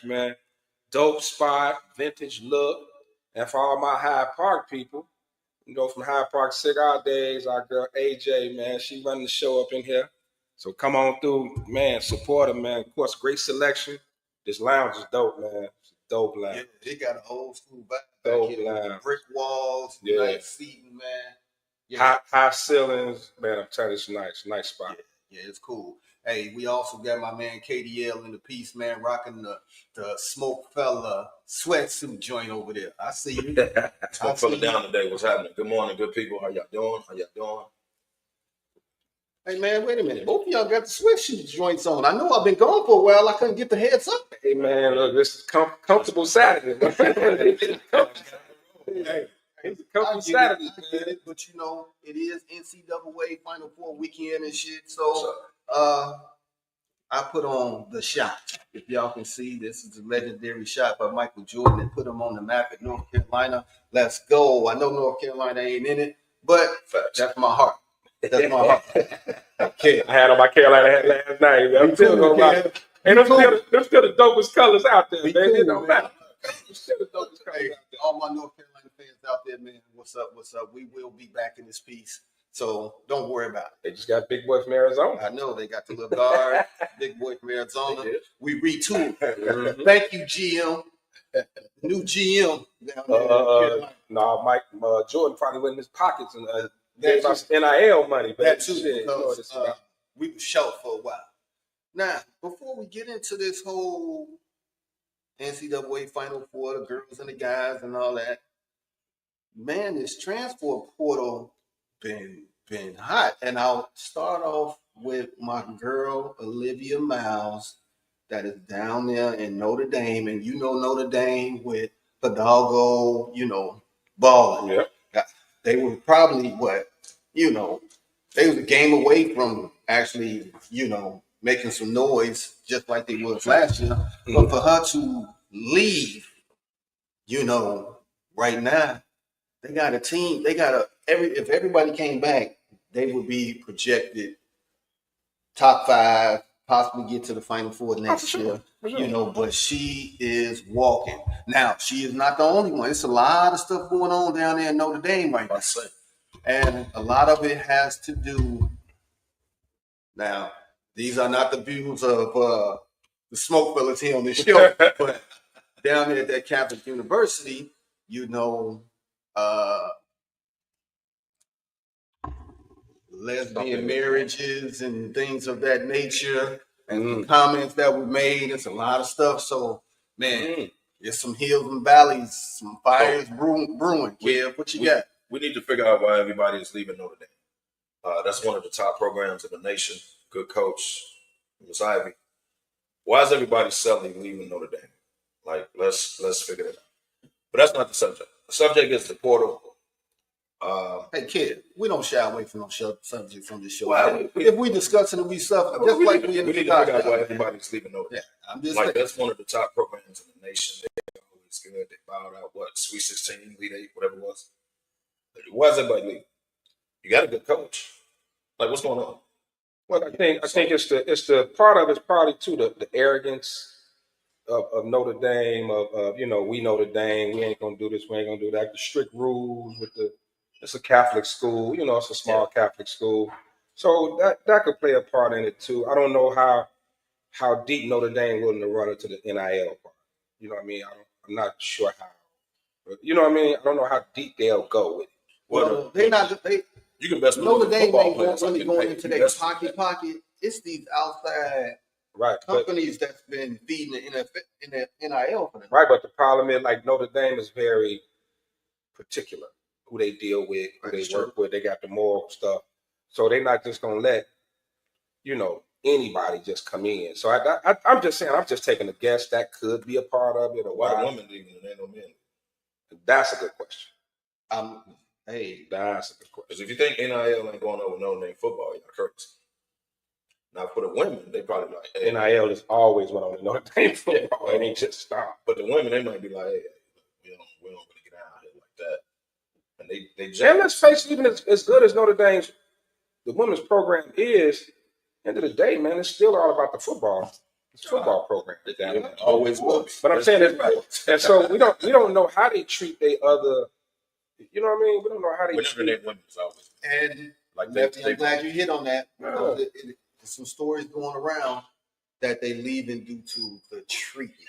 Cigars, man. Dope spot, vintage look. And for all my Hyde Park people, from Hyde Park Cigar Days, our girl AJ, man, she running the show up in here. So come on through, man, support her, man. Of course, great selection. This lounge is dope, man. It's a dope lounge. Yeah, it got an old school vibe back here with brick walls, nice seating, man. Yeah. High ceilings, man. I'm telling you, it's nice spot. Yeah, it's cool. Hey, we also got my man KDL in the piece, man, rocking the SmokeFella sweatsuit joint over there. I see you. SmokeFella down today. What's happening? Good morning, good people. How y'all doing? Hey, man, wait a minute. Both of y'all got the sweatshirt joints on. I know I've been gone for a while. I couldn't get the heads up. Hey, man, look, this is comfortable Saturday. Hey. It's a couple Saturdays, man. But it is NCAA Final Four weekend and shit. So I put on the shot. If y'all can see, this is a legendary shot by Michael Jordan that put him on the map at North Carolina. Let's go. I know North Carolina ain't in it, but that's my heart. That's my heart. Okay. I had on my Carolina hat last night. Man. I'm still going to rock. And they're still the dopest colors out there, man. It don't matter. Still the dopest colors out there. All my North Carolina fans out there, man, what's up? We will be back in this piece. So don't worry about it. They just got big boy from Arizona. I know they got the little guard, big boy from Arizona. We retooled. Thank you, GM. New GM down there. Mike Jordan probably went in his pockets and gave us NIL money. But that too, because we were short for a while. Now, before we get into this whole NCAA Final Four, the girls and the guys and all that, man, this transfer portal been hot. And I'll start off with my girl Olivia Miles that is down there in Notre Dame. And Notre Dame with Hidalgo, balling. Yeah. They were probably they was a game away from actually, making some noise just like they was last year. But for her to leave, right now, they got a team. They got if everybody came back, they would be projected top 5, possibly get to the Final Four next year. But she is walking. Now, she is not the only one. It's a lot of stuff going on down there in Notre Dame right now. And a lot of it has to do. Now, these are not the views of the SmokeFellas here on this show, but down there at that Catholic University, lesbian marriages and things of that nature, and comments that were made. It's a lot of stuff. So, man, there's some hills and valleys, some fires brewing. Kev, what you got? We need to figure out why everybody is leaving Notre Dame. That's one of the top programs in the nation. Good coach, Ms. Ivy. Why is everybody suddenly leaving Notre Dame? Like, let's figure it out. But that's not the subject. The subject is the portal. Hey, kid, we don't shy away from no subject from this show. Well, if we discussing it, we suffer. Just like we need to figure out why everybody's leaving Notre Dame. I'm just like, that's one of the top programs in the nation. They're always good. They bowed out, Sweet 16, Elite 8, whatever it was. Why is everybody leaving? You got a good coach. Like, what's going on? Well, I think it's the part of it's probably too the arrogance of Notre Dame, of we Notre Dame, we ain't gonna do this, we ain't gonna do that. The strict rules with it's a Catholic school, it's a small Catholic school. So that could play a part in it too. I don't know how deep Notre Dame willing to run into the NIL part. You know what I mean? I'm not sure how. But, you know what I mean? I don't know how deep they'll go with it. Well, you can best Notre Dame ain't really going into their pocket. It's these outside companies that's been feeding the NIL for them. Right, but the problem is, like, Notre Dame is very particular who they deal with, who they work with. They got the moral stuff. So they're not just going to let, anybody just come in. So I'm just saying, I'm just taking a guess that could be a part of it. Or why the women leaving and ain't no men? That's a good question. That's a good question. Because if you think NIL ain't going over Notre Dame football, you're crazy. Now, for the women, they probably like, hey, NIL is always went on Notre Dame football. It ain't just stop. But the women, they might be like, hey, we don't really get out here like that. And and let's face it, even as good as Notre Dame's the women's program is, end of the day, man, it's still all about the football. football program down there. Always was. But I'm saying that, and so we don't know how they treat they other. You know what I mean? We don't know how they Whenever treat. they women was always. And Like Lefty, they I'm glad you hit on that. Yeah. There's some stories going around that they leaving due to the treatment.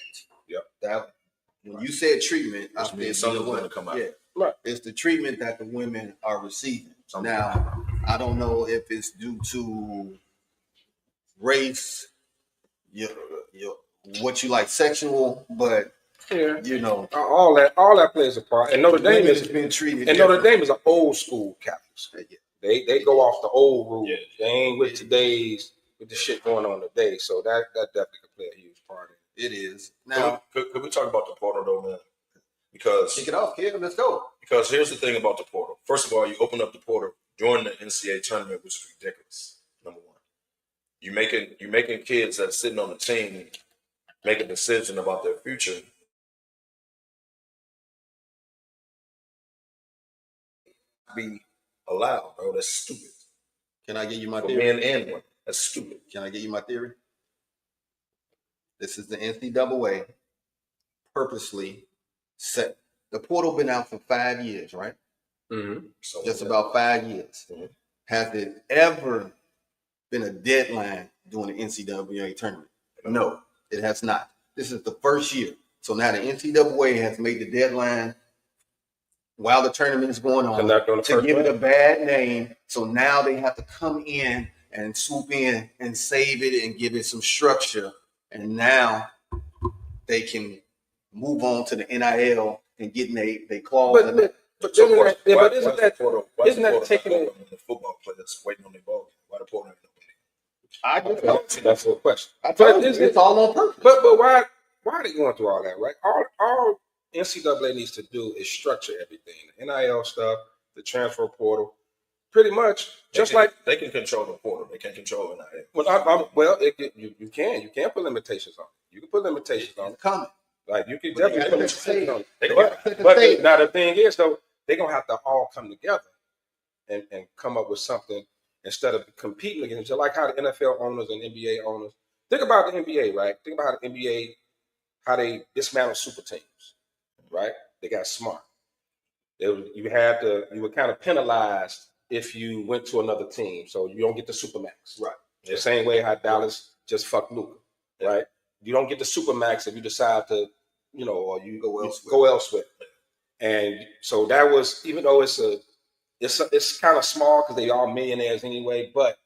Yep. That when you said treatment, I Which said means something's you know gonna what? come out. Yeah. Right. It's the treatment that the women are receiving. Something. Now, I don't know if it's due to race, your what you like sexual, but Yeah. you know, All that plays a part. And Notre Dame women is been treated. and Notre Dame is an old school Catholic. Yeah. They go off the old rules. Yeah. They ain't with today's with the shit going on today. So that definitely could play a huge part in it. It is. Now, Could we talk about the portal though, man? Because kick it off, kid. Let's go. Because here's the thing about the portal. First of all, you open up the portal during the NCAA tournament, which is ridiculous. Number one, you making kids that are sitting on the team make a decision about their future. Be allowed, bro. That's stupid. Can I give you my For theory? men and women, that's stupid. Can I give you my theory? This is the NCAA purposely set. The portal been out for 5 years, right? Mm-hmm. So Just about 5 years. Mhm. Has it ever been a deadline during the NCAA tournament? No, it has not. This is the first year. So now the NCAA has made the deadline while the tournament is going on to give it a bad name. So now they have to come in and swoop in and save it and give it some structure. And now they can move on to the NIL and getting they clause. But isn't that taking it? The football players waiting on their ball? Why the portal? I just That's a question. it's all on purpose. But why are they going through all that, right? All NCAA needs to do is structure everything. The NIL stuff, the transfer portal, pretty much They can control the portal. They can't control it. You can put limitations on it. You can put limitations on it. Coming. Like you can But definitely put limitations on it. But Now the thing is though, they're gonna have to all come together and come up with something instead of competing against each other. Like how the NFL owners and NBA owners think about the NBA, right? Think about how the NBA, how they dismantled super teams, right? They got smart. You were kind of penalized if you went to another team, so you don't get the supermax, Right. The same way how Dallas just fucked Luka, right? You don't get the supermax if you decide to, or you go elsewhere. And so that was, even though it's kind of small because they all millionaires anyway, but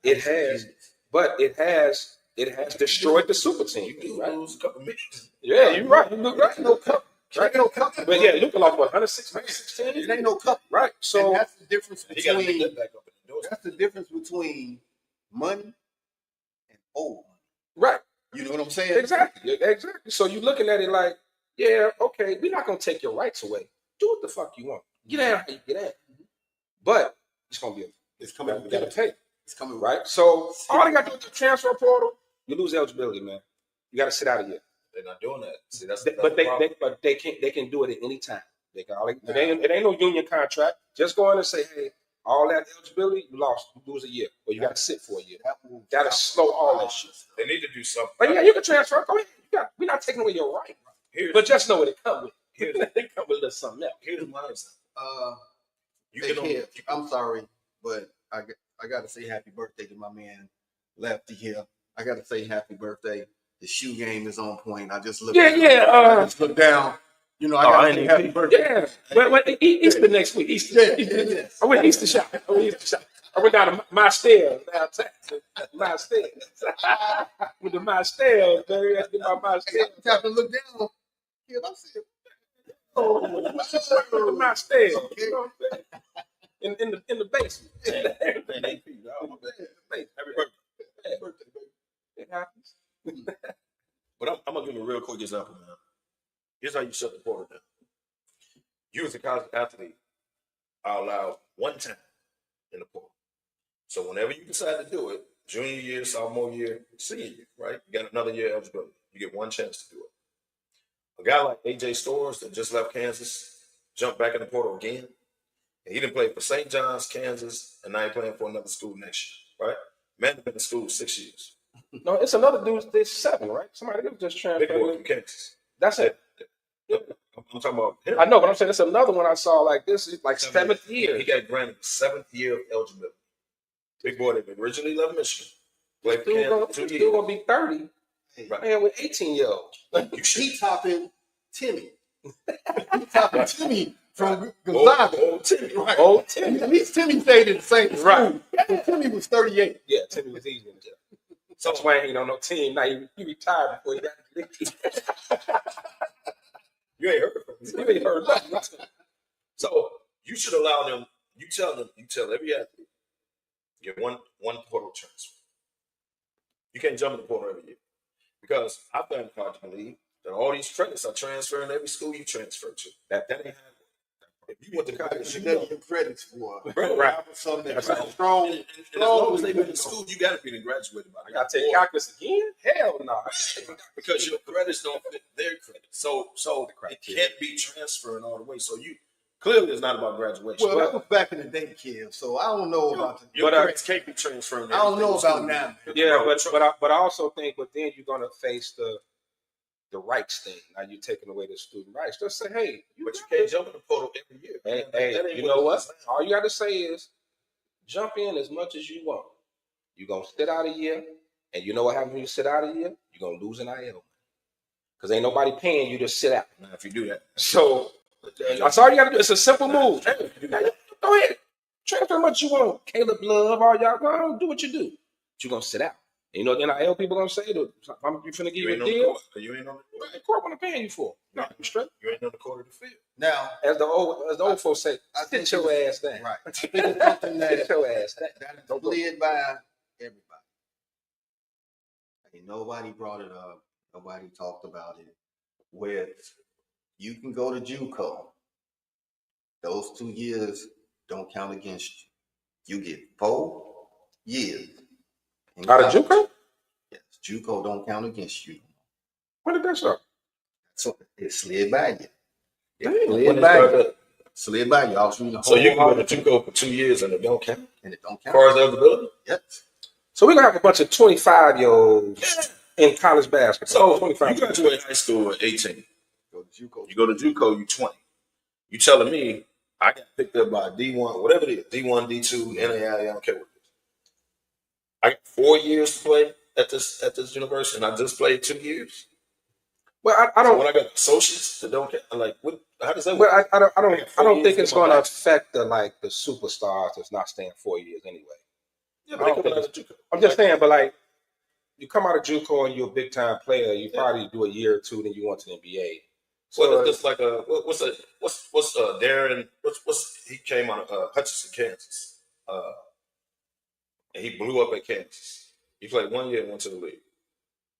it has destroyed the super team. You right? lose a couple minutes. Yeah, you're right. You look right. No cup. Right. No cup. But yeah, Luka lost 116. It ain't no cup. Right. So and that's the difference He got to between pick that back up and do it. that's the difference between money and old money. right. You know what I'm saying? Exactly. So you're looking at it like, yeah, okay, we're not gonna take your rights away. Do what the fuck you want. Get out how you get out. But it's gonna be It's coming. we gotta pay. It's coming Right? So all they gotta do with the transfer portal, you lose eligibility, man. You gotta sit out of here. They're not doing that. See, that's But the problem. they can do it at any time. It ain't no union contract. Just go in and say, hey, all that eligibility, you lost. You lose a year, or you got to sit for a year. Gotta slow all that shit. They need to do something. But yeah, you can transfer. Go ahead. We're not taking away your right. But just know what it comes with. They come with a little something else. Here's my example. I'm sorry, but I got to say happy birthday to my man Lefty here. I got to say happy birthday. The shoe game is on point. I just looked. I just looked down. I got to say happy birthday. Yeah. Well, Easter next week. Easter. Yeah. I went Easter shop. I went down to my stairs downtown. My stairs. With the my stairs, baby. I get my stairs. I have to look down. Yeah, I said, My stairs. Okay. You know what I'm saying? In the basement. Happy birthday. happy birthday, baby. It happens. But I'm gonna give you a real quick example, man. Here's how you shut the portal down. You as a college athlete are allowed one time in the portal. So whenever you decide to do it, junior year, sophomore year, senior year, right? You got another year eligibility. You get one chance to do it. A guy like AJ Stores that just left Kansas jumped back in the portal again. And he didn't play for St. John's, Kansas, and now he's playing for another school next year, right? Man has been in school 6 years. No, it's another dude. There's 7, right? Somebody that just Big boy from transferred. Kansas. That's it. I'm talking about him. I know, but I'm saying it's another one I saw. Like this is like 7th year. He got granted 7th year of eligibility. Big boy that originally left Michigan. Played for Kansas 2 years. Still gonna be 30. Right. Man, with 18-year-olds. He topping Timmy. He topping Timmy from Gonzaga. Old Timmy. Right. Old Timmy. At least Timmy stayed in the same school. Right. And Timmy was 38. Yeah, Timmy was easy. So that's why he ain't on no team. Now he retired before he got the league. You ain't heard from him. You ain't heard nothing. So you should allow them. You tell every athlete, get one portal transfer. You can't jump in the portal every year because I find it hard to believe that all these credits are transferring every school you transfer to. That ain't happening. If you went to college, you know your credits for Right. something That's that's right. strong. And as long as they've been in school, you got to be graduated by. I gotta take calculus again? Hell no. Because your credits don't fit their credits. So it criteria. can't be transferring all the way. So you clearly it's not about graduation. Well, that was back in the day, kid. So I don't know about the. Your But, credits can't be transferring. I don't know everything about to now. school. Yeah, Bro, but I also think, but then you're gonna face the rights thing. Now you're taking away the student rights. Just say, hey, but you can't jump in the portal every year. hey, That ain't you know what? it's about. All you got to say is jump in as much as you want. You're going to sit out a year, and you know what happens when you sit out a year? You're going to lose an IL. Because ain't nobody paying you to sit out. Now, if you do that, So that's all you got to do. It's a simple move. Hey, go ahead. Transfer as much as you want. Caleb Love, all y'all, go on, do what you do. But you're going to sit out. And you know what the NIL people going to say? You finna give you a deal? You ain't on the Court want to pay you for. No, I'm straight. You ain't on the court of the field. Now, As the old folks say, I think sit your ass down. right. I think it's something Sit that your ass down. that is slid by everybody. Ain't nobody brought it up. Nobody talked about it. Where you can go to JUCO. Those 2 years don't count against you. You get 4 years. in Out of college. JUCO? Yes, JUCO don't count against you. When did that start? So it slid by you. Damn. It When slid they by start you. that- Slid by you. Also, the So you whole can go to JUCO for 2 years and it don't count. and it don't As count. far as eligibility. Yes. So we're gonna have a bunch of 25-year-olds in college basketball. So 25. you graduate high school at 18. Go to JUCO. You go to JUCO, you 20. You telling me I got picked up by D1, whatever it is, D1, D2, NAI, I don't care what it is. I got 4 years to play at this university, and I just played 2 years. Well, I So don't. when I got associates that don't care, like what? How does that Well, work? I don't got 4 think years it's in my going to life. affect the superstars that's not staying 4 years anyway. Yeah, I but they don't coming out think of JUCO. I'm just saying, but like you come out of JUCO and you're a big time player, you probably do a year or two, then you went to the NBA. So So it's like what's Darren? What's he came out of Hutchinson, Kansas, and he blew up at Kansas. He played 1 year and went to the league.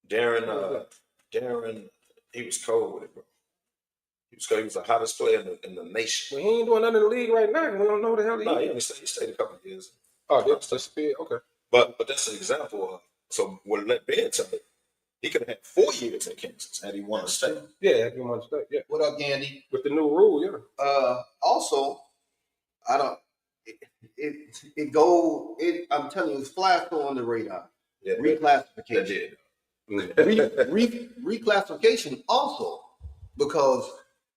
Darren, he was cold with it, bro. He was cold. He was the hottest player in the nation. well, he ain't doing nothing in the league right now. We don't know who the hell he No, is. he stayed a couple of years. Oh, that's speed. Okay. But that's an example of so what let Ben tell it. He could have had 4 years at Kansas had he won a state. Yeah, every month. Yeah, What up, Gandy? with the new rule, yeah. Also, I don't. I'm telling you, it's flies on the radar. Yeah, that Reclassification. did. Reclassification also, because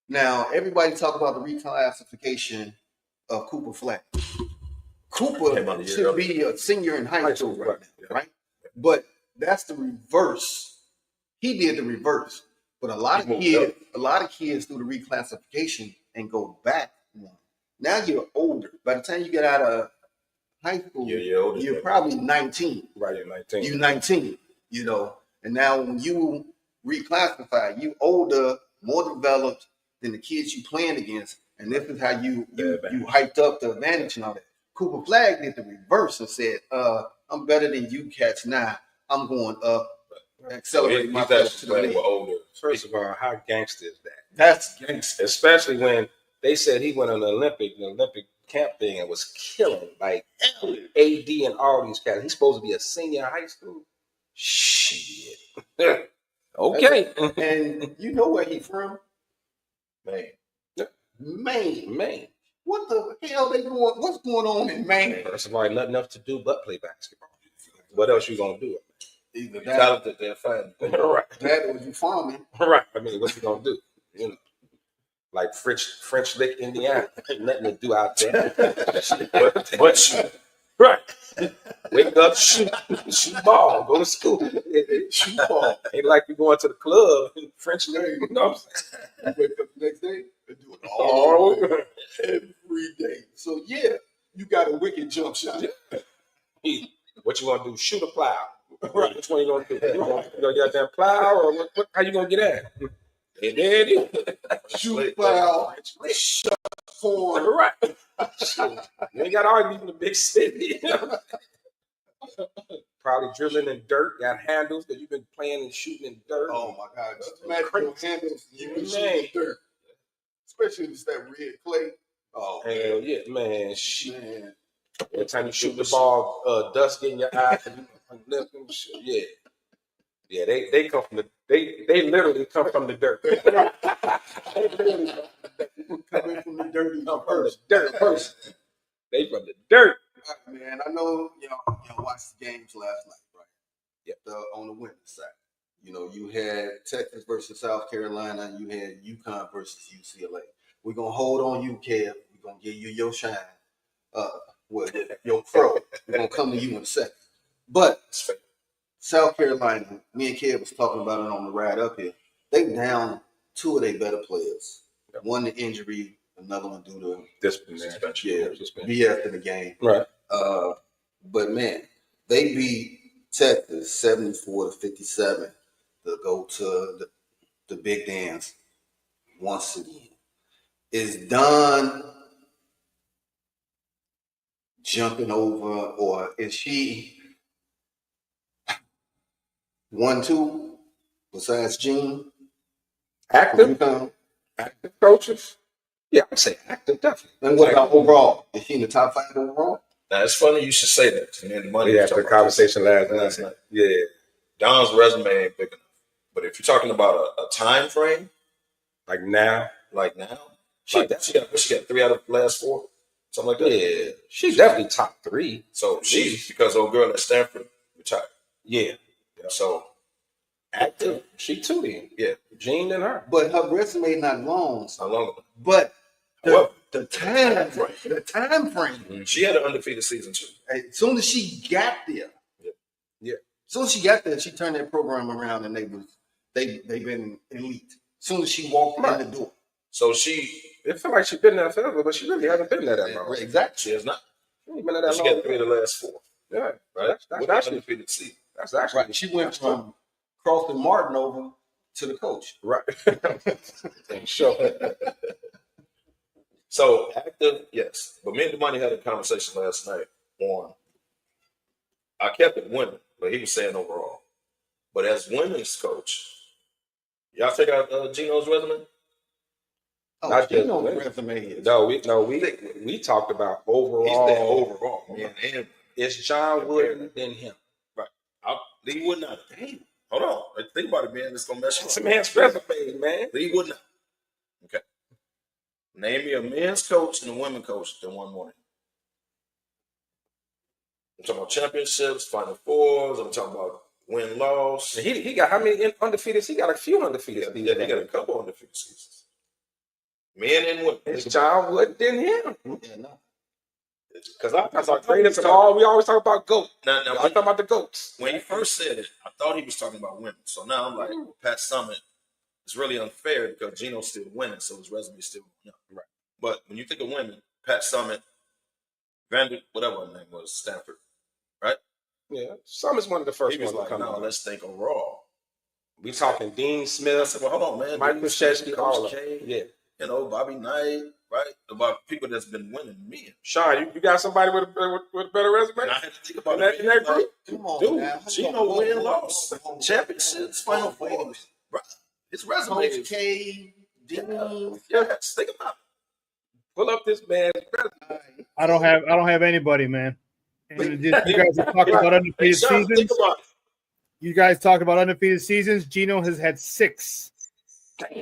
now everybody talk about the reclassification of Cooper Flat. Came out a Cooper year should early. be a senior in high school right right. now, right? But that's the reverse. He did the reverse. But a lot He of moved kids do the reclassification and go back one. Now you're older. By the time you get out of high school, you're older. you're probably 19. Right at 19. You 19, and now when you reclassify, you older, more developed than the kids you playing against, and this is how you hyped up the advantage and all that. Cooper Flag did the reverse and said, I'm better than you cats now. I'm going up, accelerate myself to the league. older. First of all, how gangster is that? That's gangster. Especially when they said he went on the Olympic camp thing and was killing like AD and all these guys. He's supposed to be a senior in high school. Shit. Okay. And you know where he's from? Man. Maine. Man. What the hell they doing? What's going on in Maine? First of all, nothing else to do but play basketball. What else you gonna do? Either You that, talented, they're fine. Right. that or you farming. Right. I mean, what you gonna do? You know, like French Lick, Indiana. Ain't nothing to do out there. but shoot. Right. Wake up, shoot ball, go to school. Shoot ball. Ain't like you going to the club in French Lick. You know what I'm saying? You wake up the next day and do it all over every day. So yeah, you got a wicked jump shot. What you gonna do? Shoot a plow. Right. Which one you gonna do? You gonna get that plow or what, how you gonna get at? And there it is. Shoot plow, shut corn. Right. You ain't got to argue in the big city. Probably dribbling in dirt, got handles because you've been playing and shooting in dirt. Oh my God. Just imagine your handles, you can shoot in dirt. Especially if it's that red clay. Oh, hell yeah, man. Shit. man. Every time you shoot the ball, dust get in your eyes and you lip and shit. Yeah. Yeah, they come from they literally come from the dirt. They literally Coming from the dirty come from the person. dirt person. They from the dirt. Man, I know y'all watched the games last night, right? Yep. On the women's side. You know, you had Texas versus South Carolina, you had UConn versus UCLA. We're gonna hold on you, Kev. We're gonna give you your shine. Your pro. We're gonna come to you in a second. But South Carolina, me and Kev was talking about it on the ride up here. They down two of their better players. Yep. One to injury, another one due to Suspension. BS in the game. Right. But man, they beat Texas 74-57 to go to the big dance once again. Is Don jumping over, or is she 1-2 besides Gene? Active coaches. Yeah, I'd say active, definitely. And what about overall? Is she in the top 5 overall? Now, it's funny you should say that. And then the money We had the conversation last night. Yeah. Don's resume ain't big enough. But if you're talking about a time frame, Like now. she got 3 out of the last 4, something like that. Yeah. She's definitely top 3. So she's because old girl at Stanford retired. Yeah. So Active. She too then. yeah, Gene and her. But her resume not long. it's not long enough. But Well, the time frame. She had an undefeated season too. As soon as she got there, Yeah. As soon as she got there, she turned that program around, and they've been elite. As soon as she walked in the door, So It felt like she's been there forever, but she really hasn't been there that long. exactly. she has not. She ain't been there that She long. got 3 of the last 4. Yeah. Right. That's With actually undefeated season. that's actually Right. She went from Crofton Martin over to the coach. right. Sure. So active, yes. But me and Demani had a conversation last night on. I kept it women, but he was saying overall. But as women's coach, y'all check out Gino's resume. Oh, Not she just knows women. resume is. We talked about He's overall. there overall. Man, and It's John Wooden than him. Lee would not. Damn. Hold on. Think about it, man. It's gonna mess It's you a up. man's resume, man. Lee would not. Okay. Name me a men's coach and a women's coach that won more. I'm talking about championships, Final Fours. I'm talking about win-loss. He got how many undefeated? He got a few undefeated. Yeah, he got a couple undefeated seasons. Men and women. It's John Wooden than him. Yeah, no. Because We always talk about GOAT. Now, I'm talking about the GOATs. when he first said it, I thought he was talking about women. So now I'm like, Pat Summitt, it's really unfair because Gino's still winning, so his resume is still going up. Right. But when you think of women, Pat Summitt, whatever her name was, Stanford, right? Yeah, some is one of the first He was ones like, to come no, out. let's think overall. We talking Dean I Smith, said, well, hold on, man. Mike Krzyzewski, all of Coach them. K, Yeah. you know, Bobby Knight, right? About people that's been winning men. Sean, you got somebody with a better resume? And I had to think about In that, it. in that group? Come on, Dude, now. Gino win-loss, championships, Final Wait a minute. Fours. Right. His resume Coach is K, Dean. yeah, think about it. Pull up this man's resume. I don't have anybody, man. And you guys are talking about undefeated Hey, Sean, seasons. think about it. You guys talk about undefeated seasons. Gino has had 6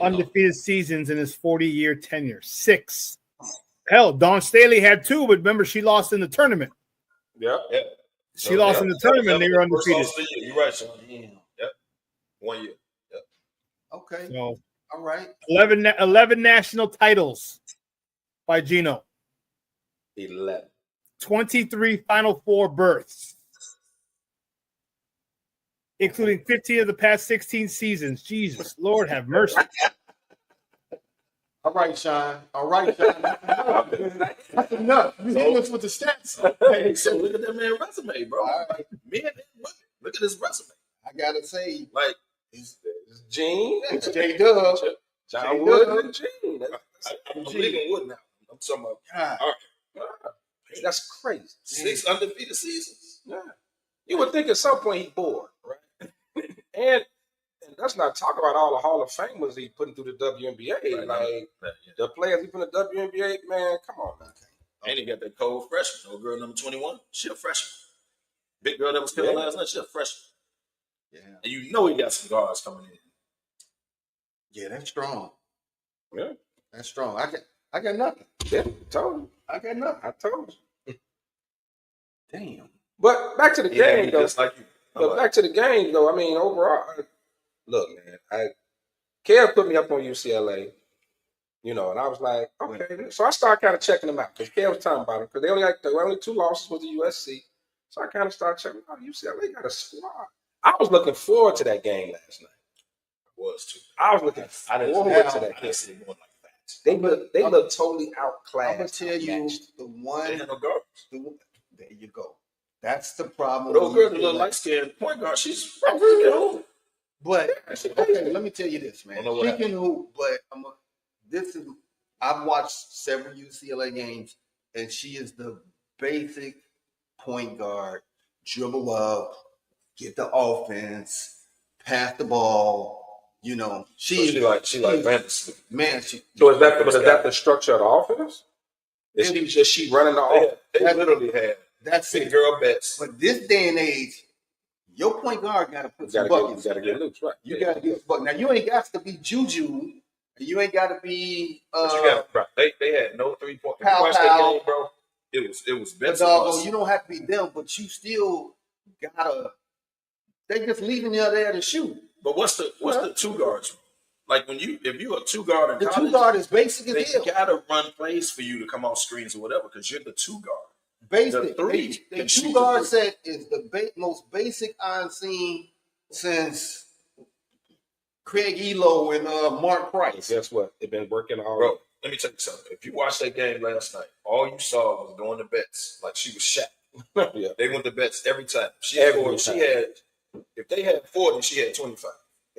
undefeated seasons in his 40-year tenure. 6. Hell, Dawn Staley had 2, but remember she lost in the tournament. Yeah. She lost in the tournament. They were undefeated. You're right, Sean. Damn. Yep. 1 year. Yep. Okay. So All right. 11 national titles by Gino. 11. 23 Final Four berths, including 15 of the past 16 seasons. Jesus, Lord have mercy. All right, Sean. All right, Sean. That's enough. You hit us with the stats. Hey, so look at that man's resume, bro. All right. Like, men and women. Look at his resume. I gotta say, Like, It's Gene, it's J Dub. John Wood, and Gene. I'm leaving Wood now. I'm talking about God. That's crazy. 6 undefeated seasons. Yeah. You would think at some point he's bored, right? and let's not talk about all the Hall of Famers he putting through the WNBA. Right. The players he put in the WNBA, man, come on, man. And he got that cold freshman. Old girl number 21. She a freshman. Big girl that was killed last night. She a freshman. Yeah. And you know he got some guards coming in. Yeah, that's strong. Yeah. That's strong. I got nothing. Yeah, told you. I got nothing. I told you. Damn. But back to the game, though. Just like you. But back to the game, though. I mean, overall, look, man. Kev put me up on UCLA, and I was like, okay. So I started kind of checking them out because Kev was talking about them because they only 2 losses was the USC. So I kind of started checking out. UCLA got a squad. I was looking forward to that game last night. Was too. I was looking forward to that game. They look totally outclassed. I'm gonna tell you the one. They had no guards. There you go. That's the problem. But old girl, the little light skinned point guard, she's But okay, let me tell you this, man. She can hoop, but I've watched several UCLA games, and she is the basic point guard. Dribble up, get the offense, pass the ball. She like fantasy. Man, So is that the structure of the offense? Is she running the offense? They literally had that's big it. girl bets. But this day and age, your point guard got to put some buckets. You got to get loose, right? You got to get buckets. Now you ain't got to be Juju. And you ain't got to be. But you got right. They had no 3-point. Pow, watch that game, bro. It was bets. You don't have to be them, but you still gotta. They just leaving you there to shoot. But what's the 2 guards? Like if you a 2 guard in the college, 2 guard is basic they as hell. gotta run plays for you to come off screens or whatever because you're the 2 guard. Basic. The 3 the 2 guard set is the most basic I've seen since Craig Elo and Mark Price. Guess what? They've been working all. Bro, let me tell you something. If you watched that game last night, all you saw was going to bets like she was Shaq. Yeah. They went to bets every time. Every time. She had, if they had 40, she had 25.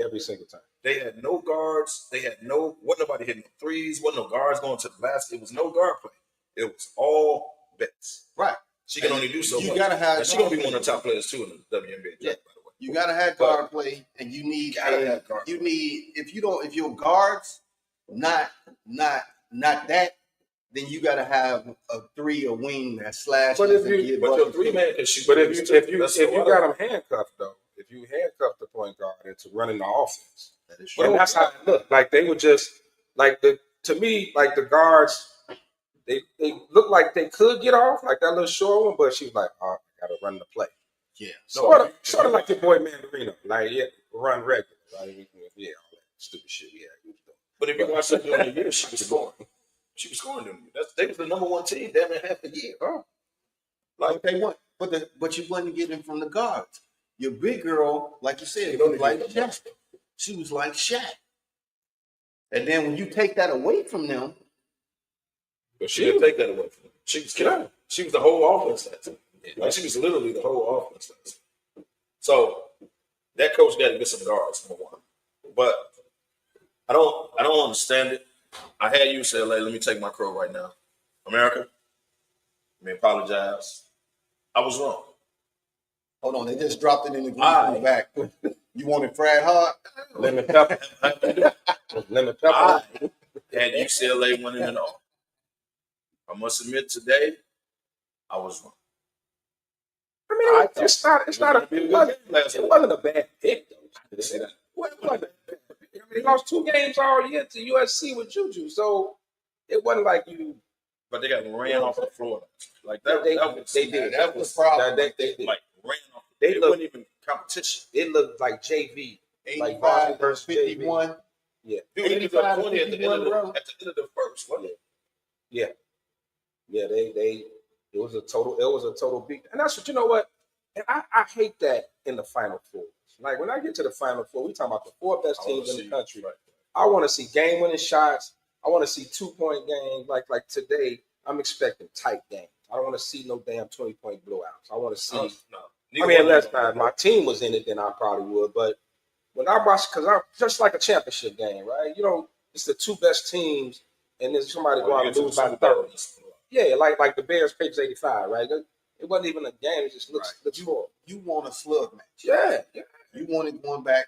Every single time. They had no guards. Wasn't nobody hitting no threes. Wasn't no guards going to the basket. It was no guard play. It was all bets. Right. She can only do so you much. Gotta have. She's gonna be one of the top players too in the WNBA. Yeah. By the way. You gotta have guard play, and you need. Have guard you need if your guards not that, then you gotta have a 3 or wing that slashes. But your 3-man can shoot. But if you got them handcuffed though, if you handcuff the point guard into running the offense, and that's how it looked. Like they were just like to me like the guards. They looked like they could get off, like that little short one, but she was like, "Oh, I gotta run the play." Yeah, sort of like your boy Mandarino, like run regular, like all that stupid shit. Yeah, he was doing. But if you watch that during the year, she was scoring. She was scoring them. They was the number 1 team damn near half the year. Oh, like they want, but you wasn't getting from the guards. Your big girl, like you said, she was like Shaq. And then when you take that away from them. But she didn't take that away from them. She was killing. She was the whole offense that time. Like she was literally the whole offense that time. So that coach got to get some guards, number 1. But I don't understand it. I had UCLA. Let me take my crow right now. America, let me apologize. I was wrong. Hold on, they just dropped it in the back. You wanted fried hard? Lemon pepper. Lemon pepper. I had UCLA winning it all. I must admit today, I was wrong. I mean, it wasn't a bad pick, though. I didn't say that. Well, it wasn't a bad pick. I mean, they lost 2 games all year to USC with Juju, so it wasn't like you. But they got ran off the floor. Like that. They did. That was the problem. They did. Like ran off. They It look- wasn't even competition. It looked like JV. Like 85 Boston to versus JV. 51. Yeah. Dude, they ended 85 up to 20 at the end 51, of the bro. first, wasn't it? Yeah, it was a total beat. And that's what, you know what? And I hate that in the Final Four. Like when I get to the Final Four, we talking about the 4 best teams in the country. Right. I want to see game-winning shots. I want to see 2-point games. Like today, I'm expecting tight games. I don't want to see no damn 20-point blowouts. I want to see. No. I mean, unless my team was in it, then I probably would. But when I watch, because I'm just like a championship game, right? You know, it's the 2 best teams, and then somebody go out and lose by 30. Yeah, like the Bears Patriots 85, right? It wasn't even a game. It just looks horrible. You want a slug match. Yeah. You want it going back.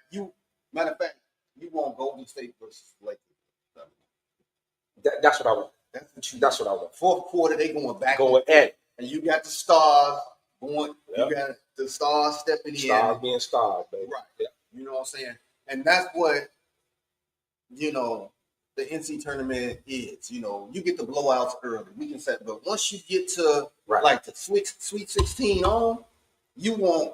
Matter of fact, you want Golden State versus Lakers. That's what I want. That's what I want. Fourth quarter, they going back. Going at it. And you got the stars going. Yep. You got the stars stepping Stars in. being stars, baby. Right. Yeah. You know what I'm saying? And that's what, the NC tournament is. You get the blowouts early. We can say, but once you get to like the Sweet 16 on, you want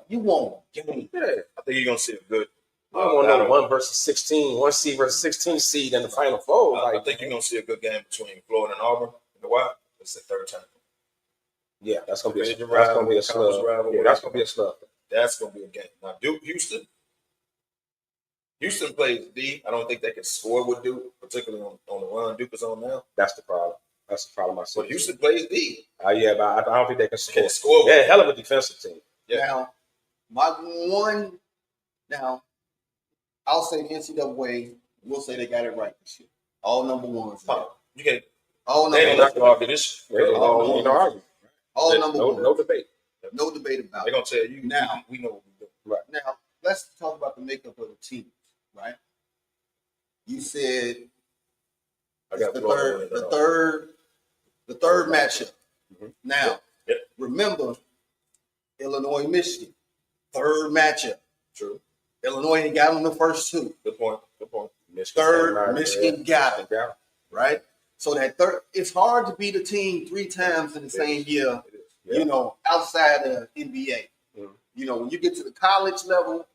game. Yeah. I think you're gonna see a good. I don't want no 1 versus 16, 1 seed versus 16 seed in the Final Four. I think you're gonna see a good game between Florida and Auburn. You know why? It's the third time. Yeah, that's gonna be a slug. Rival, Yeah, that's gonna be a slug. That's gonna be a game. Now, Duke, Houston plays D. I don't think they can score with Duke, particularly on the run Duke is on now. That's the problem. I see. But Houston plays D. Yeah, but I don't think they can score. Can score with They're a hell of a defensive team. Yeah. Now, I'll say the NCAA will say they got it right this year. All number ones. You can't. All They number ain't ones. not argue this. All number No ones. debate. No debate about They're it. gonna tell you Now. we know what we're doing. Now, let's talk about the makeup of the teams, right? You said I got the Florida third matchup. Mhm. Now, Yep. remember Illinois, Michigan, third matchup. True. Illinois ain't got on the first 2. Good point. Third, Michigan got it, Yeah. right? So that third, it's hard to beat a team 3 times in the same year, It is. Yeah. outside of NBA. Mhm. When you get to the college level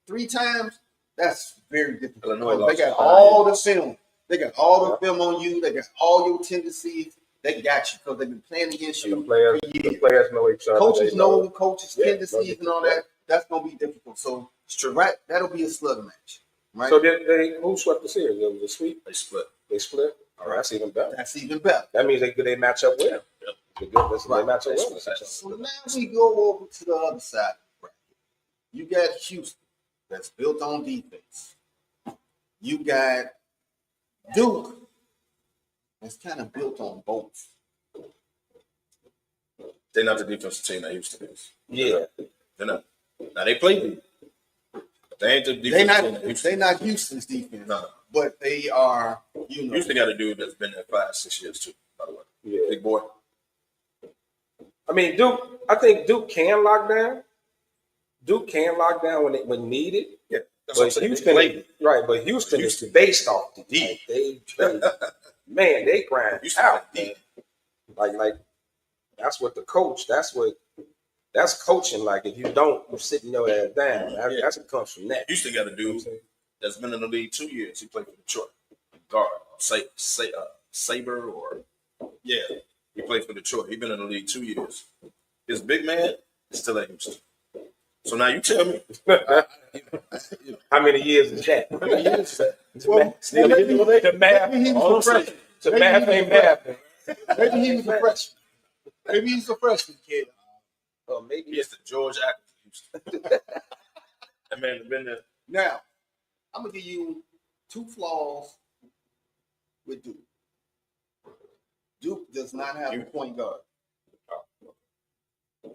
3 times, that's very difficult. Illinois They lost got 5 all years. the film. They got all the film on you. They got all your tendencies. They got you because they've been playing against And you. the players know each other. Coaches They know coaches' Yeah, tendencies and all that. That's gonna be difficult. So It's true. right, that'll be a slug match, right? So who swept the series? It was a sweep. They split. They split. All right, that's even better. That's even better. That means they match up well. Yep. They match up well. So now we go over to the other side of the bracket. You got Houston, that's built on defense. You got Duke, that's kind of built on both. They're not the defensive team that Houston is. Yeah. They're not. Now they play D. But they ain't the defensive team that Houston. They're not Houston's defense, No. but they are. Houston got a dude that's been there 5-6 years too. By the way, Yeah. big boy. I mean, Duke. I think Duke can lock down. Duke can lock down when needed. Yeah, that's what I'm But saying. Houston, They play. right? But Houston is Houston. based off the D. Man, they grind Houston out. play D. Like that's what the coach. That's coaching. Like if you don't, you're sitting your ass down. That's what comes from that. Houston got a dude that's been in the league 2 years. He played for Detroit. Guard, Saber, or yeah, he played for Detroit. He's been in the league 2 years. His big man is still at Houston. So now you tell me, How many years is that? The math. Maybe he All I'm was a saying, freshman. the math ain't math. Maybe he was a freshman. Maybe he's a freshman kid. Maybe he is the George Atkins of Houston. That man has been there. Now, I'm gonna give you 2 flaws with Duke. Duke does not have a point guard.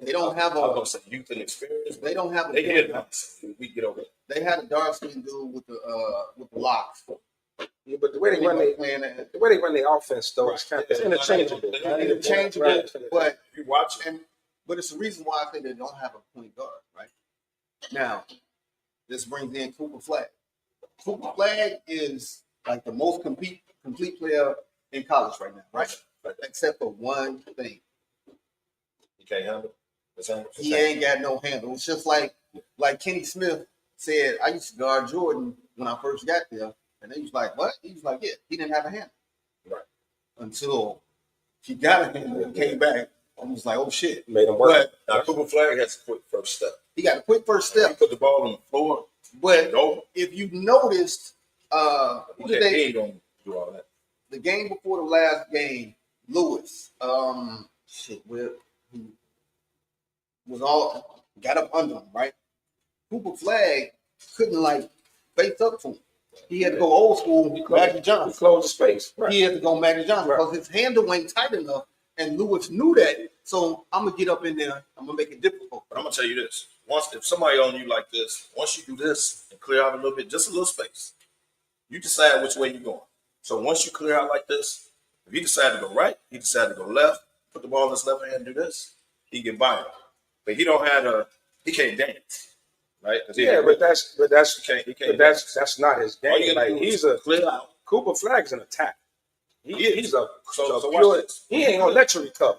They don't have I was a. gonna say youth and experience. They don't have a. They point get guard. it. We get over it. They had a dark skinned dude with the locks. Yeah, but the way they run their offense though, it's kind of Right. interchangeable. Interchangeable, Right. but You watch it. but it's the reason why I think they don't have a point guard. Right now, this brings in Cooper Flag. Cooper Flag is like the most complete player in college right now, right? Except for one thing. You can't handle it. He ain't got no handle. It's just like Kenny Smith said, I used to guard Jordan when I first got there. And they was like, what? He was like, yeah, he didn't have a handle. Right. Until he got a handle and came back. I was like, oh shit. Made him work. But now Cooper Flag has a quick first step. He got a quick first He step. put the ball on the floor. But over. if you noticed, He ain't gonna do all that. the game before the last game, Lewis, where he was all got up under him, right? Cooper Flag couldn't like face up to him. He had to go old school, Magic He Johnson. closed the space. Right. He had to go Magic Johnson Right. because his handle ain't tight enough, and Lewis knew that. So I'm gonna get up in there. I'm gonna make it difficult. But I'm gonna tell you this: if somebody on you like this, once you do this and clear out a little bit, just a little space, you decide which way you're going. So once you clear out like this, if he decide to go right, he decide to go left, put the ball in his left hand, and do this, he get by it. But he don't have he can't dance, right? Yeah, but that's he can't. that's not his All you game. gotta Like do he's is a clear out. Cooper Flag's an attack. He's a So pure, watch this. he ain't gonna let you recover.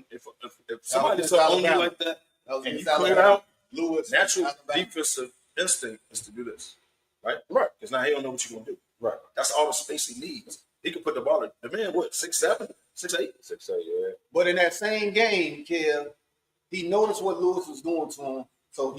If somebody's on you like that, That was and you against clear Alabama. out, Lewis, natural Alabama. defensive instinct is to do this, right? Right. Because now he don't know what you're gonna do. Right. That's all the space he needs. He can put the ball. The man, what, 6'7", 6'8"? 6'8", yeah. But in that same game, Kev, he noticed what Lewis was doing to him. So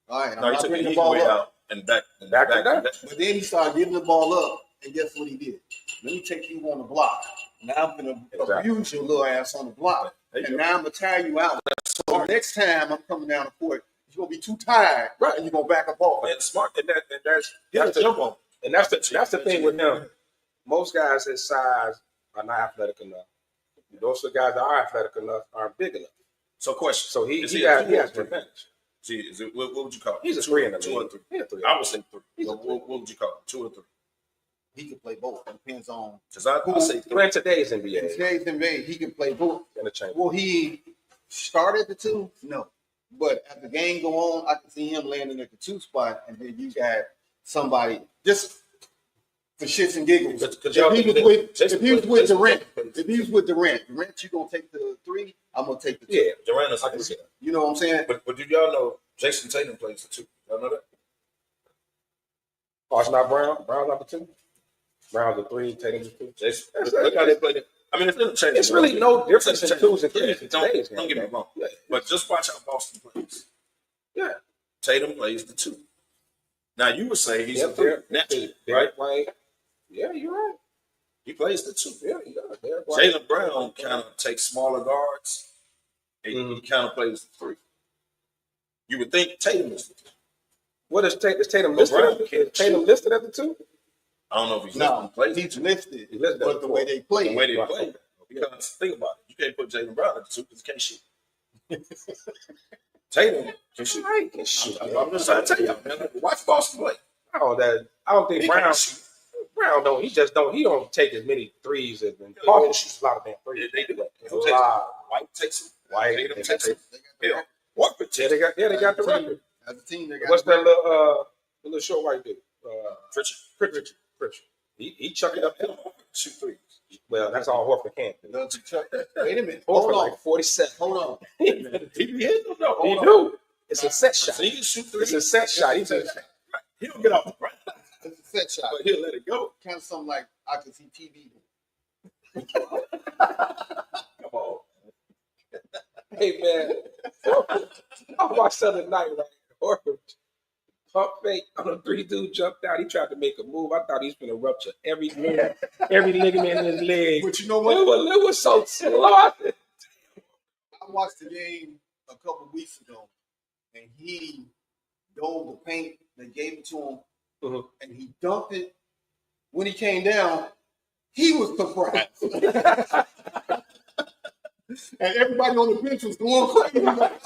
all right, I'm No, he not took bringing the the ball way up. out and back. Back to back. But then he started giving the ball up, and guess what he did? Let me take you on the block. Now I'm going to Exactly. abuse your little ass on the block. There you And go. now I'm going to tire you out. So next time I'm coming down the court, you're going to be too tired, Right. and you're going to back up off. And smart. And that's He'll the, jump on. and that's the thing with him. Most guys his size are not athletic enough. Those are guys that are athletic enough aren't big enough. So question. So he Is has he a two or the three? advantage. See, is it, what would you call it? He's a 3 in the two or league. three. He's a 3. I would say 3. He's a What would you call it? 2 or 3? He can play both. It depends on Because I say 3. In today's NBA, today's NBA. He can play both. interchangeable. Will he start at the 2? No. But as the game go on, I can see him landing at the 2 spot, and then you got somebody just for shits and giggles. If he was with Durant, you gonna take the 3. I'm gonna take the 2. Yeah, Durant is I can see that. You know what I'm saying? But did y'all know Jason Tatum plays the 2? Y'all know that? Oh, it's not Brown. Brown's not the 2. Brown's the 3. Tatum's the 2. Jason, look how they play it. I mean, it's interchangeable. It's really no difference in 2s and 3s in Don't today's game. get me wrong. Yeah. But just watch how Boston plays. Yeah. Tatum plays the 2. Now you would say he's Yeah, a 3 naturally, right? Right. Yeah, you're right. He plays the 2. Yeah, he does. Derek White. Jaylen Brown kind of takes smaller guards, and he kind of plays the 3. You would think Tatum is the 2. What is Tatum listed? Brown Is can't Tatum shoot. listed at the 2? I don't know if he's No, plays he's lifted, He listed but at the the way they play, the way they Right. play. Because think about it, you can't put Jaylen Brown at the 2 because he can't shoot. Tatum can shoot. I can shoot. I'm just trying to tell y'all, man. Watch Boston play. I don't think He Brown. can't shoot. Brown don't. He just don't. He don't take as many threes as Boston shoots a lot of damn threes. They do that. A Who takes lot. them? White takes them. White, Tatum they takes take- them. Yeah. Walker takes Yeah, they got the record. as a team, they got What's that the little short white dude? Pritchard. Pritchard. He chuck it up there. Shoot 3. Well, that's all Horford can do. Wait a minute. Horford Hold on. like 47. Hold on. He be hitting them though. He do. It's a set So shot. he can shoot 3. It's a set shot. He just He don't get off the ground, It's a set shot. but he'll let it go. Kind of something like I can see TV. Come on. hey man. Horford, I watched the other night, right? Horford pump fake on a 3 dude jumped out. He tried to make a move. I thought he was gonna rupture every ligament in his leg. But you know It what? was so slow. I said, I watched the game a couple weeks ago, and he dove the paint. They gave it to him, Mhm. and he dunked it. When he came down, he was surprised. And everybody on the bench was going crazy. Like,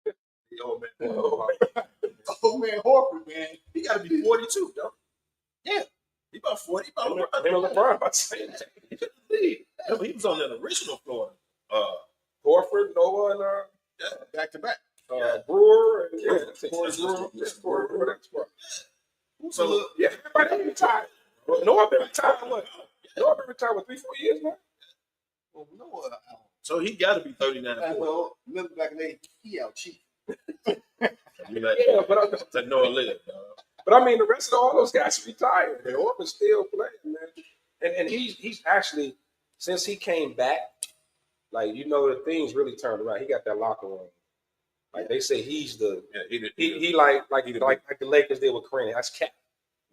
The old man. oh, man, Horford, man. He got to be 42, though. Yeah. He about 40. About him and LeBron about the same thing. He was on that original Florida. Horford, Noah, and Back to back. Brewer, and Brewer. Brewer, that's right. So Yeah, everybody retired. Noah been retired what? Noah been retired for 3-4 years now. Well, Noah, So he got to be 39. Well, remember back in the day, he out cheap. Yeah, but no live. But I mean, the rest of all those guys retired. They're all still playing, man. And he's actually, since he came back, like, you know, the things really turned around. He got that locker room. Like they say, he's the he like the Lakers did with Kareem. That's cap.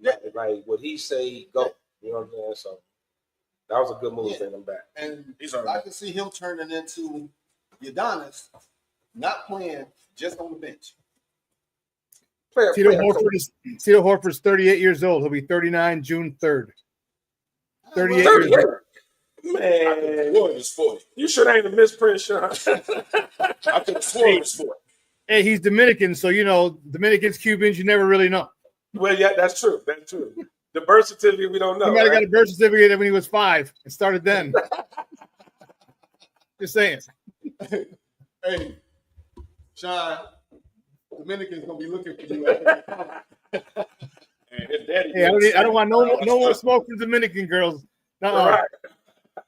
Yeah. Like what he say, go. You know what I'm saying? So that was a good move bringing him back. And He's I can see him turning into Udonis, not playing, just on the bench. Tito Horford's 38 years old. He'll be 39 June 3rd. 38 years old. Man, Floyd is 40. you should ain't have misprint, Sean. I could have sworn it was 40. Hey, he's Dominican, so you know Dominicans, Cubans, you never really know. Well, yeah, that's true. That's true. The birth certificate, we don't know. He might have got a birth certificate when he was 5 and started then. Just saying. Hey, Sean, Dominicans gonna be looking for you. And his daddy. Hey, I don't want no more smoke from Dominican girls. Uh-uh. Right.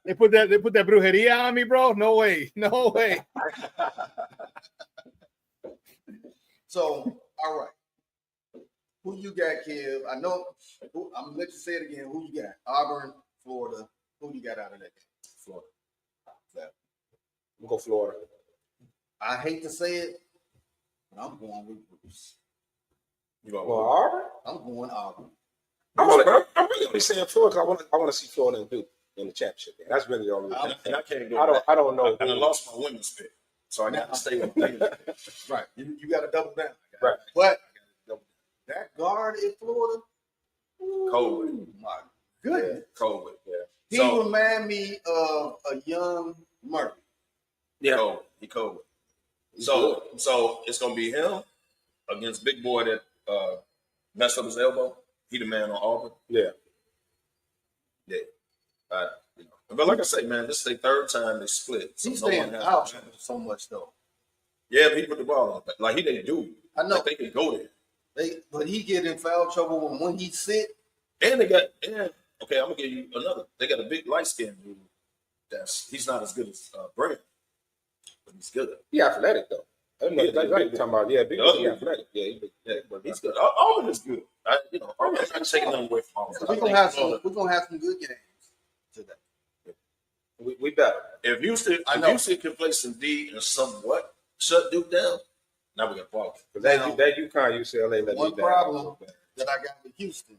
They put that brujeria on me, bro. No way. No way. So, all right. Who you got, Kev? I know. I'm gonna let you say it again. Who you got? Auburn, Florida. Who you got out of that game? Florida. We'll go Florida. I hate to say it, but I'm going with Bruce. You going Well, Auburn? I'm going Auburn. I'm really only saying Florida because I want to see Florida and Duke in the championship game. That's really the only reason. and I can't go. I don't know. And I lost my women's pick, so I got to stay with my women's pick. Right. You got to double down. Right. But that guard in Florida, Cold. ooh, my goodness. Cold. Yeah. He So remind me of a young Murray. Yeah. cold. He cold. So it's gonna be him against big boy that messed up his elbow. He the man on Auburn. Yeah. Yeah. But like I say, man, this is their third time they split. So He's no one staying has out no chance. so much though. Yeah, but he put the ball on. Like they do. I know. Like they can go there. But he get in foul trouble when he sit. And they got okay, I'm gonna give you another. They got a big light skinned dude. He's not as good as Brand, but he's good. He athletic though. I don't know. Yeah, That's what you're talking about. Yeah, big. The other He one. athletic. Yeah, He's good. Auburn is good. Auburn's not taking them away from Auburn. We're gonna have some good games today. We better. If Houston can play some D and somewhat shut Duke down, now we got problems. Because that UConn UCLA let One me down. problem that I got with Houston.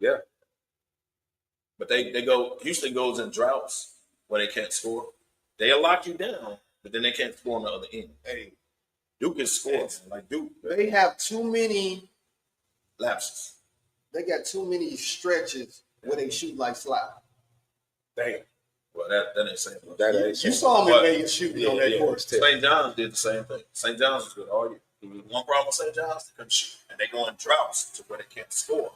Yeah. But Houston goes in droughts where they can't score. They'll lock you down, but then they can't score on the other end. Hey, Duke can score. Like Duke. they have too many. Lapses. They got too many stretches where they shoot like slap. Damn. Well, that ain't saying much. That ain't You saying saw But- them in Vegas shooting on that court. St. John's did the same thing. St. John's was good all year. One problem with St. John's, they couldn't shoot. And they go in droughts to where they can't score.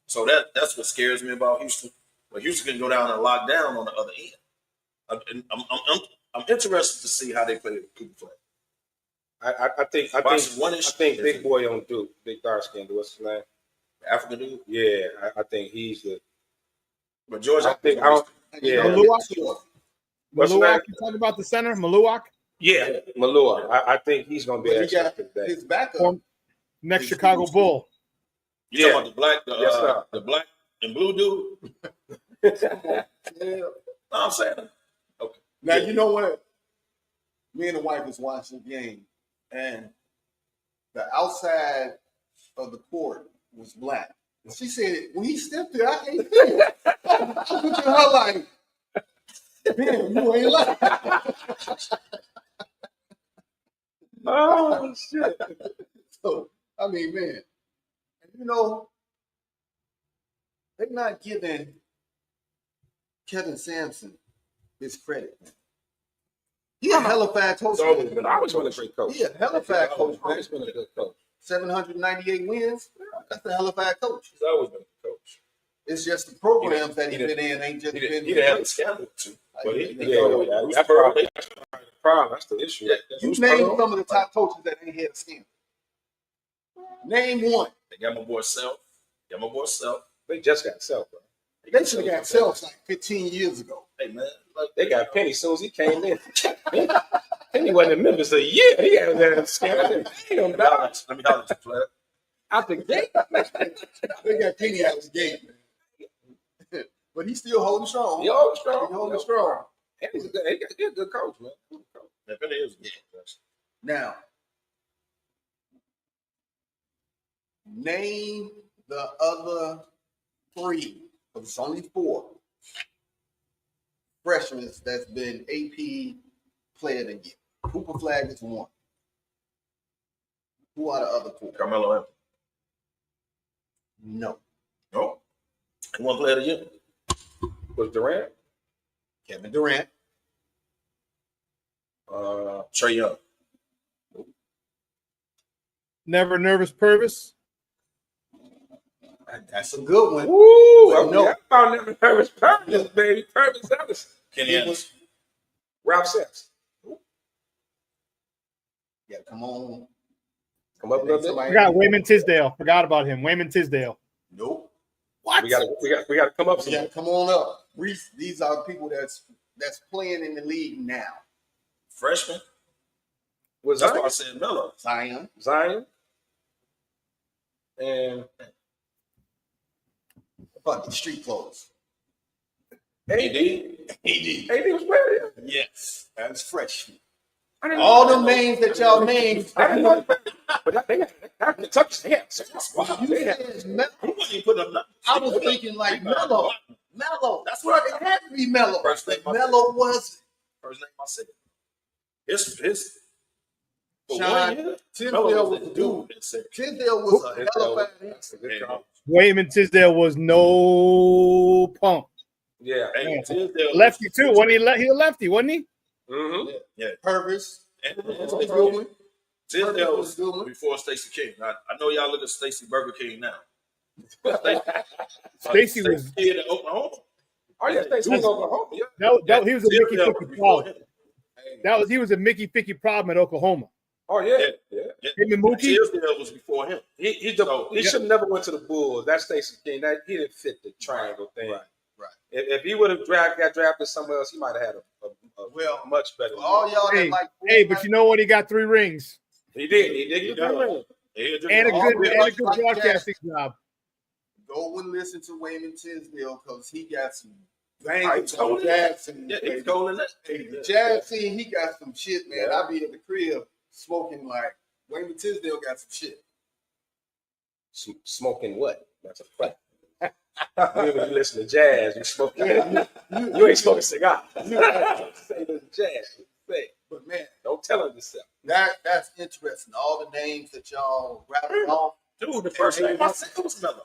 So that's what scares me about Houston. But Houston can go down and lock down on the other end. I'm interested to see how they play Cooper Flag. I think big boy on Duke, big dark skin. What's his name? African dude. Yeah, I think he's the. But Georgia, Yeah. Maluak? What's his Maluak, name? you talking about the center? Maluak? Yeah, Malua. I think he's gonna be But he excellent got today. his backup. Form- Next Chicago Bull. you talking about Yes, sir. the black and blue dude? Yeah. No, I'm saying. Okay. Now you know what? Me and the wife was watching the game, and the outside of the court was black. She said when he stepped there, I can't see it. I looked at her like, "Damn, you ain't lying." Oh shit! So I mean, man, and they're not giving Kevin Sampson his credit. He a hell of a coach. Always been a great coach. He a hell of a coach, man. Always been a good coach. 798 wins. That's a hell of a coach. He's always been a coach. It's just the programs that he's been in ain't just He been. didn't have a scandal too. But That's the problem. That's the issue. Yeah. You name some of the top coaches that ain't had a scandal. Name one. They got my boy Self. They just got self, bro. They should have got shelves like 15 years ago. Hey man, like, They got Penny as soon as he came in. Penny wasn't in Memphis a year. He had that scam. Damn, dog. let me holler at you, Flair. Out the gate. They got Penny out of the gate, man. But he's still holding strong. He always strong. He's holding strong. And he's a good coach, man. That really is good. Now, name the other 3, because it's only 4 freshmen that's been AP player of the year. Cooper Flag is 1. Who are the other 4? Carmelo Anthony. No. No. He won player of the year. Was Durant? Kevin Durant. Trae Young. Never Nervous Purvis. That's a good one. Woo! But no. I found never Purvis, baby. Purvis Ellis. Kenny Anderson. Ralph Sampson. Yeah, come on. Come up a little bit. Forgot Wayman Tisdale. Forgot about him. Wayman Tisdale. Nope. What? We gotta come up. You gotta come on up. Reese, these are people that's playing in the league now. Freshman. Was That's why I said Melo. Zion. And Fucking street clothes. AD. AD was playing. Yes. That's freshman. I didn't All know them names that y'all named. I didn't know but they got Kentucky. Yeah, You said Melo. He wasn't even putting up nothing. I was thinking like Melo. That's what it had to be Melo. First name I said. Melo was First name I said. His for Sean 1 year, Tisdale Melo was was the the dude. dude that said, Tisdale was a hell of a That's a good call. Wayman Tisdale was no punk. Yeah. hey, Tisdale Lefty too. When he a lefty, wasn't he? Mm-hmm. Yeah. Purvis. And Was a good one. Tisdale was was a good one. before Stacey King. I know y'all look at Stacey Burger King now. Stacey was Kid in Oklahoma. Oh yeah, Stacey was Oklahoma. Yeah. that he was a Mickey Tisdale Ficky before problem. him. He was a Mickey Ficky problem at Oklahoma. Oh yeah. Yeah. Yeah. Yeah. Him and Mookie. Tisdale was before him. He So, should have never went to the Bulls. That's Stacey King. He didn't fit the triangle thing. Right. If he would have got drafted somewhere else, he might have had a much better. All y'all Hey, that like but you know what? He got 3 rings He did. He did. He get the done. ring. and a All good right. broadcasting job. go and listen to Wayman Tisdale because he got some I bangers told on you. Jackson. Yeah, he's going in that. Hey, the Jazz scene, he got some shit, man. Yeah. I be at the crib smoking like Wayman Tisdale got some shit. Smoking what? That's a fact. When you listen to jazz, you smoking. You ain't smoking cigar. Say listen to jazz. Say, But man, don't tell him yourself. that's interesting. All the names that y'all rattled off. Dude, the first name I said was Melo.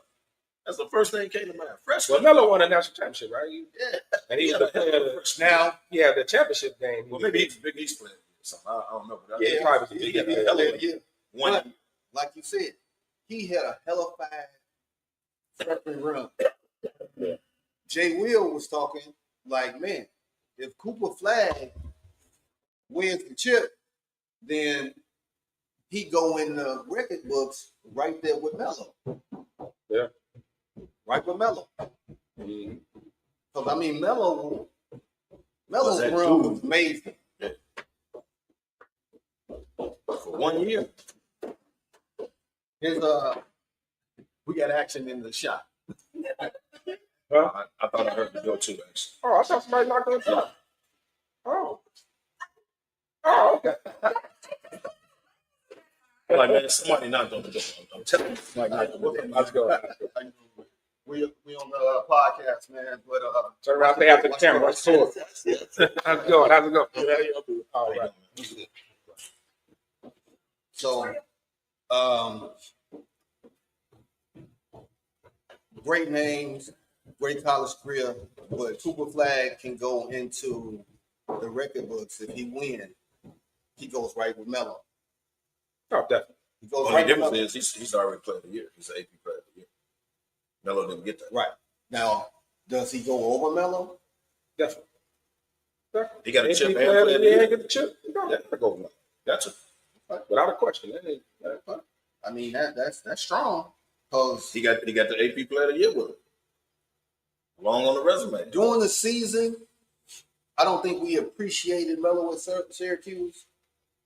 That's the first thing that came to mind. Freshman. Well, Melo won a national championship, right? Yeah. And he was the player. Of the, Now, yeah, the championship game. Well, maybe he's a Big East player. So I don't know. But yeah, he probably was a he big got guy. a hell of a year. one. But, like you said, he had a hell of a freshman run. Jay Will was talking like, man, if Cooper Flag wins the chip, then he go in the record books right there with Melo. Yeah. Right with Melo. Mhm. Because I mean Melo's that run dude? was amazing. For 1 year. His we got action in the shot. I thought I heard the door too, actually. Oh, I thought somebody knocked on the door. Oh. Oh, okay. I'm like, man, somebody knocked on the door. I'm telling you. Like, Let's go. We on the podcast, man. But Turn around, stay after the camera. Let's talk. How's it going? How's it going? All right. so great names, great college career, but Cooper Flag can go into the record books if he wins. He goes right with Melo. Oh, definitely. He goes Only right with difference Melo. is he's already played a year. He's an AP player of the year. Melo didn't get that. Right. Now, does he go over Melo? Definitely. He got a chip and He player of the ain't year. get the chip. You got to go with him. Gotcha. Without a question. That ain't- I mean, that's strong because He got the AP player of the year with him. Long on the resume. During the season, I don't think we appreciated Melo at Syracuse.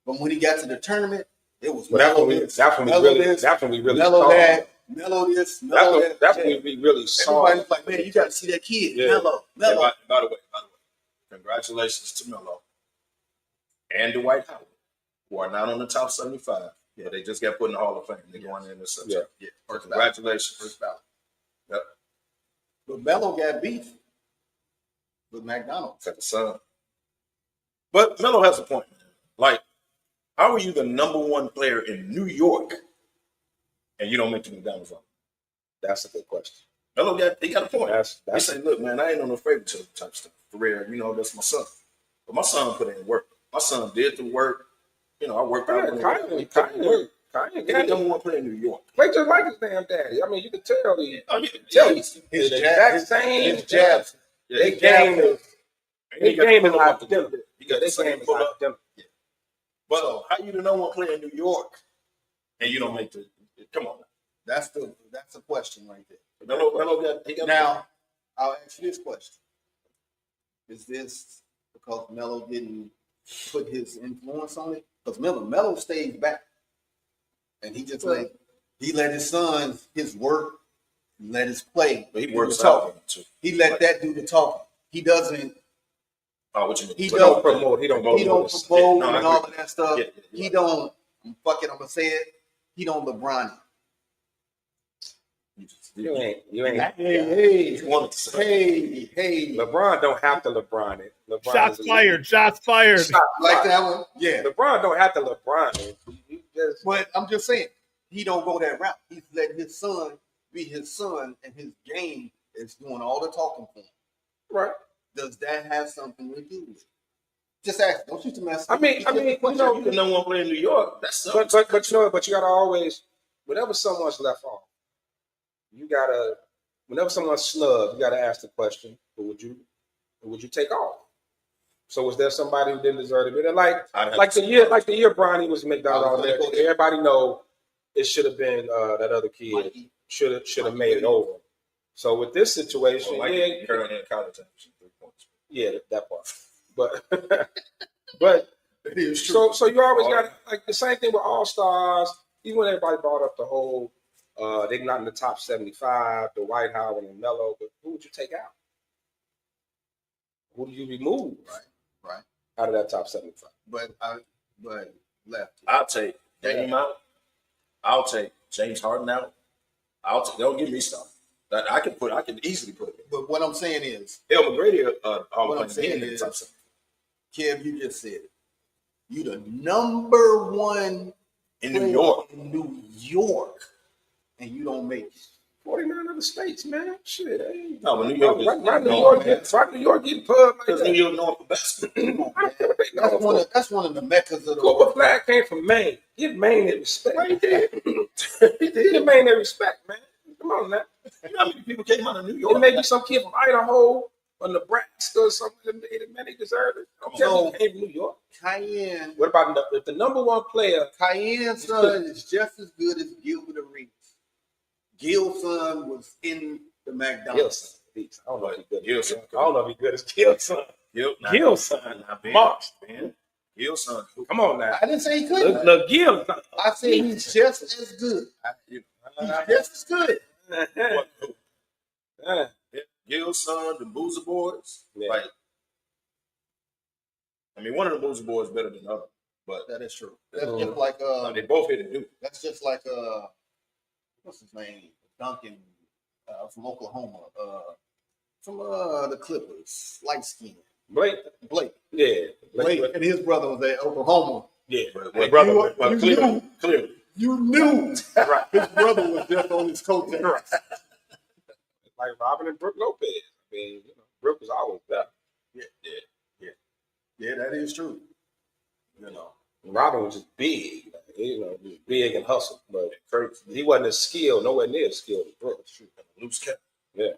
But when he got to the tournament, it was Melo this, Melo this, that's when we really Melo saw that, Melo this, Melo that. That's when we really saw. Everybody's like, man, you got to see that kid, Yeah. Melo. And by the way, congratulations to Melo and Dwight Howard, who are not on the top 75. Yeah, they just got put in the Hall of Fame. They're going in this September. Yeah. Congratulations. First ballot. Yep. But Melo got beef with McDonald's. At the Sun. But Melo has a point. Like, how are you the number one player in New York and you don't make the McDonald's run? That's a good question. Melo got a point. That's He said, look, man, I ain't on no favoritism type stuff. For real, you know, that's my son. But my son put in work. My son did the work. You know, I worked out. Kanye got got number one player in New York. play just like his damn daddy. I mean, you can tell the His the jab- exact same. his jabs. They game is He got game the is pull up. identical. He got the They same game is pull up. identical. But how you the number one player in New York and you don't make the? Come on, That's the question right there. Melo got Now, I'll ask you this question: is this because Melo didn't put his influence on it? Because Melo stayed back, and he just let his son his work, let his play. But he do works the talking. out too. He let that do the talking. He doesn't. Oh, what you mean? He He don't don't promote. He don't He don't promote. promote No, I and all agree. of that stuff. Yeah, He don't. Fuck it, I'm gonna say it. He don't LeBron it. You ain't. Hey, You wanted to say. hey. LeBron don't have to LeBron it. LeBron Shots is- fired. Shots fired. Like that one? Yeah. LeBron don't have to LeBron it. You just But I'm just saying, he don't go that route. He's letting his son be his son, and his game is doing all the talking for him. right. Does that have something to do with it? Just ask. Don't shoot the mess. I mean, you know, You the number one player in New York. That's but you know, but you gotta always, whenever someone's left off, you gotta, whenever someone's snubbed, you gotta ask the question: who would you take off? So was there somebody who didn't deserve to be there? Like the year Bronny was McDonald's All American. Everybody know it should have been that other kid. Should have made it over. So with this situation, currently in college, 3 points. yeah, that part. But so you always got like the same thing with All Stars. Even when everybody brought up the whole they're not in the top 75, the White Howard and Melo, but who would you take out? Who do you remove Right. out of that top 75? But left. I'll take Dame out. I'll take James Harden out. Don't give me stuff. That I can easily put it. But what I'm saying is, El McGrady, what I'm saying in the is, top 7. Kev, you just said it. You the number one In New York. in New York, and you don't make it. 49 other states, man. Shit. Hey. No, but New York is New York getting pub like because that. New York known for basketball. I don't care what they know for. That's one of the meccas of the Cooper world. Flag came from Maine. Give Maine their respect. Right there. Give Maine their respect, man. Come on now. You know how many people came out of New It York? may be some kid from Idaho or Nebraska or something. Man, they deserve it. I'm telling you, he came from New York. Cayenne. What about if the number one player? Cayenne's son is just as good as Gilbert Arenas. Gil's son was in the McDonald's. Gilson. I don't know if he's good. Gilson. I don't know if he's good as Gilson. Gilson. Moss, man. Gilson. Come on now. I didn't say he couldn't. Look, Gilson. I said he's just as good. He's just as good. Gilson, the Boozer Boys. Yeah. Like, I mean, one of the Boozer Boys better than the other, but That is true. That's just like they both hit it new. that's just like what's his name? Duncan from Oklahoma. From the Clippers. Light skin. Blake. Yeah. Blake and his brother was at Oklahoma. Yeah. But brother, you clearly. You knew Right. his brother was just on his coattails. Right. Like Robin and Brooke Lopez. I mean, you know, Brooke was always better. Yeah, that is true. You know. Robin was just big, you know, just big and hustle, but he wasn't as skilled, nowhere near as skilled as Brooke. Loose cap. Yeah.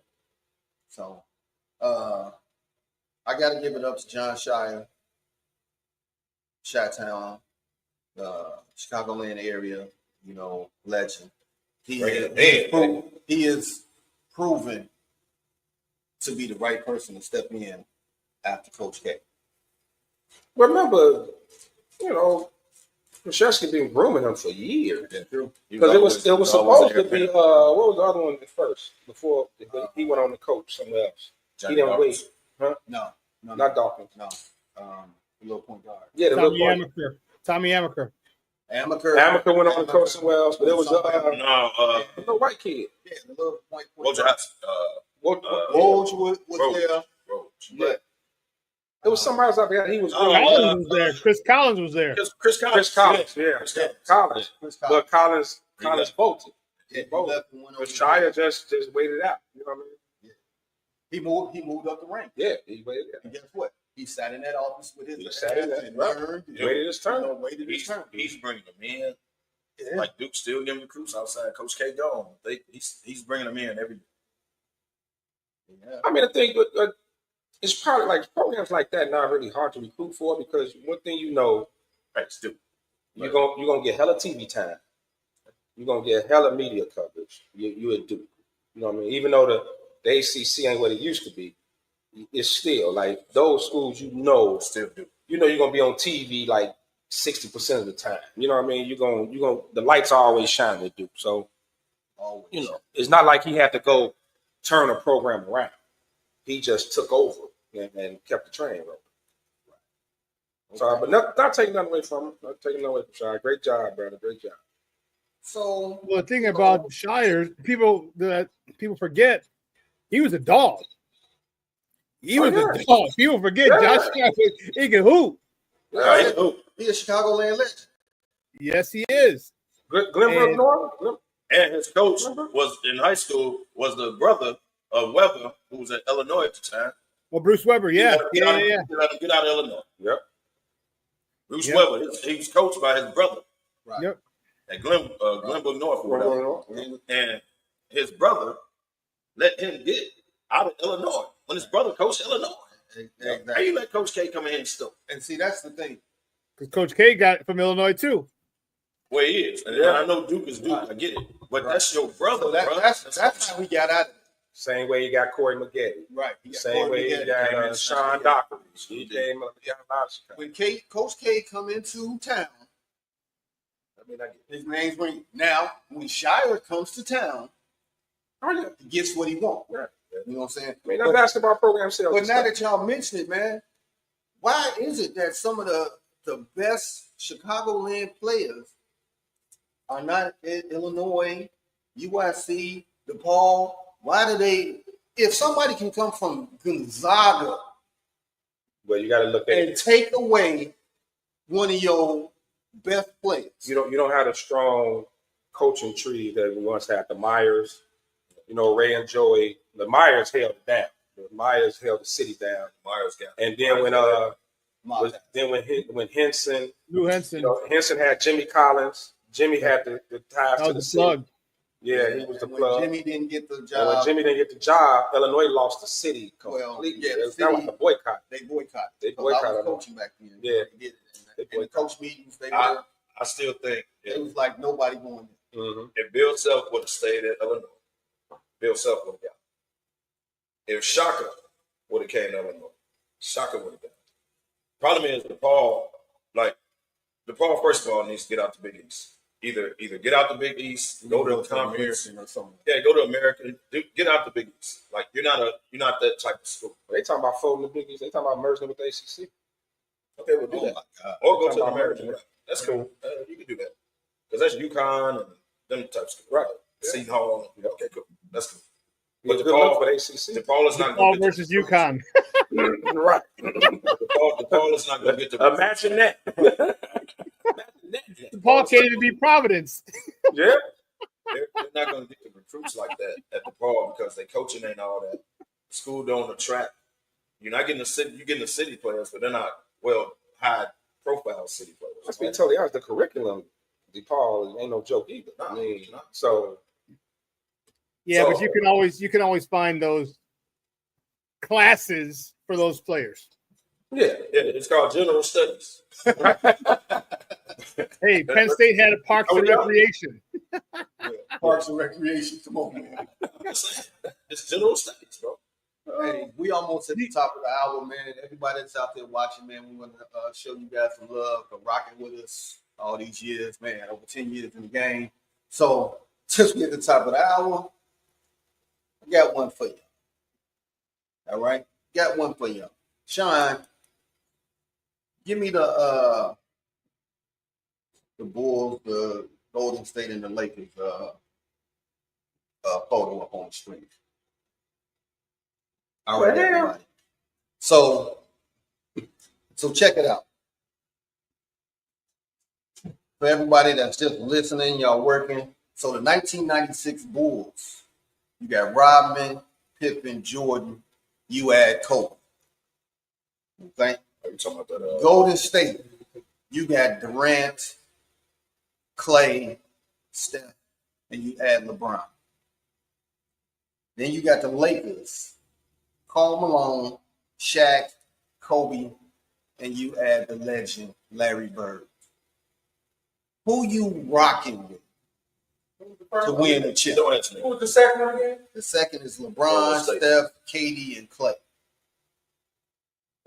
So I gotta give it up to John Shire, Chi-Town, Chicagoland area, you know, legend. He is proven to be the right person to step in after Coach K? Remember, you know, Krzyzewski been grooming him for years. Yeah, true. Because it was supposed to be what was the other one at first before he went on to coach somewhere else. Johnny He didn't Dawkins. wait, huh? No, Not Dawkins. no. The little point guard. Yeah, the Tommy little boy. Amaker. Tommy Amaker. Amaker went on to coach somewhere else, but it was No, white kid. Yeah, the little point Woj guard. Woj was there, but It was somebody else out there. He was Collins was there. Chris Collins was there. Chris Collins. Chris Collins, yeah. Yeah. Collins. Chris But Collins bolted. Yeah, he bolted. left and went over But Shire just waited out. You know what I mean? He moved up the rank. Yeah, he waited out. And guess what? He sat in that office with his He sat in that, and right. learned. Waited his turn. Waited his turn. He's bringing them in. Yeah. Like Duke still giving recruits outside. Coach K gone. He's bringing them in every. Yeah. I mean, I think it's probably like programs like that not really hard to recruit for because one thing you know, Right, still. you're gonna get hella TV time. You're gonna get hella media coverage. You would do. You know what I mean? Even though the ACC ain't what it used to be, it's still like those schools. Still do. You know you're gonna be on TV like 60% of the time. You know what I mean? You're gonna the lights are always shining at Duke. So Always. you know it's not like he had to go turn a program around. He just took over and kept the train rolling. So, but not taking nothing away from him. Not taking nothing away from Shire. Great job, brother. Great job. So Well, the thing about Shire, people forget, he was a dog. He was a dog. People forget Josh Shire. He can hoop. Yeah. he's a Chicagoland legend. Yes, he is. Glenbrook And- North. And his coach was in high school was the brother of Weber, who was at Illinois at the time. Well, Bruce Weber, yeah. He let him get out of Illinois. Yep. Bruce Yep. Weber, he was coached by his brother Right. Yep. at Glenbrook North or whatever. And his brother let him get out of Illinois when his brother coached Illinois. How Exactly. you let Coach K come in and still And see, that's the thing. Because Coach K got it from Illinois, too. where he is? And I know Duke is Duke, I get it. But that's your brother, So bro. that's how we got out of it. Same way you got Corey McGetty. Right. He got Same Corey way you McGetty. got Sean Dockery. He came up. He got a lot of Chicago. When Coach K come into town, I mean, I get it. his name's ring. Now, when Shire comes to town, Oh, yeah. he gets what he wants. Yeah. You know what I'm saying? I mean, that basketball program sells. But and now stuff. that y'all mention it, man, why is it that some of the best Chicagoland players are not in Illinois, UIC, DePaul? Why do they? If somebody can come from Gonzaga But you got to look at and it. take away one of your best players, You don't have a strong coaching tree that we once had. The Myers, you know, Ray and Joey. The Myers held it down. The Myers held the city down. Myers got And then when Henson, Lou Henson. you know, Henson had Jimmy Collins. Jimmy had the ties That to the was the city. plug. Yeah, he was the when plug. Jimmy didn't get the And when job, Jimmy didn't get the job, Illinois lost the city Well, completely. yeah, It was the kind of city- like a boycott. they boycotted. They 'Cause I was boycotted them. coaching back then. Yeah. They did it. They And the boycotted. coach meetings, I still think it was like nobody going there. Mm-hmm. if Bill Self would have stayed at Illinois, Bill Self would have got it. If Shaka would have came to Illinois, Shaka would have got it. Problem is DePaul, first of all, needs to get out the Big East. Either get out the Big East, go to the conference. American or something. Yeah, go to American. Get out the Big East. Like you're not that type of school. They talking about folding the Big East. They talking about merging with the ACC. Okay, we'll do Oh that. my God. Or go to Talking the about American. American. That's cool. You can do that because that's UConn and them types of Right. Seton Hall. Yeah, okay, cool. That's cool. But But good luck DePaul, for the ACC. DePaul is not DePaul going to get versus UConn. Right. DePaul is not going to get the. Imagine that. DePaul can't even beat Providence. Yeah. They're not going to get the recruits like that at DePaul because they coaching ain't all that. School don't attract. You're not getting the city. You're getting the city players, but they're not high profile city players. Let's be totally honest. The curriculum, DePaul, ain't no joke either. I No, mean, it's not. so Yeah, So- but you can always find those classes for those players. yeah. It's called general studies. Hey, Penn State had a Parks and Recreation. Parks and Recreation. Come on, man. It's general studies, bro. Hey, almost at the top of the hour, man. Everybody that's out there watching, man, we want to show you guys some love for rocking with us all these years, man. Over 10 years in the game. So since we're at the top of the hour, I got one for you. All right, got one for you, Sean. Give me the Bulls, the Golden State, and the Lakers photo up on the screen. All right, everybody. So check it out. For everybody that's just listening, y'all working. So the 1996 Bulls, you got Rodman, Pippen, Jordan. You add Kobe. Okay. Are you talking about that? Golden State, you got Durant, Clay, Steph, and you add LeBron. Then you got the Lakers, Karl Malone, Shaq, Kobe, and you add the legend Larry Bird. Who you rocking with to win the chip? Don't answer me. Who was the second one again? The second is LeBron, Steph, KD, and Clay.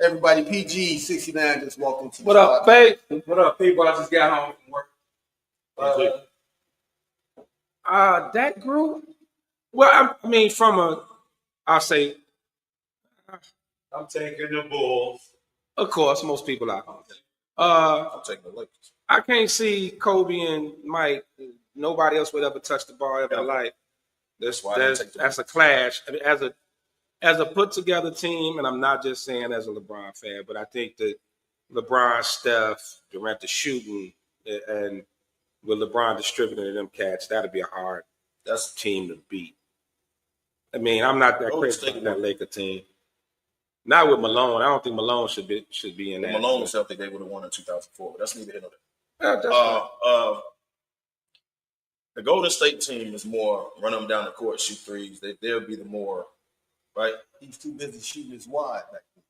Everybody, PG 69 just walked into the What up, spot. babe? What up, people? I just got home from work. That group. Well, I mean, I'll say, I'm taking the Bulls. of course, most people are. I'm taking the Lakers. I can't see Kobe and Mike. Nobody else would ever touch the ball ever in life. That's why I didn't take the That's a clash. I mean, as a put together team, and I'm not just saying as a LeBron fan, but I think that LeBron, Steph, Durant, the shooting, and with LeBron distributing them cats, that'd be a hard team to beat. I mean, I'm not that crazy about that Laker team. Not with Malone. I don't think Malone should be in that. Malone was healthy. They would have won in 2004. But that's neither here nor there. Yeah, The Golden State team is more run them down the court, shoot threes. They'll be the more, right? He's too busy shooting his wide back then.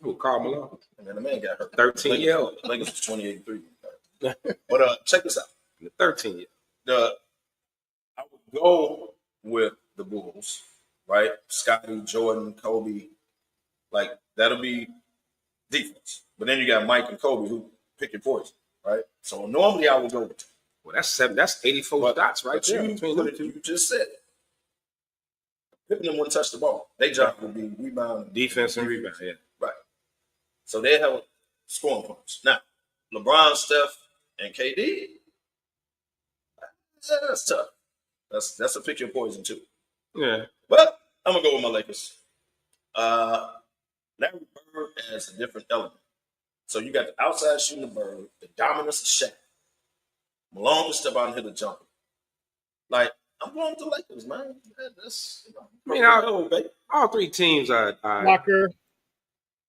Who, Karl Malone? And then the man got hurt. 13-year-old. Lakers was 28-3. But check this out. 13-year. I would go with the Bulls, right? Scottie, Jordan, Kobe. Like, that'll be defense. But then you got Mike and Kobe who pick your poison, right? So normally I would go with them. Well, that's 84 dots right there. You just said it. Pippen them wouldn't touch the ball. Their job would be rebound. Defense and rebound, yeah. Right. So they have scoring points. Now, LeBron, Steph, and KD, that's tough. That's a pick your poison too. Yeah. But I'm going to go with my Lakers. Larry Bird adds a different element. So you got the outside shooting of Bird, the dominance of Shaq. Malone can step out and hit a jumper. Like, I'm going with the Lakers, man. That's, all three teams are Walker.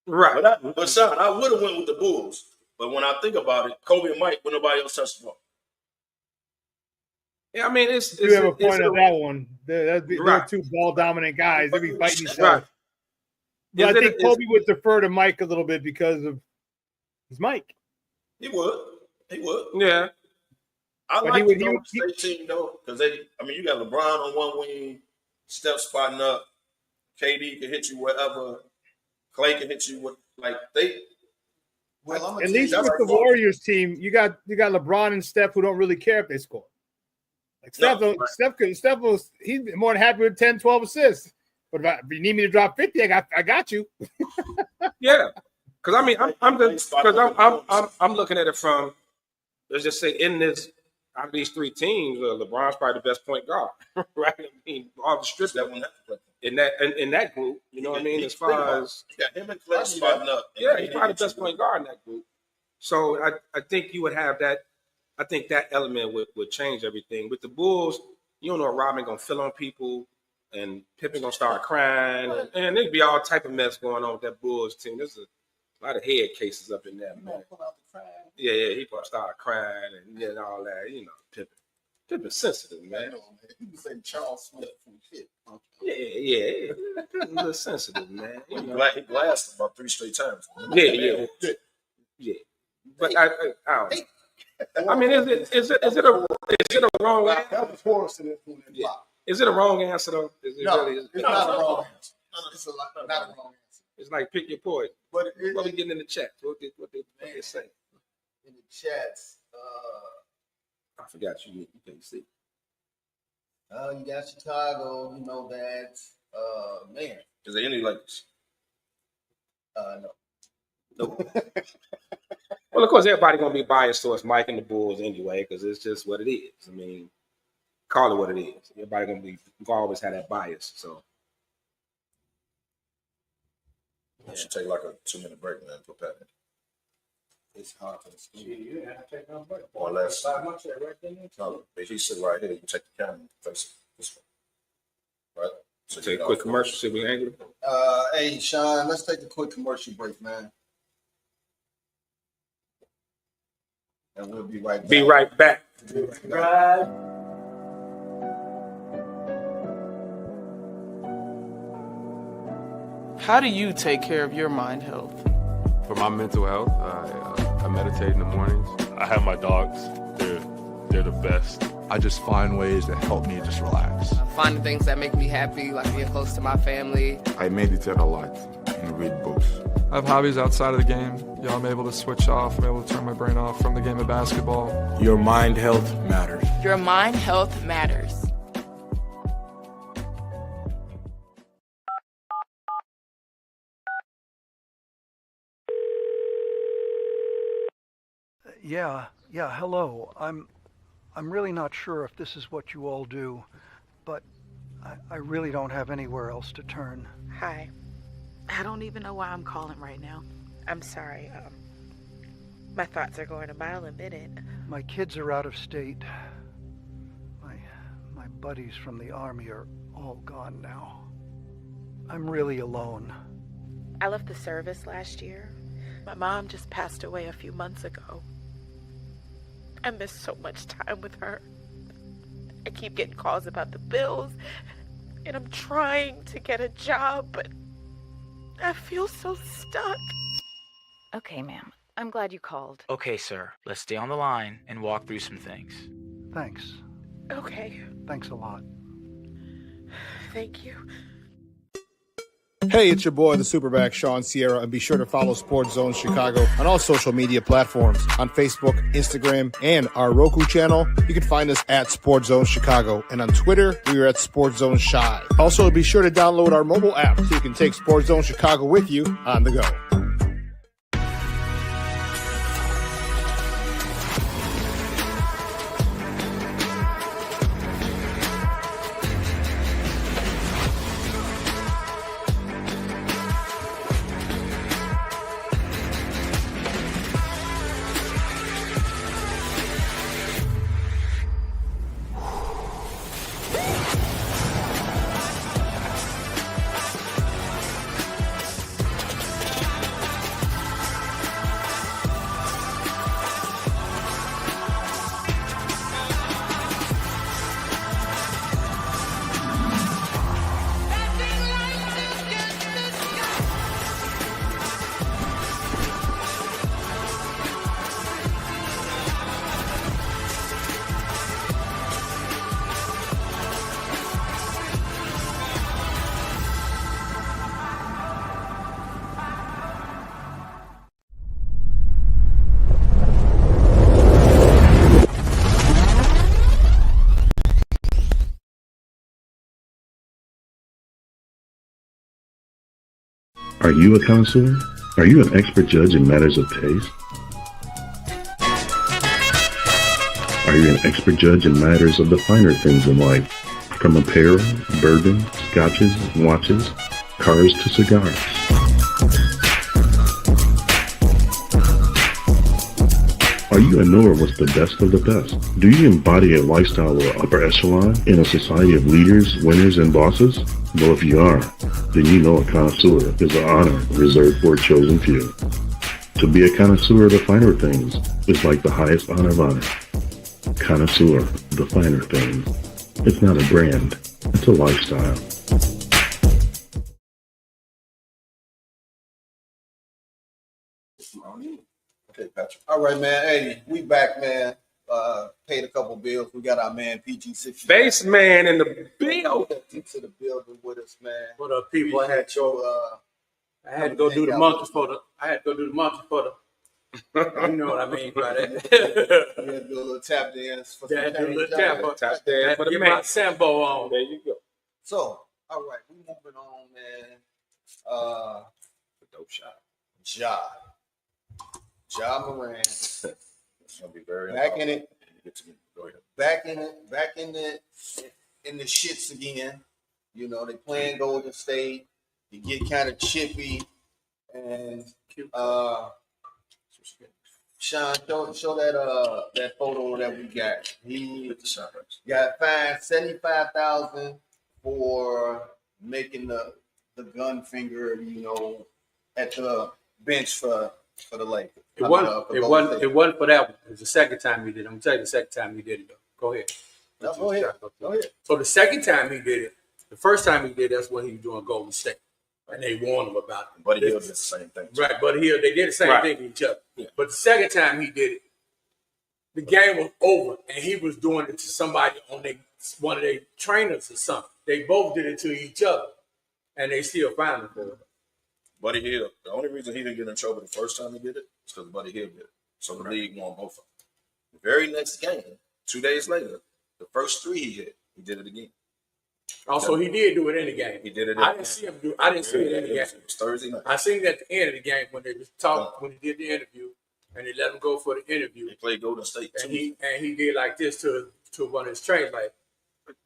right. But Sean, I would have went with the Bulls. But when I think about it, Kobe and Mike, when nobody else touched the ball. Yeah, I mean, You have a point on that one. They're two ball dominant guys. They'd be fighting each other. But I think Kobe would defer to Mike a little bit because of his Mike. He would. Yeah. I like the Golden State team though, because you got LeBron on one wing, Steph spotting up, KD can hit you wherever, Clay can hit you with at least with the Warriors team, you got LeBron and Steph who don't really care if they score. Like Steph he's more than happy with 10, 12 assists. But if you need me to drop 50, I got you. Yeah. Because I mean, I'm looking at it from, let's just say in this, out of these three teams, LeBron's probably the best point guard, right? I mean, all the strips in that group, you know what I mean? As far as you got him and Clay spotting up, yeah, he's probably the best point guard in that group. So I think you would have that. I think that element would change everything. With the Bulls, you don't know if Rodman gonna fill on people, and Pippen gonna start crying, and there'd be all type of mess going on with that Bulls team. There's a lot of head cases up in there, man. Yeah, he gonna start crying and all that. You know, Pippen's sensitive, man. You say Charles Smith from Pitt. Yeah, a little sensitive, man. You know? He glassed about 3 straight times. Yeah. But I don't know. I mean, is it a wrong answer? That was Horace in that Yeah. Is it a wrong answer though? No, it's not a wrong answer. It's a lot, not a wrong answer. It's like pick your poison. But What we getting in the chat? What they say? in the chats, I forgot you can't see. you got Chicago, you know that. Man, Is there any Lakers? no. Nope. Well, of course, everybody gonna be biased towards Mike and the Bulls anyway, because it's just what it is. I mean, call it what it is. Everybody gonna always have that bias. So We should take like a 2-minute break, man, for Pat. It's hard to explain. Or less. No, if he sit right here, you take the camera and face it this way. Right? So take a quick commercial, see if we angle it. Hey, Sean, let's take a quick commercial break, man. And we'll be right back. Be right back. How do you take care of your mind health? For my mental health, I meditate in the mornings. I have my dogs. They're the best. I just find ways that help me just relax. Finding things that make me happy, like being close to my family. I meditate a lot and read books. I have hobbies outside of the game. I'm able to switch off. I'm able to turn my brain off from the game of basketball. Your mind health matters. Your mind health matters. Yeah, hello. I'm really not sure if this is what you all do, but I really don't have anywhere else to turn. Hi. I don't even know why I'm calling right now. I'm sorry. My thoughts are going a mile a minute. My kids are out of state. My buddies from the army are all gone now. I'm really alone. I left the service last year. My mom just passed away a few months ago. I miss so much time with her. I keep getting calls about the bills, and I'm trying to get a job, but I feel so stuck. Okay, ma'am. I'm glad you called. Okay, sir. Let's stay on the line and walk through some things. Thanks. Okay. Thanks a lot. Thank you. Hey, it's your boy, the Superback, Sean Sierra, and be sure to follow Sports Zone Chicago on all social media platforms, on Facebook, Instagram, and our Roku channel. You can find us at Sports Zone Chicago, and on Twitter, we are at Sports Zone Shy. Also, be sure to download our mobile app so you can take Sports Zone Chicago with you on the go. Are you a connoisseur? Are you an expert judge in matters of taste? Are you an expert judge in matters of the finer things in life? From apparel, bourbon, scotches, watches, cars to cigars. Are you a knower what's the best of the best? Do you embody a lifestyle of upper echelon in a society of leaders, winners, and bosses? Well, if you are, then you know a connoisseur is an honor reserved for a chosen few. To be a connoisseur of the finer things is like the highest honor of honor. Connoisseur of the finer things. It's not a brand, it's a lifestyle. Okay, Patrick. All right, man. Hey, we back, man. paid a couple bills. We got our man PG60. Base man in the building. Into the building with us, man. What up, people? I had to go do the monkey for the. You know what I mean by that. We had to do a little tap dance for Tap dance for the get man. my Sambo on. There you go. So, all right, we moving on, man. Dope shot. Ja Moran. It's gonna be very Back in it. Go ahead. Back in the shits again. You know, they playing Golden State. You get kind of chippy. And Sean, show that photo that we got. He got fined $75,000 for making the gun finger, you know, at the bench for the Lakers. It wasn't for that one. It was the second time he did it. I'm gonna tell you the second time he did it though. Go ahead. No, go ahead. So the second time he did it, the first time he did, that's when he was doing Golden State. And they warned him about it. Buddy Hield did the same thing. Right, Buddy Hield, they did the same thing to each other. Yeah. But the second time he did it, the game was over, and he was doing it to somebody on one of their trainers or something. They both did it to each other, and they still fined him for it. Buddy Hield, the only reason he didn't get in trouble the first time he did it is because Buddy Hield did it. So the league won both of them. The very next game, 2 days later, the first three he hit, he did it again. Also, he did do it in the game. He did it. I didn't see him do. I didn't see it in the game. It was Thursday night. I seen it at the end of the game when they was talking, when he did the interview, and they let him go for the interview. He played Golden State and too. he did like this to one of his trainers, like.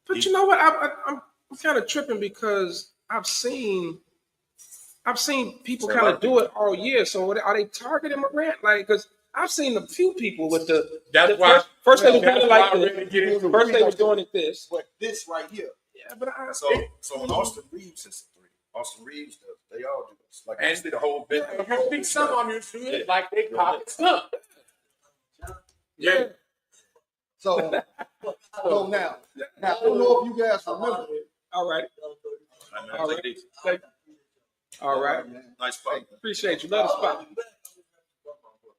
But you know what? I'm kind of tripping because I've seen people kind of do it all year. So are they targeting Morant? Like, because I've seen a few people with the. That's why. First they were kind of like this. First they was doing it this. But this right here. Yeah, but so when Austin Reeves hits a three, Austin Reeves does. They all do this. Like And the whole bit. I think some of them used to do it like they pocket stuff. Yeah. So now I don't know if you guys remember. All right. All right. All right. Nice spot. Appreciate you. Love the spot.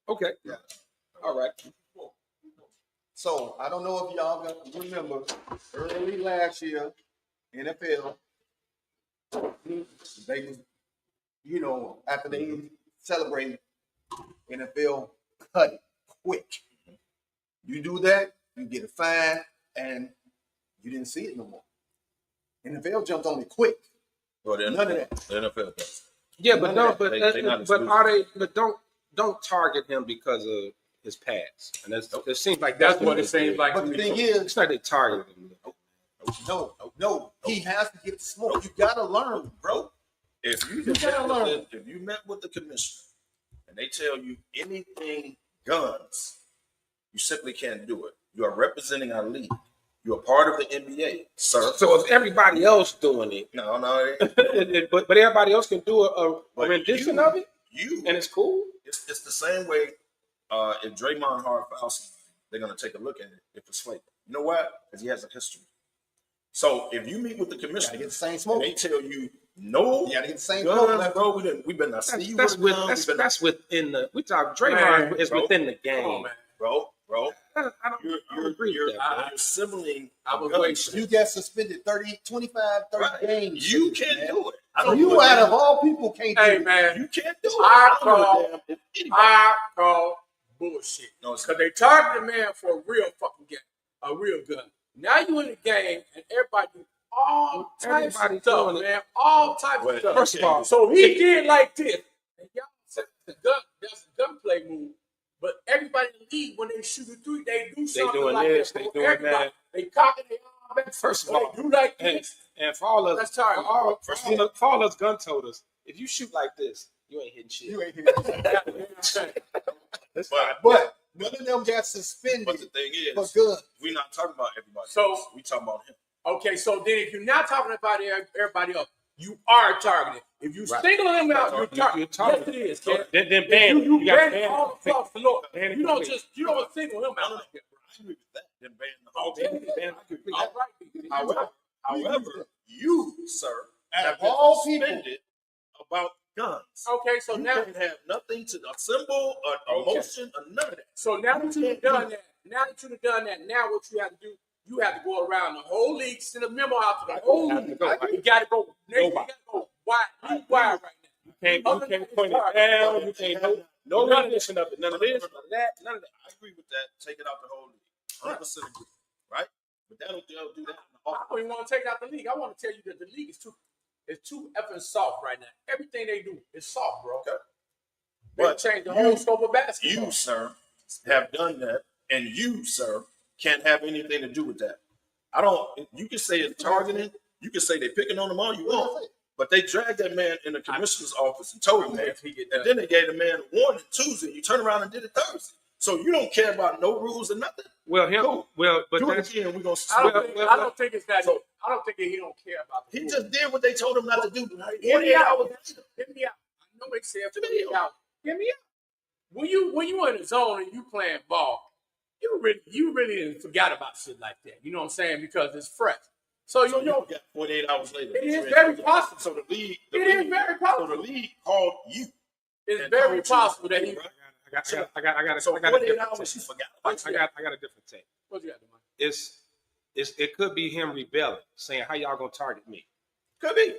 Okay. Yeah. All right. So I don't know if y'all gonna remember early last year, NFL, they was, you know, after they celebrated, NFL cut it quick. You do that, you get a fine, and you didn't see it no more. NFL jumped on it quick. Well, none of that. The NFL does. Yeah, but don't target him because of his past, and it seems like that's what it seems like. But the thing is, it's like they targeted him. No, he has to get smoked. You gotta learn, bro. If you met with the commissioner and they tell you anything guns, you simply can't do it. You are representing our league. You are part of the NBA, sir. So if everybody else doing it, no, but everybody else can do a rendition of it, and it's cool. It's the same way. If Draymond Hard fouls, they're gonna take a look at it if it's flagrant. You know why? Because he has a history. So if you meet with the commissioner, get the same smoke. They tell you no. You gotta get the same guns, smoke, bro. We better not see you. That's within the. We talk Draymond is within the game, on, bro. I don't agree with that. You're sibling. You got suspended 30 games. You can't do it. So you out of all people can't do it. Hey man, you can't do it. I call bullshit. No, because they targeted the man for a real fucking game, a real gun. Now you in the game and everybody do all types of stuff, man. All types of stuff. First of all, so he did like this. And y'all said that's a gunplay move. But everybody in the league, when they shoot a three, they do something doing like this, that. they doing that. They cocking their arm back. First of all, they do like this. And for all us, That's target. for all us gun toters, if you shoot like this, you ain't hitting shit. You ain't hitting shit. But none of them got suspended. But the thing is, for guns. we're not talking about everybody So else. We talking about him. Okay, so then if you're not talking about everybody else, you are targeted. If you single him out, you're targeted. Yes, it is. So then ban you ban ban all across the Lord. You don't single him out. I agree with that. Then ban the whole Okay. All right. However, you, sir, have all suspended about guns. Okay, so you now can't have nothing to a symbol, or emotion, or none of that. So now that you've done that, now that you've done that, now what you have to do, you have to go around the whole league, send a memo out to the whole league. You got to go. You got to go wide right now. You can't point it down. You can't no rendition of it. None of this, none of that, none of that. I agree with that. Take it out the whole league. 100% agree. Right? But that'll do that. I don't even want to take it out the league. I want to tell you that the league is too effing soft right now. Everything they do is soft, bro. Okay. But change the whole scope of basketball. You, sir, have done that, and you, sir, can't have anything to do with that. You can say it's targeting. You can say they're picking on them all you want. But they dragged that man in the commissioner's office and told him that. And then they gave the man a warning Tuesday. You turn around and did it Thursday. So you don't care about no rules or nothing. But do it again. We're gonna. I don't think it's that. I don't think he don't care about. He just did what they told him not to do. Hear me out. Hear me out. I know it's said 48 hours. Hear me out. When you in the zone and you playing ball, you really forgot about shit like that. You know what I'm saying? Because it's fresh. So you know, 48 hours later. It is very possible. So the league. It is very possible. So the league called you. It's very possible that he. I got a different take. What you got, man? It could be him rebelling, saying, "How y'all gonna target me?" Could be.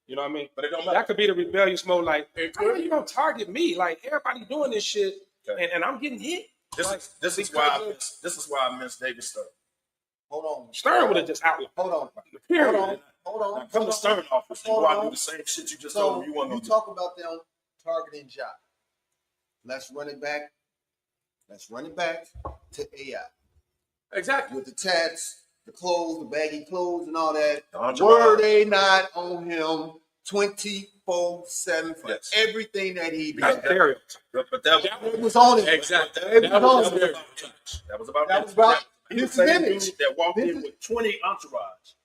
You know what I mean? But it don't matter. That could be the rebellious mode, like, "How you gonna target me? Like everybody doing this shit, and I'm getting hit." This is why I miss David Stern. Hold on. Stern would have just outlawed. Hold on. Hold on. Now come to Stern office. You go out and do the same shit you just told me you want to do. You talk about them targeting Jock. Let's run it back. Let's run it back to AI. Exactly. With the tats, the clothes, the baggy clothes, and all that. Were they not on him 24/7 for everything that he did? But that was on him. Exactly. That was about his image. That walked in with 20 entourage.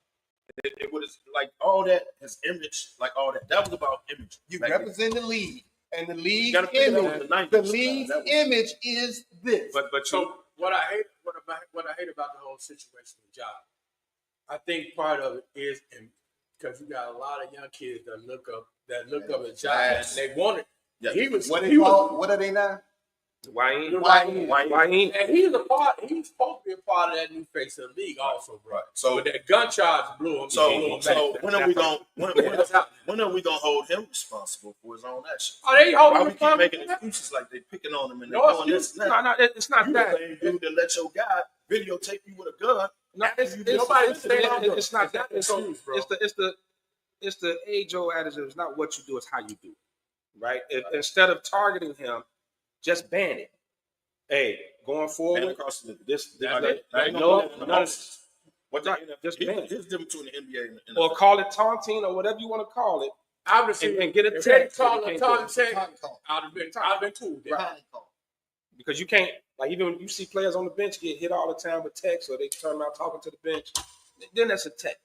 It was like all that, his image, like all that. That was about image. You represent the league. And the league image is this. But so what I hate about the whole situation with Jock, I think part of it is because you got a lot of young kids that look up at Jock and they want it. Yeah. What are they now? Why? And he's supposed to be a part of that new face of the league also, bro. Right. So but that gun charge blew him. So when are we gonna hold him responsible for his own action? Why we keep making excuses like they picking on him and No, it's not that. You dude that let your guy videotape you with a gun. No, it's not that. It's the age-old adage. It's not what you do, it's how you do. Right? Instead of targeting him, just ban it. Hey, going forward, just ban it. Here's the difference between the NBA and the NFL. Or call it taunting or whatever you want to call it. Obviously, and get a if text. they call it taunting, I'd have been cool. Because you can't, like, even when you see players on the bench get hit all the time with texts or they turn around talking to the bench, then that's a text.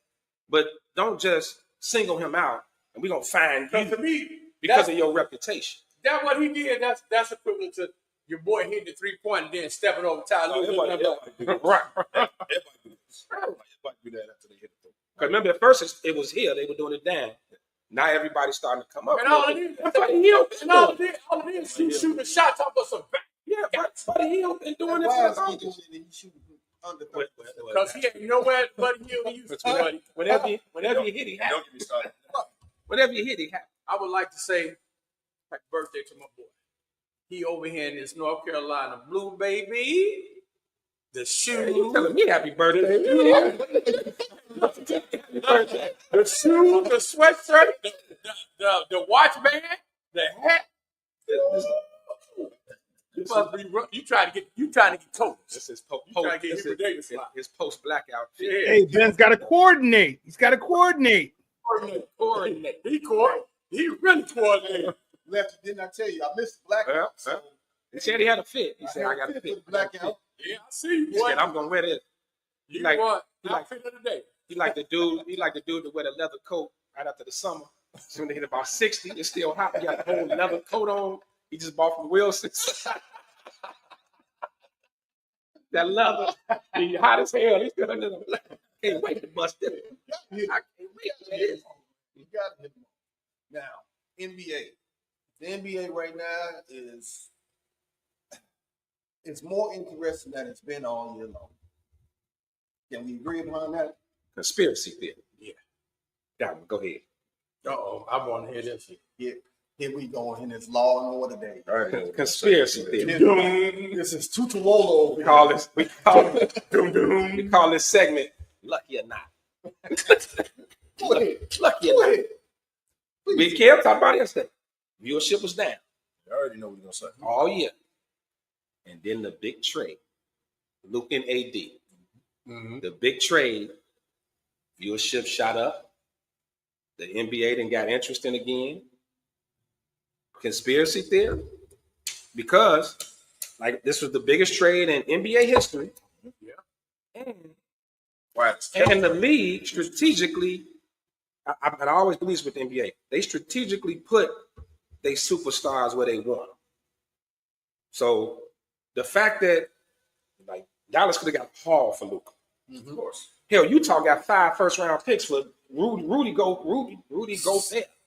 But don't just single him out and we're going to fine you to me, because of your reputation. That's what he did. That's equivalent to your boy hitting the 3-point and then stepping over Tyler. Right. Everybody do that after they hit the 3. Because remember, at first it was here. They were doing it down. Now everybody's starting to come up. And all it is, shoot a shot, talk about some back. Yeah, but Buddy Hield been doing it for long. Because he ain't nowhere Buddy Hield used to. Whenever you hit, he happy. Don't get me started. Whenever you hit, he happy. I would like to say happy birthday to my boy. He over here in this North Carolina blue, baby. The shoes. You telling me happy birthday? The shoes, the sweatshirt, the watch band, the hat. You trying to get told. This is his post blackout. Hey, Ben's got to coordinate. He's got to coordinate. Coordinate. He really coordinated. Lefty, didn't I tell you? I missed the blackout. So he said he had a fit. He said I got a fit. Blackout. Yeah, I see you. He said I'm gonna wear this. He like outfit of the day. He like the dude to wear the leather coat right after the summer. Soon they hit about 60, it's still hot. He got the whole leather coat on. He just bought from Wilson's. That leather, he hot as hell. He's still under the can't wait to bust it. I can't wait to this. You got to hit him. Now, NBA. The NBA right now is it's more interesting than it's been all year long. Can we agree upon that? Conspiracy theory. Yeah. That one. Go ahead. I want to hear this shit. Here we go in this Law and Order day. Conspiracy theory. This is Tutololo. We call this segment Lucky or Not. Lucky or Not. We can't talk about it yesterday. Viewership was down. I already know what you're gonna say. All year. And then the big trade. Luke and AD. The big trade. Viewership shot up. The NBA then got interesting again. Conspiracy theory. Because like this was the biggest trade in NBA history. Yeah. And the league strategically, I always believe with the NBA, they strategically put their superstars where they want them. So the fact that like Dallas could have got Hall for Luka. Of course. Hell, Utah got 5 first-round picks for Rudy Gobert.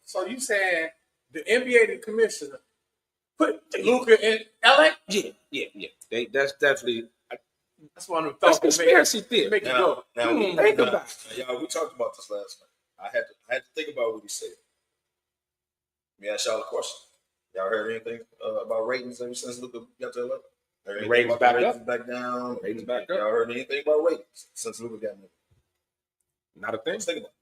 So you saying the NBA, the commissioner, put Luka in LA? Yeah. That's definitely. That's one of the That's thoughts. conspiracy theory. Make it go. Now Think about it. y'all, we talked about this last night. I had to think about what he said. Let me ask y'all a question. Y'all heard anything about ratings ever since Luka got to LA? Ratings back up. Back down. Ratings back up. Y'all heard anything about ratings since Luka got there? Not a thing. Let's think about it.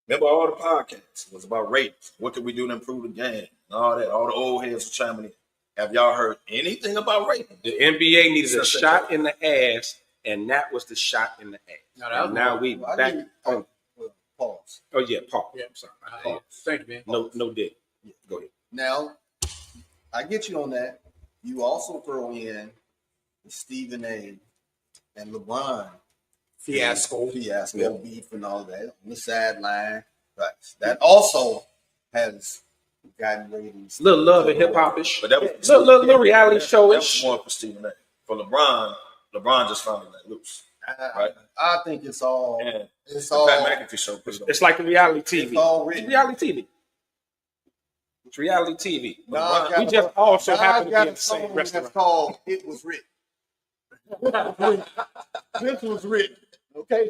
Remember all the podcasts was about ratings. What could we do to improve the game? And all that. All the old heads were chiming in. Have y'all heard anything about ratings? The NBA needed a shot in the ass, and that was the shot in the ass. Now we back on. Pause. Oh yeah, Paul. Yeah. I'm sorry. Pause. Thank you, man. No dick. Yeah. Go ahead. Now, I get you on that. You also throw in the Stephen A. and LeBron fiasco beef and all that on the sideline. Right. That also has gotten ratings. Little love and hip hop-ish. But that was little reality that show-ish. was more for Stephen A. For LeBron just finally let loose. Right? I think it's all. And it's the all. Pat McAfee show. It's like the reality TV. It's all written. It's reality TV. It's reality TV. Nah, We just also happen to be in the same that's restaurant. called It Was Written. This was written. Okay.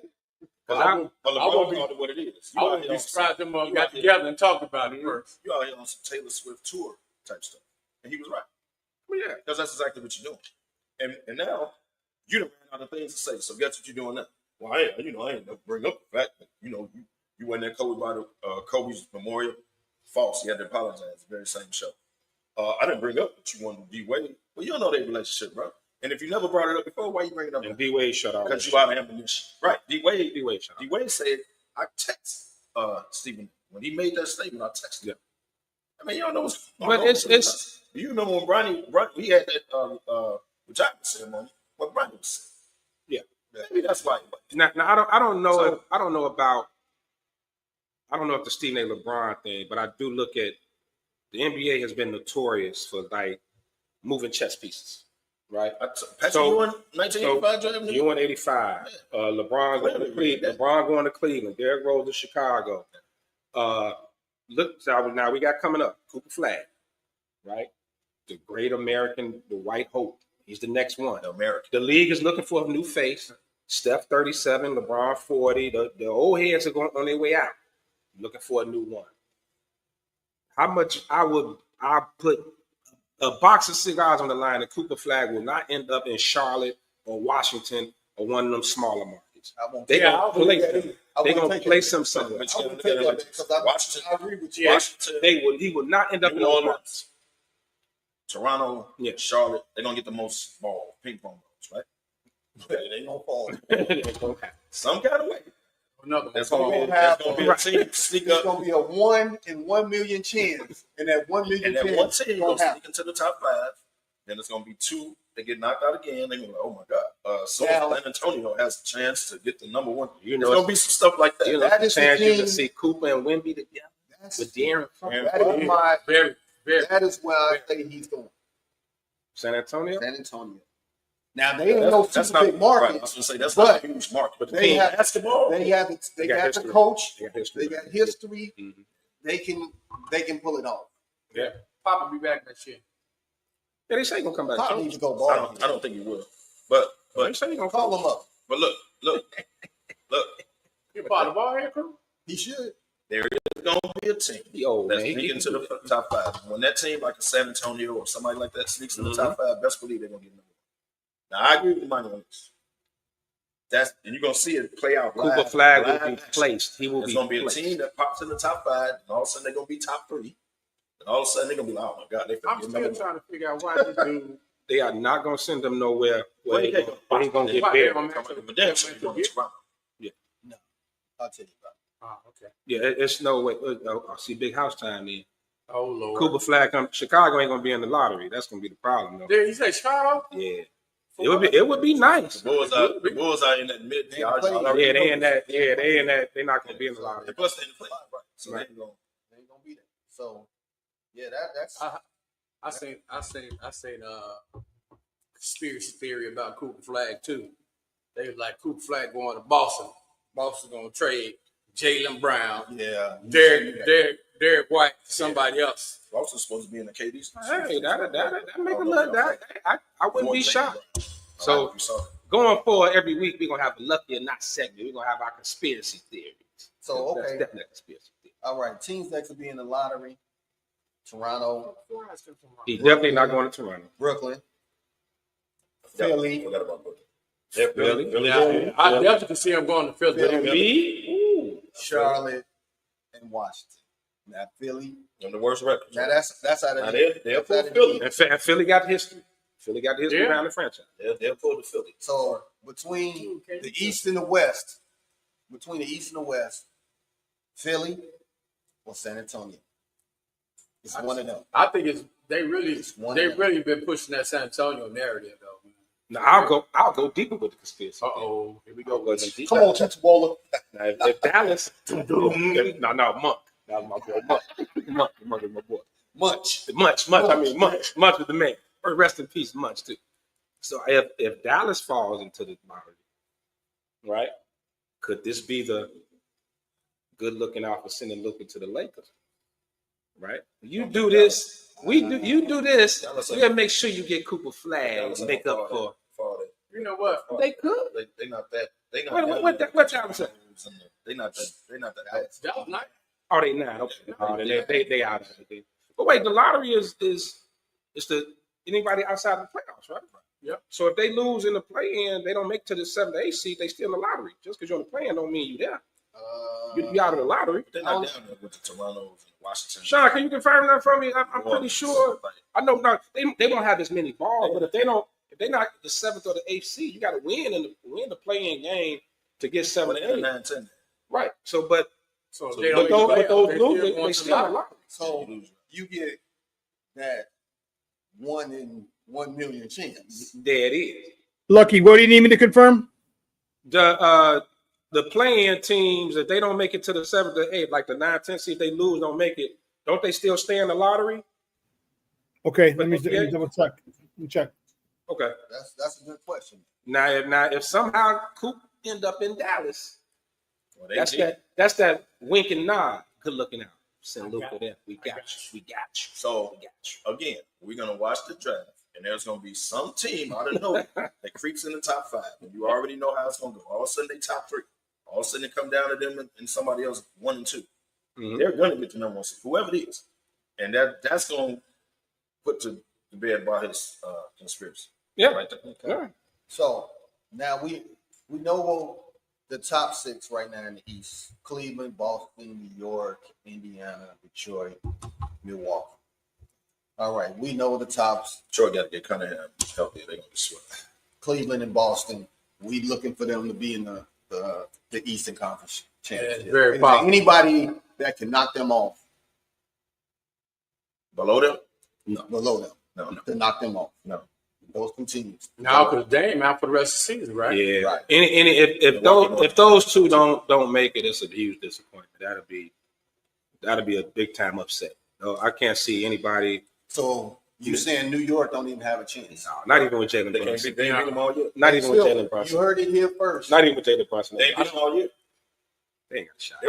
LeBron won't be- called it what it is. I wouldn't be surprised them all got together and talked about it first. You out here on some Taylor Swift tour type stuff. And he was right. Well, yeah. Because that's exactly what you're doing. And now you done ran out of things to say. So guess what you're doing now? Well, I ain't never bring up the fact that, you went there Kobe by the Kobe's memorial. False. He had to apologize the very same show. I didn't bring up that you wanted D-Wade. Well, you don't know their relationship, bro. And if you never brought it up before, why you bring it up? And D-Wade shut off. Because you out of ammunition. Right. D-Wade shut off. D-Wade said, I text Stephen. When he made that statement, I texted him. I mean, you don't know what's going on. But it's you remember when Bronny we had that retirement ceremony, what Bronny was saying. Yeah. Maybe that's why. now I don't know if the Stephen A. LeBron thing, but I do look at the NBA has been notorious for like moving chess pieces. Right. You won 1985 draft. You won 85. LeBron going to Cleveland. LeBron going to Cleveland. Derrick Rose to Chicago. Look, so now we got coming up Cooper Flag, right? The great American, the white hope. He's the next one. The league is looking for a new face. Steph 37, LeBron 40. The old heads are going on their way out. Looking for a new one. How much I put a box of cigars on the line, the Cooper Flag will not end up in Charlotte or Washington or one of them smaller markets. They're going to place them somewhere. Washington, I agree with you. Washington, He will not end up in those markets. Toronto, Charlotte, they're going to get the most ping pong balls, right? They ain't going to fall. Some kind of way. There's going to be a team sneak up. It's going to be a 1 in 1 million chance. And that 1 million And that chance one team going goes to sneak into the top 5. Then it's going to be 2. They get knocked out again. They're going to be like, oh my God. So San Antonio has a chance to get the number 1. There's going to be some stuff like that. That is chance you can see Cooper and Wemby together with De'Aaron. That is where I say he's going. San Antonio? San Antonio. Now they ain't no super big market. Right. I was going to say that's not a huge market, but they have basketball. They got the coach. They got history. Mm-hmm. They can pull it off. Yeah, Papa be back next year. Yeah, they say he gonna come back. Pop needs to go I ball. don't think he will. But They say he gonna Call him up. But look. You bought the ball here, crew? He should. There is going to be a team that's sneaking into the top 5. When that team like a San Antonio or somebody like that sneaks in the top 5, best believe they're going to get number 1. Now, I agree with the money on this. And you're going to see it play out. Cooper Flag will be placed. He will There's be going to be placed. a team that pops in the top 5, and all of a sudden they're going to be top 3. And all of a sudden they're going to be like, oh, my God. I'm still trying to figure out why this dude. They are not going to send them nowhere where Where he's he going to get Why buried. they gonna Yeah. No. I'll tell you about it. Oh, okay. Yeah, it's no way. I see big house time then. Oh, Lord. Cooper Flag come. Chicago ain't going to be in the lottery. That's going to be the problem, though. Did you say Chicago? Yeah. It would be nice. The Bulls are in that mid. Yeah, they in that. Yeah, they in that. They're not going to be in the lottery. Plus, they in the play. Right. So Right. they ain't gonna be there. So, yeah, that's. I seen conspiracy theory about Cooper Flag too. They was like Cooper Flag going to Boston. Boston gonna trade Jaylen Brown. Yeah. Derek White, somebody else. Boston's supposed to be in the KD's. Hey, that make a look. I wouldn't be shocked. So going forward, every week we're gonna have a lucky or not segment. We're gonna have our conspiracy theories. So That's okay. definitely a conspiracy theory. All right. Teams that could be in the lottery: Toronto, He's definitely not going to Toronto. Brooklyn, Philly. Forgot about Brooklyn. Philly. I definitely can see him going to Philly. Charlotte, and Washington. Now Philly. And the worst record. Now that's out of they'll pull Philly. And Philly got history. Philly got history around the franchise. They'll pull the Philly. So between the East and the West, Philly or San Antonio. It's one of them. I think they really been pushing that San Antonio narrative though. Now I'll go deeper with the conspiracy. Here we go. Come on, Titubola. Now if Dallas, Monk. That was my boy. Monk is my boy. Munch. I mean, Munch is the man. Rest in peace, Munch too. So if Dallas falls into the lottery, right? Could this be the good looking out for sending looking to the Lakers? Right? You do this, you do this, we gotta make sure you get Cooper Flag, make up for. You know what? They could. They not that. They not. What Dallas say? They not that. They not that. That was nice. Oh, they not. Okay. Oh, they out of it. But wait, the lottery is the anybody outside the playoffs, right? Yep. So if they lose in the play-in, they don't make to the 7th to 8th seed, they still in the lottery. Just because you're in the play-in don't mean you there. You out of the lottery. They're not down there with the Toronto and Washington. Sean, can you confirm that for me? I'm pretty sure. I know not they won't have as many balls, but if they're not the 7th or the 8th seed, you got to win the play-in game to get 7 and 8. 9, 10. Right. So but those lose, they still in the lottery. So you get that 1 in 1 million chance. There it is. Lucky, what do you need me to confirm? The playing teams, if they don't make it to the 7th or 8th, like the 9, 10 seed, if they lose, don't make it, don't they still stay in the lottery? Okay, let me double check. Let me check. Okay. That's a good question. Now if somehow Coop end up in Dallas, that's that wink and nod. Good looking out. Send Luke for them. We got you. So again, we're gonna watch the draft, and there's gonna be some team out of nowhere that creeps in the top 5, and you already know how it's gonna go. All of a sudden they top 3. All of a sudden it come down to them and somebody else 1 and 2. Mm-hmm. They're gonna get the number 1 seed, whoever it is, and that's gonna put to bed about his conspiracy. Yeah, right there. Okay. Yeah. So now we know the top 6 right now in the East: Cleveland, Boston, New York, Indiana, Detroit, Milwaukee. All right, we know the tops. Detroit got to get kind of healthy. They're gonna be sweating. Cleveland and Boston. We looking for them to be in the Eastern Conference Championship. Very Is there possible. anybody that can knock them off? Below them? No. Below them. No. To knock them off. No. Those continues. Now, because Dame out for the rest of the season, right? Yeah. Right. If those two don't make it, it's a huge disappointment. That'll be a big time upset. No, I can't see anybody. So you saying New York don't even have a chance? No, not even with Jalen Brunson. They ain't beat them all year. Not even with Jalen Brunson. You heard it here first. Not even with Jalen Brunson. They ain't beat them all year. They ain't got a shot.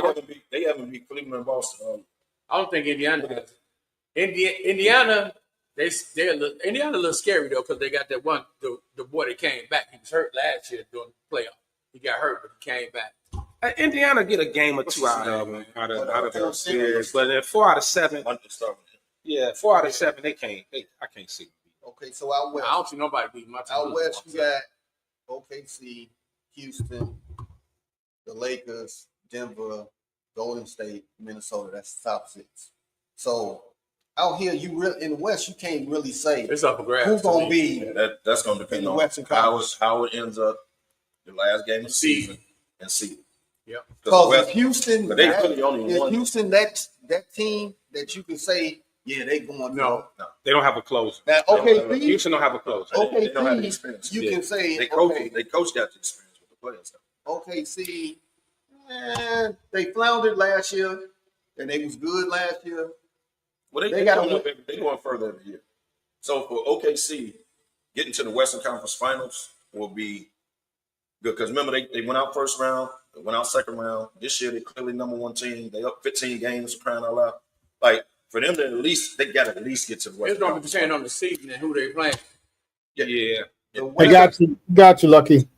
They haven't beat Cleveland and Boston. I don't think Indiana has. Indiana Indiana a little scary though because they got that one the boy that came back. He was hurt last year during the playoff. He got hurt, but he came back. Indiana get a game or two out of their series, but then 4 out of 7. Yeah, 4 out of 7 they can't. I can't see. Okay, so out west, I don't see nobody beating my team. Out west, you got OKC, Houston, the Lakers, Denver, Golden State, Minnesota. That's the top 6. So out here, in the West, you can't really say it's up for grabs. Who's gonna be that's gonna depend on how it ends up the last game of the season and see. Yep. Because if Houston, they really only won. Houston, that team that you can say, yeah, they going. No, they don't have a closer. Now, okay, Houston don't have a closer. Okay, they don't have the experience. You can say they coach got the experience with the players. Okay, see, they floundered last year, and they was good last year. Well, they going further every year. So for OKC, getting to the Western Conference Finals will be good because remember they went out first round, they went out second round. This year they clearly number 1 team. They up 15 games, crying out loud. Like for them to they got to at least get to the Western. It's going to depend on the season and who they playing. Yeah. I got you, Lucky.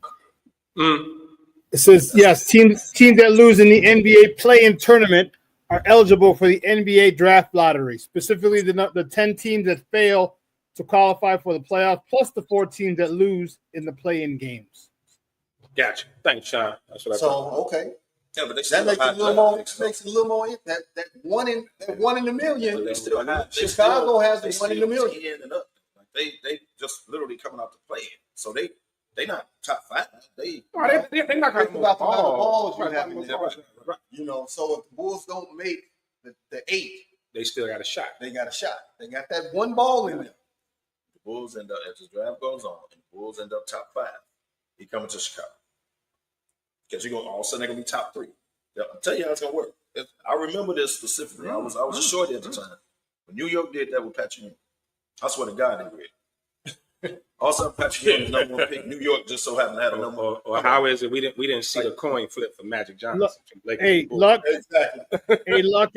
It says yes. Teams that lose in the NBA play-in tournament are eligible for the NBA draft lottery. Specifically, the 10 teams that fail to qualify for the playoff, plus the 4 teams that lose in the play-in games. Gotcha. Thanks, Sean. That's what I thought. Okay. Yeah, but that makes it a little more. Makes it a little more. That one in a million. Chicago has the 1 in a million. And up. Like they just literally coming out to play it. So they not top 5. They not going to about the amount of balls you have in there. You know, so if the Bulls don't make the 8, they still got a shot. They got a shot. They got that one ball in there. The Bulls end up as the draft goes on, and the Bulls end up top 5. He coming to Chicago because you're going all of a sudden they're gonna be top 3. I'll tell you how it's gonna work. I remember this specifically. I was a shorty at the time when New York did that with Patrick Ewing. I swear to God they did. Also, Patrick Ewing was number 1 pick. New York just so happened to have a number 1. Or how is it we didn't see the coin flip for Magic Johnson? Luck. Hey, Luck.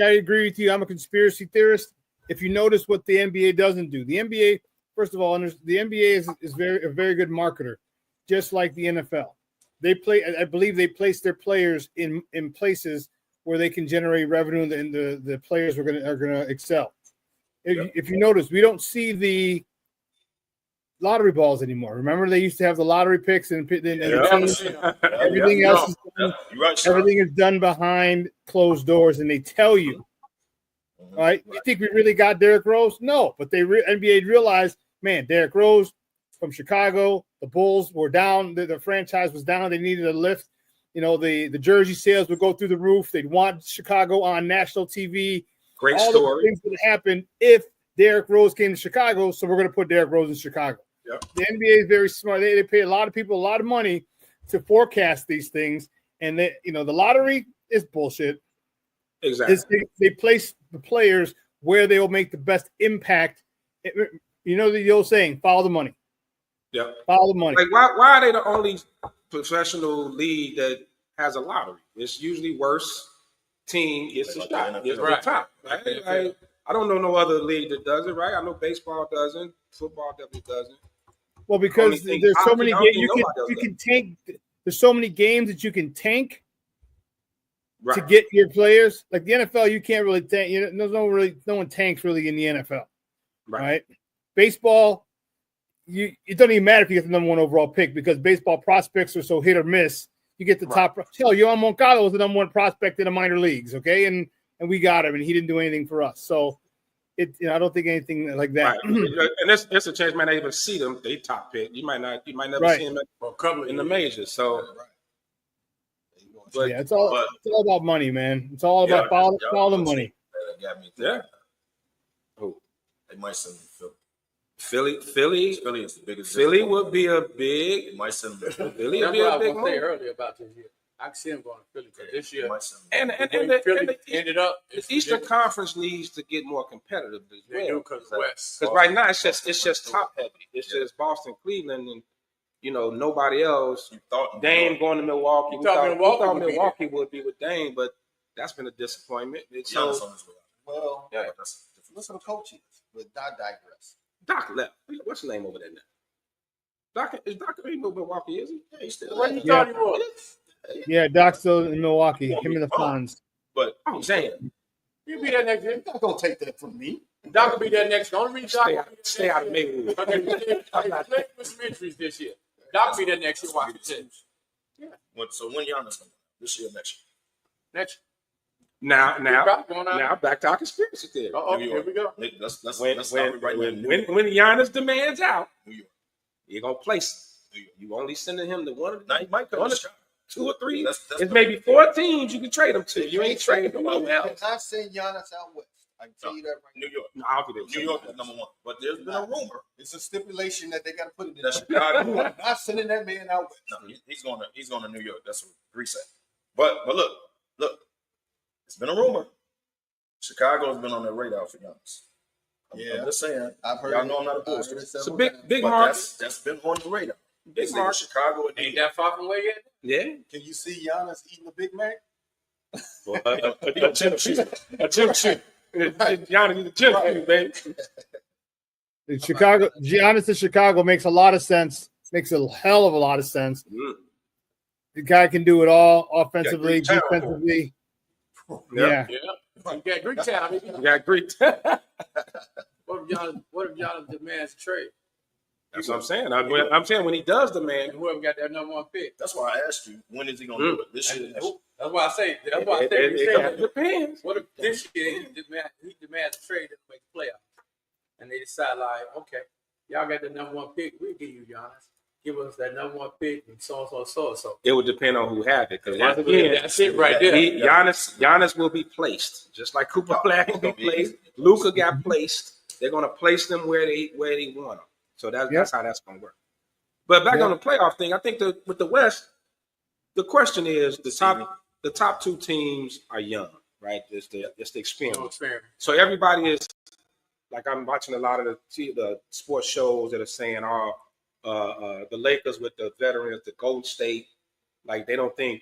I agree with you. I'm a conspiracy theorist. If you notice what the NBA doesn't do, the NBA, first of all, the NBA is a very good marketer, just like the NFL. I believe they place their players in places where they can generate revenue, and the players are gonna excel. If you notice, we don't see the lottery balls anymore. Remember, they used to have the lottery picks and everything else is done, everything is done behind closed doors, and they tell you. Right? You think we really got Derrick Rose? No, but NBA realized, man, Derrick Rose from Chicago, the Bulls were down, the franchise was down, they needed a lift. You know, the jersey sales would go through the roof. They'd want Chicago on national TV. Great all story. The things would happen if Derrick Rose came to Chicago, so we're going to put Derrick Rose in Chicago. Yep. The NBA is very smart. They pay a lot of people a lot of money to forecast these things, and the lottery is bullshit. Exactly. They place the players where they will make the best impact. You know the old saying, follow the money. Yeah. Follow the money. Like why are they the only professional league that has a lottery? It's usually worse team gets a shot. Gets the top. Right? Like, I don't know no other league that does it, right? I know baseball doesn't. Football definitely doesn't. Well, because there's so many games you can tank. There's so many games that you can tank to get your players. Like the NFL, you can't really tank. No one tanks really in the NFL, right? Baseball, it doesn't even matter if you get the number 1 overall pick because baseball prospects are so hit or miss. You get the top. Hell, Yohan Moncada was the number 1 prospect in the minor leagues, okay, and we got him, and he didn't do anything for us. So, I don't think anything like that. Right. And there's a chance, man, I even see them. They top pick. You might never see them in the majors. So, but it's all about money, man. It's all about follow the money. Yeah. Who? They might send them Philly is the biggest. Philly would be a big. It might send them. Philly would be a big move. I earlier about this year. I can see him going to Philly this year. And Philly ended up. The Eastern Conference needs to get more competitive as well. Because right now it's just top heavy. It's just Boston, Cleveland, and nobody else. You thought Dame going to Milwaukee. We thought Milwaukee would be with Dame, but that's been a disappointment. Well, listen to coaches, but I digress. Doc left. What's his name over there now? Doc ain't no Milwaukee, is he? Yeah, he's still. What you Yeah. thought he was? Yeah, Doc's still in Milwaukee. Him and the Fonz. But I'm saying, He'll be there next year. You're not gonna take that from me. Doc will be there next. The only reason Doc stay out of Maywood. I'm not playing with some injuries this year. Doc will be there next year. Watch the teams. Yeah. So when Giannis coming? This year, next year. Next. Now back to our conspiracy theory. Oh, here we go. Let's When stop it right now. when Giannis demands out, New York. you're gonna place him. You only sending him to one of Now he might come one to of Chicago. 2 or 3. That's It's maybe 4 teams you can trade him to. You ain't trading You nowhere else. cannot send Giannis out west. I can tell you that right now. New York. No, I'll give it. New York is number 1. But there's been a rumor It's a stipulation that they got to put it in. that Chicago. I'm not sending that man out west. No, he's going to New York. That's what Greece said. But look, it's been a rumor. Chicago has been on their radar for Giannis. I'm just saying. I've heard. Y'all know I'm not a I've heard bullshit. it It's a several big times. big But mark. that's been on the radar. Big It's mark. Chicago and New Ain't York. that far from where yet? Yeah. Can you see Giannis eating a Big Mac? A gym shoot. A gym shoot. Giannis need a gym shoot, baby. The Chicago, Giannis to Chicago makes a lot of sense. Makes a hell of a lot of sense. The guy can do it all offensively, Yeah, great talent. defensively. Yeah. Yeah. You got Greek town. You got Greek. What if Giannis demands a trade? That's what I'm saying. I'm saying when he does demand, And whoever got that number 1 pick. That's why I asked you, when is he going to do it? This year? Next year? That's why I say. it depends. What if this year he demands a trade to make the playoffs, and they decide like, okay, y'all got the number 1 pick, we'll give you Giannis. Give us that number 1 pick and so and so. It would depend on who had it. Because once again, That's it right there. Giannis will be placed, just like Cooper Flag will be placed. Luka got placed. They're going to place them where they want them. So that's how that's going to work. But back on the playoff thing, I think with the West, the question is the top 2 teams are young, right? It's the experience. So everybody is like, I'm watching a lot of the sports shows that are saying, the Lakers with the veterans, the Golden State, like they don't think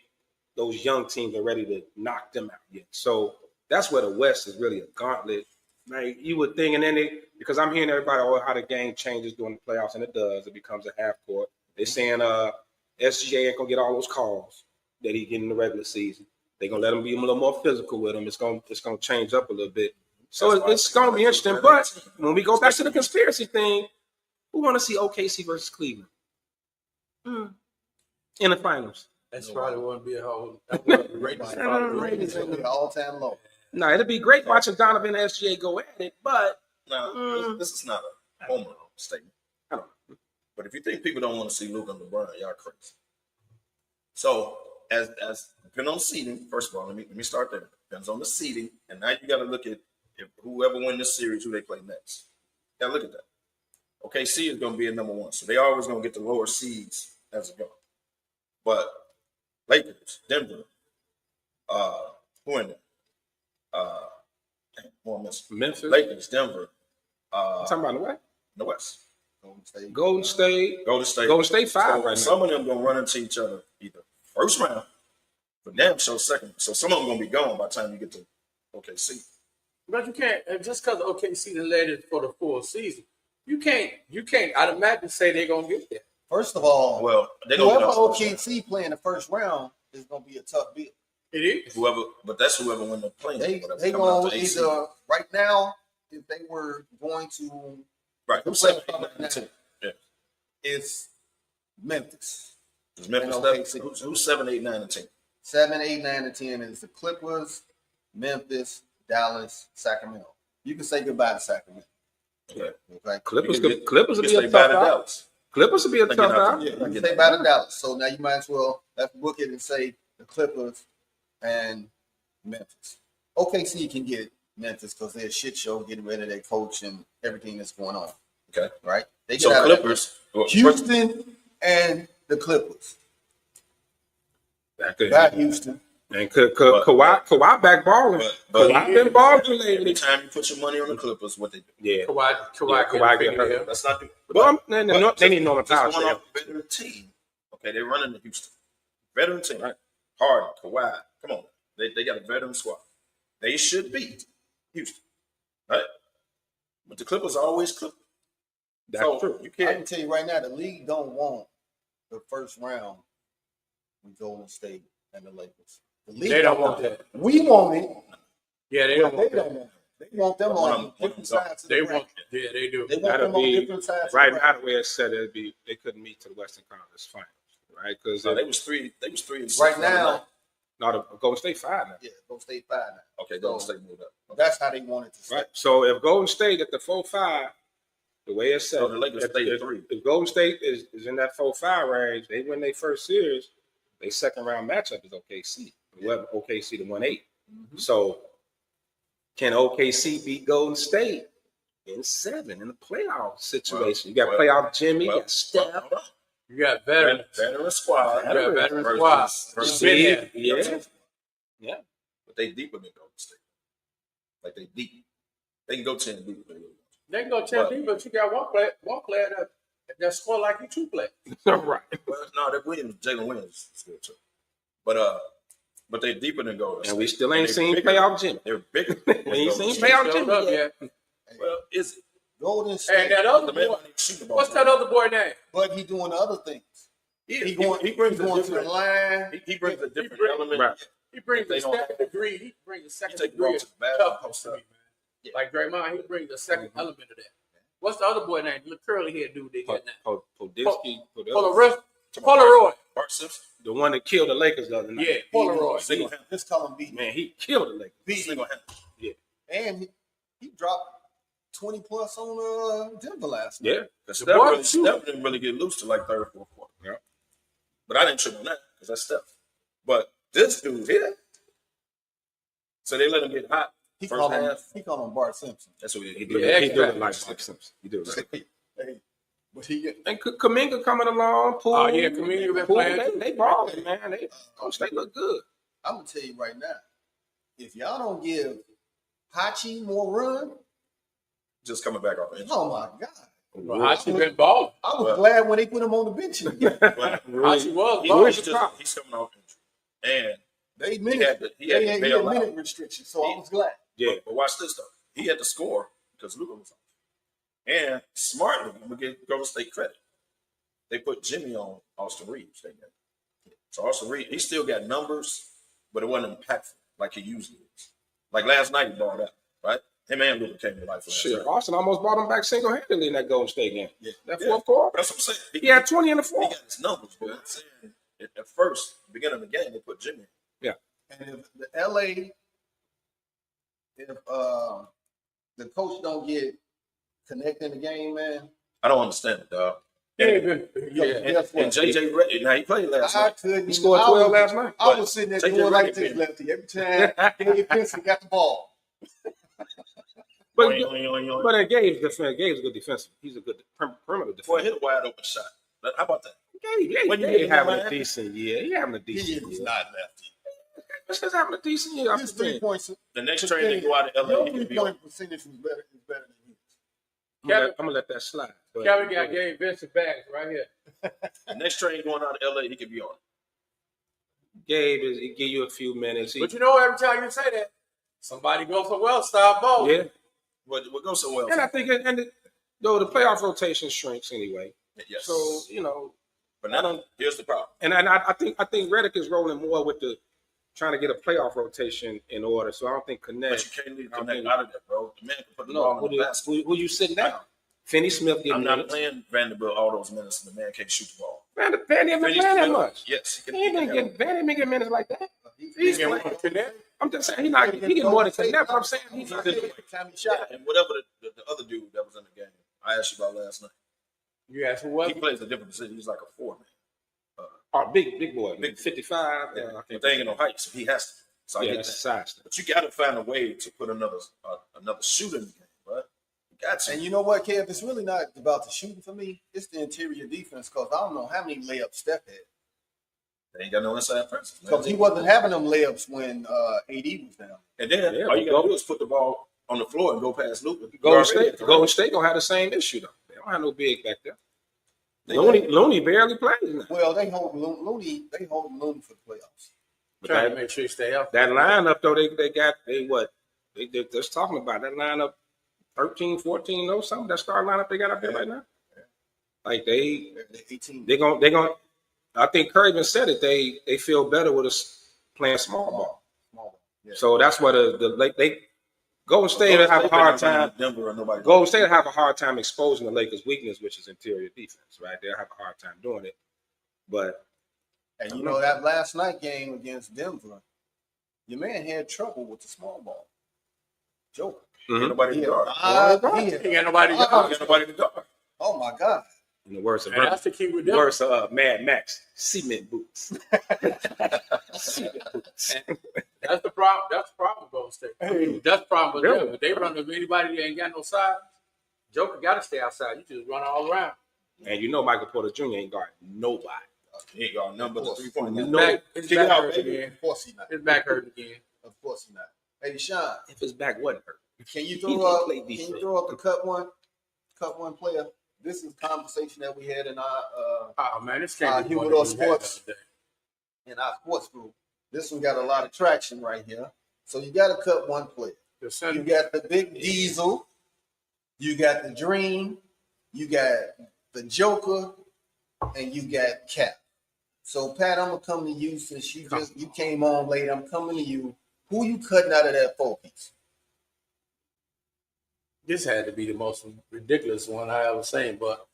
those young teams are ready to knock them out yet. So that's where the West is really a gauntlet. Like you would think, and then because I'm hearing everybody how the game changes during the playoffs, and it does. It becomes a half court. They're saying SGA ain't gonna get all those calls that he get in the regular season. They're gonna let him be a little more physical with him. It's gonna change up a little bit. So it's gonna be interesting. But when we go back to the conspiracy thing, we want to see OKC versus Cleveland in the finals. That's probably wouldn't be a whole. Ratings will be all-time low. No, it'd be great watching Donovan and SGA go at it, but this is not a homer statement. I don't know. But if you think people don't want to see Luka and LeBron, y'all crazy. So as depending on seeding, first of all, let me start there. Depends on the seeding, and now you got to look at if whoever win this series, who they play next. You got to look at that. OKC is going to be a number 1, so they always going to get the lower seeds as it goes. But Lakers, Denver, who in there? Memphis, Lakers, Denver. Talking about the what? The West. Golden State 5 So right some now. of them gonna run into each other either first round, but damn sure second. So some of them gonna be gone by the time you get to OKC. But you can't just because OKC led it for the full season. You can't automatically say they're gonna get there. First of all, Well, they're gonna whoever get out OKC playing the first round is going to be a tough bid. It is. that's whoever win the plane. They going to either right now, if they were going to right. Who's play 7, 8, 9, 10? Yeah. it's Memphis. Is Memphis And that? OKC. Who's 7, 8, 9, and 10? 7, 8, 9, and 10 is the Clippers, Memphis, Dallas, Sacramento. You can say goodbye to Sacramento. Yeah. Okay. Clippers You will can be say a bye tough to out. Dallas. Clippers will be a tough out. Yeah, you can say bye to Dallas. So now you might as well let's book it and say the Clippers and Memphis. OKC can get Memphis because they're a shit show getting rid of their coach and everything that's going on. Okay. Right? They get So out of that. Clippers, Houston and the Clippers. Back Houston. And Kawhi back balling. Kawhi been balling lately. Anytime you put your money on the Clippers, what they do? Yeah. Kawhi get hurt. Let's not do. Well, they need Norman Powell. Just going off a veteran team. Okay, they're running to Houston. Veteran team, right? Harden, Kawhi. Come on. They got a veteran squad. They should beat Houston. Right? But the Clippers are always Clippers. That's true. You I can't. can tell you right now, the league don't want the first round with Golden State and the Lakers. The league They don't want that. We want it. Yeah, they but don't want they that. don't want it. They want them on different sides of the They bracket. want. Yeah, they do. They want That'll them on be different sides. right of the now. bracket. The way it's said, it'd be they couldn't meet to the Western Conference Finals, right? Because No, they was three. They was 3 and 6 Right the other now, night. no, the Golden State 5 now. yeah, Golden State 5 now. Okay, Golden State moved up. That's how they want it to stay. Right. So if Golden State at the 4-5, the way it's said, So the Lakers stay at if 3. If Golden State is in that 4-5 range, they win their first series. Their second round matchup is OKC. Whoever OKC to 1-8. So can OKC beat Golden State in 7 in the playoff situation? You got playoff Jimmy, you got Steph. You got veterans. Veteran squad. You got veteran versus- squad. versus- Been there. Yeah. But they deeper than Golden State. Like they deep. They can go 10 deep. They can go 10 deep, but you got one player that score like you 2 players. Right. Well, no, that Jalen Williams is good too. But they deeper than Golden State. And we still ain't They seen bigger. playoff Jimmy. They're bigger. We ain't seen playoff Jimmy yet. Well, is it? Golden State. And that other The man boy, don't even shoot the ball. what's that other boy name? But he doing other things. He He brings a going to the different line. He brings a different brings- element. Right. He brings They a don't second degree. He brings a second take degree ball of to the basket. toughness to me, man. Like Draymond, he brings a second element of that. What's the other boy name? The curly head dude they got now. Podolsky. Polaroid. Bart Simpson. The one that killed the Lakers the other night. Yeah, Polaroid. Single-handed. Just call him beat. Man, he killed the Lakers. Single-handed. And he dropped 20 plus on Denver last night. Yeah. Because boy Steph didn't really get loose to like third or fourth quarter. Yeah. But I didn't trip on that because that's Steph. But this dude here, so they let him get hot He first called him. half. He called him Bart Simpson. That's what he He did. do Yeah, it. He do it exactly. like Mike Simpson. He do it. Like. Hey, but he And Kuminga coming along. Poole, Oh, yeah, Kuminga been playing. They balling, man. They look good. I'm gonna tell you right now, if y'all don't give Hachi more run, Just coming back off injury. oh my God. Well, Hachi been balling. I was glad when they put him on the bench. Hachi was He- balling. he's coming off injury. And They he had minute, to, he they had had to bail out. minute restrictions, so I was glad. Yeah. But watch this though. He had to score because Luka was off. And smartly, I'm gonna give Golden State credit. They put Jimmy on Austin Reeves. So Austin Reeves, he still got numbers, but it wasn't impactful like he usually is. Like last night, he balled out, right? Him and Luka came to life last Shit, night. Austin almost brought him back single-handedly in that Golden State game. Yeah. That Yeah. fourth quarter. That's what I'm saying. He had 20 in the He fourth. got his numbers, but I'm saying at first, beginning of the game, they put Jimmy. Yeah. And if the LA, if the coach don't get connected in the game, man, I don't understand it, dog. He And, ain't been. Yeah. and JJ Redick, now he played last I night. couldn't. He scored I 12 was- last night. I was sitting there JJ doing like Redick this, been- Lefty, every time Dave Pinson got the ball. But Boing. Gabe's defense. Gabe's a good defensive. He's a good perimeter Boy, defender. hit a wide open shot. How about that? Gabe When you get in having a Miami- decent year. He having a He decent is year. not lefty. He's just having a decent year. His 3 points. The next train they go out of LA, Your he can be 3-point on. percentage is better than his. I'm gonna let that slide. But- Kevin got Gabe Vincent bags right here. The next train going out of LA, he could be on. Gabe is he give you a few minutes. But you know, every time you say that, somebody goes for well, stop ball. Yeah. We'll go somewhere else. And I think the playoff rotation shrinks anyway. Yes. So, you know, But now, here's the problem. and I think Redick is rolling more with the trying to get a playoff rotation in order. So I don't think Connect. But you can't leave Connect out of that, bro. The man can put the ball in the basket. who you sitting down? Finney Smith getting I'm not minutes. playing Vanderbilt all those minutes, and the man can't shoot the ball. Vandy ain't been Finney playing that Smith, much. Yes, He ain't been getting minutes like that. He's getting Connect. I'm just saying he getting more than Connect, but I'm saying he's Time he shot. And whatever the other dude that was in the game, I asked you about last night. You asked who was He plays a different position. He's like a 4 man. big boy, Big. 55. Yeah. I But think they ain't no height, so he has to. So I yeah, get that's that. size. But you got to find a way to put another shooter in the game, right? You got to. And you know what, Kev? It's really not about the shooting for me. It's the interior defense because I don't know how many layups Steph had. They ain't got no inside presence. Because he wasn't having them layups when AD was down. And then Yeah, all you but got to do is put the ball on the floor and go past Luka. Golden State gonna have the same issue though. They don't have no big back there. Looney barely plays now. Well, they hold Looney. They hold Looney for the playoffs. But Trying to make sure you stay healthy. that lineup though, they're just talking about that lineup 13, 14, something. That star lineup they got up there right now. Like They're 18. they're gonna. I think Curry even said it. They feel better with us playing small ball. Small ball. Yeah. So that's what they Golden State will have a hard time. Denver or nobody. Golden State will have a hard time exposing the Lakers' weakness, which is interior defense. Right? They'll have a hard time doing it. But And you know that last night game against Denver, your man had trouble with the small ball. Joker. Ain't nobody to guard. He got nobody to guard. Ain't nobody to guard. Oh my God. In the words of that's the key with them. words of Mad Max, cement boots. Cement boots. That's the problem. That's the problem with Golden State. That's the problem with them. If they run with anybody that ain't got no size, Joker got to stay outside. You just run all around. And you know Michael Porter Jr. ain't guarding nobody. He ain't got number 3-point. His back hurt again. Of course he not. His back hurt again. Of course he not. Hey, Sean, If his back wasn't hurt. can you throw up the cut one player? This is a conversation that we had in our Humidor Sports in our sports group. This one got a lot of traction right here. So you got to cut one player. You got the Big Diesel, you got the Dream, you got the Joker, and you got Cap. So Pat, I'm gonna come to you since you came on late. I'm coming to you. Who you cutting out of that 4-piece? This had to be the most ridiculous one I ever seen, but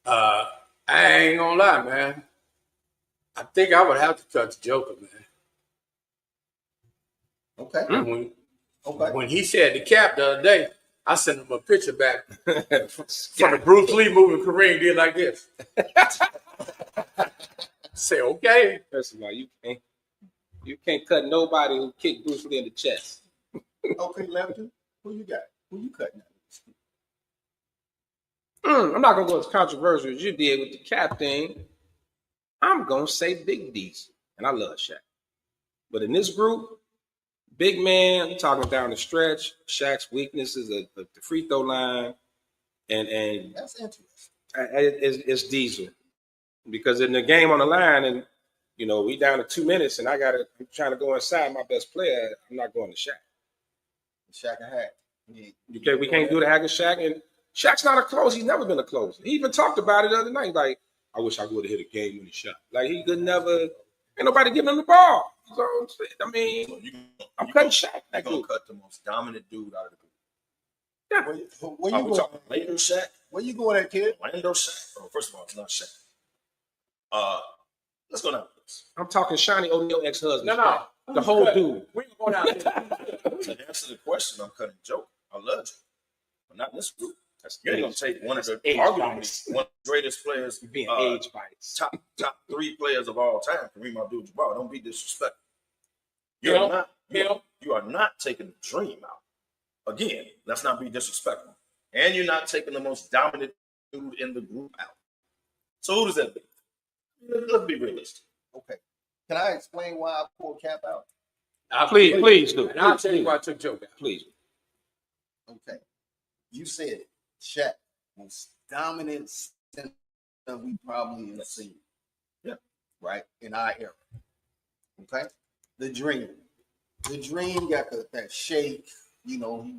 I ain't gonna lie, man. I think I would have to cut the Joker, man. Okay. When he said the Cap the other day, I sent him a picture back from the Bruce Lee movie Kareem did like this. Say, okay. First of all, you can't cut nobody who kicked Bruce Lee in the chest. Okay, Lefty, who you got? Who you cutting out? I'm not gonna go as controversial as you did with the Cap thing. I'm gonna say Big D's, and I love Shaq. But in this group, big man, I'm talking down the stretch. Shaq's weakness is the free throw line, and that's interesting. It's Diesel, because in the game on the line, and you know we down to 2 minutes, and I'm trying to go inside my best player. I'm not going to Shaq. Shaq and Hack. We can't do the Hack and Shaq, and Shaq's not a closer. He's never been a closer. He even talked about it the other night. Like, I wish I would have hit a game winning shot. Like he could never. Ain't nobody giving him the ball. So I mean, I'm cutting Shaq. They're gonna cut the most dominant dude out of the group. Yeah. Where you going? Talking Lando Shaq? Where you going at, kid? Lando Shaq. Oh, first of all, it's not Shaq. Let's go down this. I'm talking Shiny O'Neal ex-husband. No. The whole dude. We ain't going down there. To answer the question, I'm cutting Joker. I love Joker, but not in this group. You're going to take one of the arguably one of the greatest players, being age bias. Top 3 players of all time, Kareem Abdul-Jabbar. Don't be disrespectful. You are not taking the Dream out. Again, let's not be disrespectful. And you're not taking the most dominant dude in the group out. So who does that be? Let's be realistic. Okay. Can I explain why I pulled Cap out? Please do. And I'll tell you why I took Joker out. Please. Okay. You said it. Shaq, most dominant center we probably have seen. Yeah. Right? In our era. Okay? The Dream. The Dream got that shake, you know,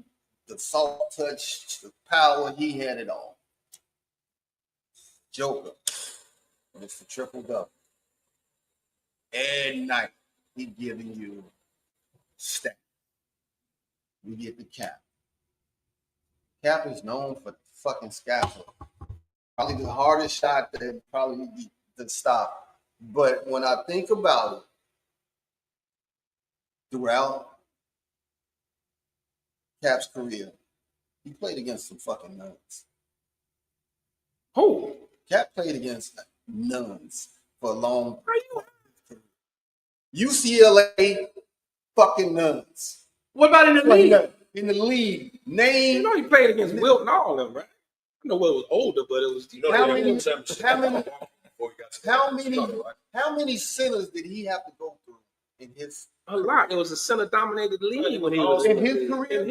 the soft touch, the power, he had it all. Joker. It's the triple double. Every night, he giving you stat. We get the Cap. Cap is known for fucking scaffold. Probably the hardest shot that probably be to stop. But when I think about it, throughout Cap's career, he played against some fucking nuns. Who? Cap played against nuns for a long time. UCLA fucking nuns. What about in the league? In the league. Name. You know he played against Wilt and all of them, right? I know it was older, but it was. How many centers did he have to go through in his? A lot. It was a center-dominated league when he was in his career.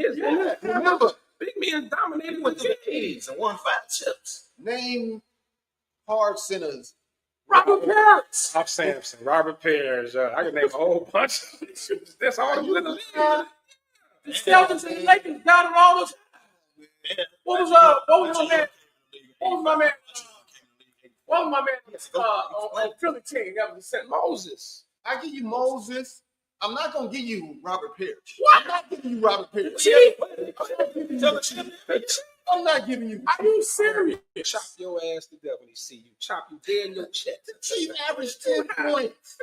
Remember, big men dominated with G's and won 5 chips. Name hard centers. Robert Parrish. Bob Sampson, Robert Parrish. I can name a whole bunch. That's all the in the league. The Celtics and the Lakers got it all the time. What was my man? What was my man on Philly team? That was St. Moses. I give you Moses. I'm not gonna give you Robert Parrish. What? I'm not giving you Robert Parrish. See? I'm not giving you. Are you serious? Chop your ass to death when he see you. Chop you dead in your chest. The Chief averaged 10 points.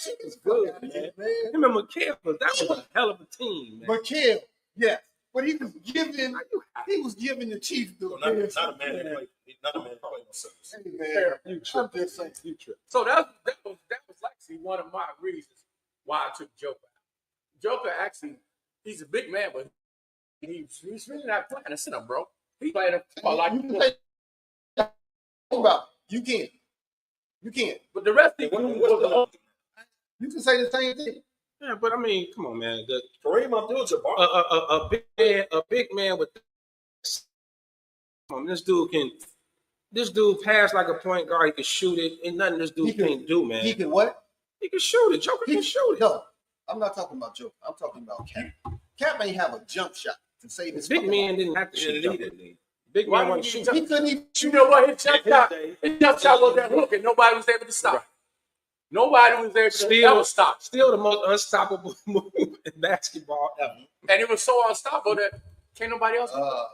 He was good, man. Him and McKell, that was a hell of a team, man. McKell, yes. But he was giving the Chiefs the Not a man that played on service. Hey, man, You I'm just saying. You trip. So that was actually one of my reasons why I took Joker out. Joker actually, he's a big man, but he's really not playing a center, bro. He's playing like You can't. But the rest of them was You can say the same thing. Yeah, but I mean, come on, man. Kareem Abdul-Jabbar. A big man with. Come on, this dude pass like a point guard. He can shoot it. Ain't nothing this dude can't do, man. He can what? He can shoot it. Joker can shoot it. No, I'm not talking about Joker. I'm talking about Cap. Cap may have a jump shot to save his Big man didn't have to shoot either. Big man wasn't shooting. He couldn't even You know what? His jump shot was that hook, and nobody was able to stop it. Nobody was able to ever stop. Still the most unstoppable move in basketball ever. And it was so unstoppable that can't nobody else do it.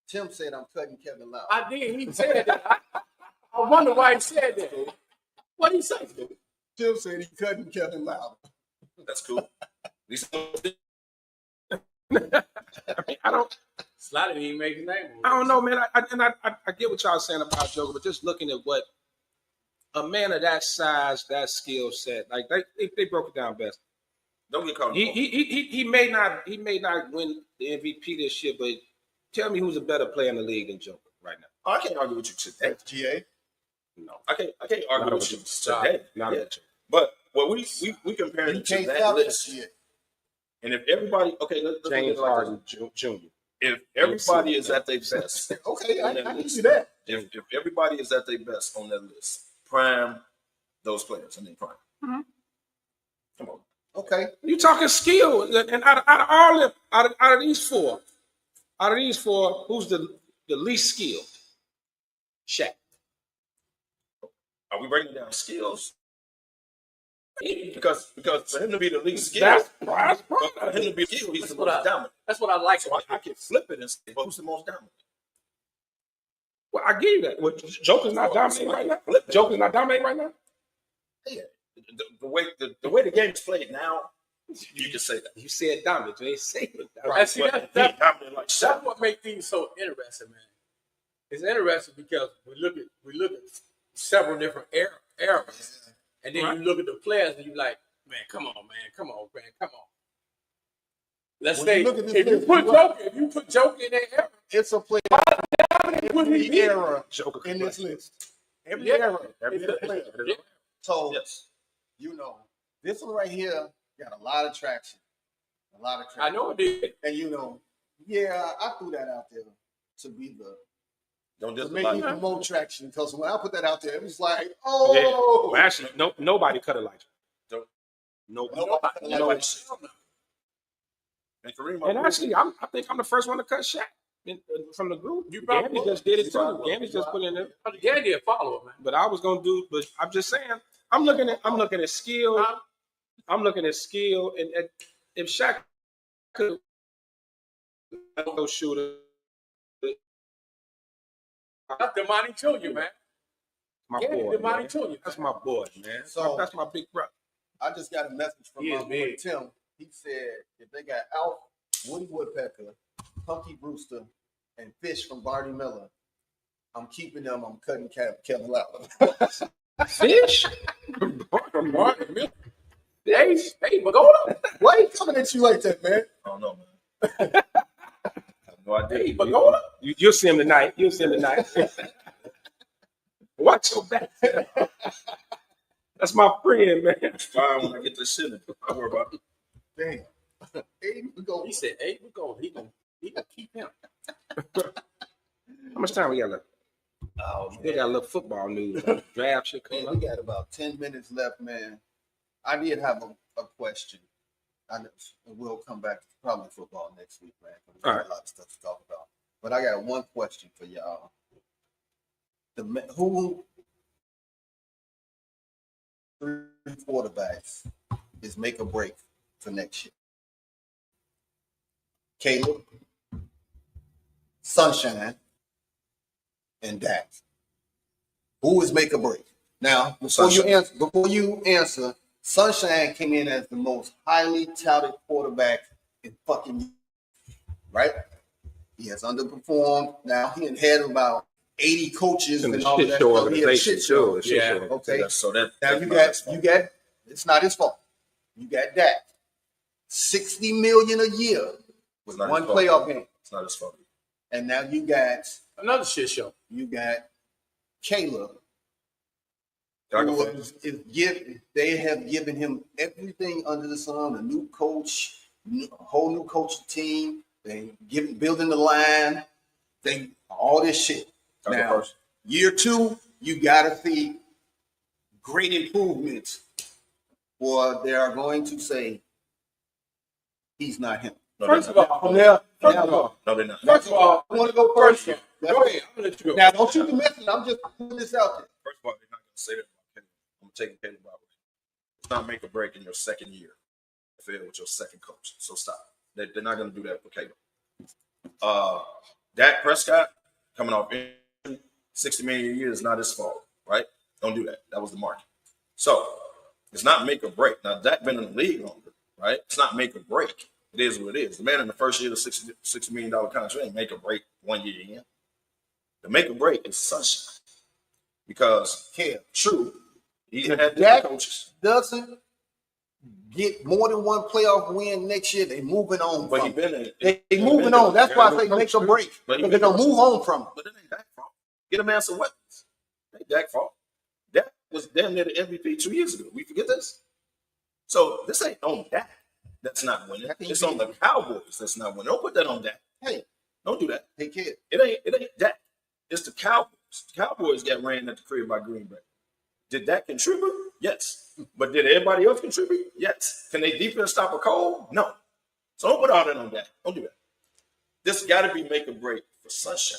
Tim said I'm cutting Kevin Love. I did. He said that. I wonder why he said that. What did he say? Tim said he cutting Kevin Love. That's cool. I don't. Slotty didn't even make his name. I don't know, man. I get what y'all saying about Joker, but just looking at what a man of that size, that skill set, like they broke it down best. Don't get caught. He may not win the MVP this year, but tell me who's a better player in the league than Joker right now. I can't argue with you today. FGA. No, I can't argue with you today. Not yeah. But what we compare it to that list. And if everybody, okay, let's James Harden Jr. If everybody is at their best, okay, I can see that. If everybody is at their best on that list, prime those players and then prime. Mm-hmm. Come on. Okay. You talking skill, and out of these four, who's the least skilled? Shaq. Are we breaking down skills? Because for him to be the least skilled, for him to be skilled, he's the most dominant. That's what I like. So I can flip it and say, well, who's the most dominant? Well, I give you that. Well, Joker's not dominating right now. Joker's not dominating right now. Yeah, the way the game is played now, you can say that. You said dominant. You ain't saying it. Right. See, that's what makes things so interesting, man. It's interesting because we look at several different eras, and then you look at the players and you're like, man, come on. Let's say if you put Joker in that era, it's a player. Every era Joker in this list. Every era is a player. So, this one right here got a lot of traction. I know it did. And I threw that out there to be to make even more traction. Because when I put that out there, it was like, oh. Yeah. Well, actually, nobody cut it like you. Nobody. And actually, I think I'm the first one to cut Shaq from the group. Gandy just did it too. Gandy just put in there. Gandy a follower, man. But I was gonna do. But I'm just saying. I'm looking at skill. I'm looking at skill, and if Shaq could go shooter, that's Damani Jr., man. My boy, Damani Jr. That's my boy, man. So that's my big brother. I just got a message from my boy Tim. He said if they got Alf, Woody Woodpecker, Punky Brewster, and Fish from Barney Miller, I'm keeping them. I'm cutting Kevin Lowry. Fish from Barney Miller. Hey, Pagoda. Why he coming at you like that, man? I don't know, man. I have no idea. Hey, Pagoda. You'll see him tonight. Watch your back. That's my friend, man. It's fine when I get this shit in. Don't worry about it. Damn. He said, "Hey, we go. He gonna keep him." How much time we got left? Oh, man. We got a little football news. Draft shit coming up. We got about 10 minutes left, man. I did have a question. We'll come back to probably football next week, man. We got a lot of stuff to talk about. But I got one question for y'all. who 3 quarterbacks is make or break for next year? Caleb, Sunshine, and Dax. Who is make or break? Now, before you answer, Sunshine came in as the most highly touted quarterback in fucking years, right? He has underperformed. Now he had about 80 coaches and all that stuff. He had a shit show. Yeah. Okay. So that Now you got. It's not his fault. You got that. $60 million a year with one playoff game. It's not his fault. And now you got another shit show. You got Caleb. They have given him everything under the sun. A new coach, a whole new coaching team. They building the line. They all this shit. Now, year 2, you gotta see great improvements, or they are going to say he's not him. No, first of all, no, they're not. First of all, I want to go first. Go ahead. I'm gonna let you go. Now, don't shoot the message. I'm just putting this out there. First of all, they're not going to say that about Caleb. I'm taking Caleb out. It's not make or break in your second year. Fail with your second coach. So stop. They're not going to do that for Caleb. Dak Prescott coming off $60 million a year is not his fault, right? Don't do that. That was the market. So it's not make or break. Now, Dak been in the league longer, right? It's not make or break. It is what it is. The man in the first year of the $60 million contract ain't make or break 1 year in. The make or break is Sunshine. Because, true, he had different coaches. Doesn't get more than one playoff win next year, they moving on. But they moving on. That's why I say make or break. Because they're going to move on from him. But it ain't Dak's fault. Get a man some weapons. It ain't Dak's fault. Dak was damn near the MVP 2 years ago. We forget this? So this ain't on Dak. That's not winning. It's on the Cowboys that's not winning. Don't put that on Dak. Hey, don't do that. Hey, kid. It ain't Dak. It's the Cowboys. The Cowboys got ran at the crib by Green Bay. Did that contribute? Yes. But did everybody else contribute? Yes. Can they defense stop a cold? No. So don't put all that on Dak. Don't do that. This got to be make or break for Sunshine.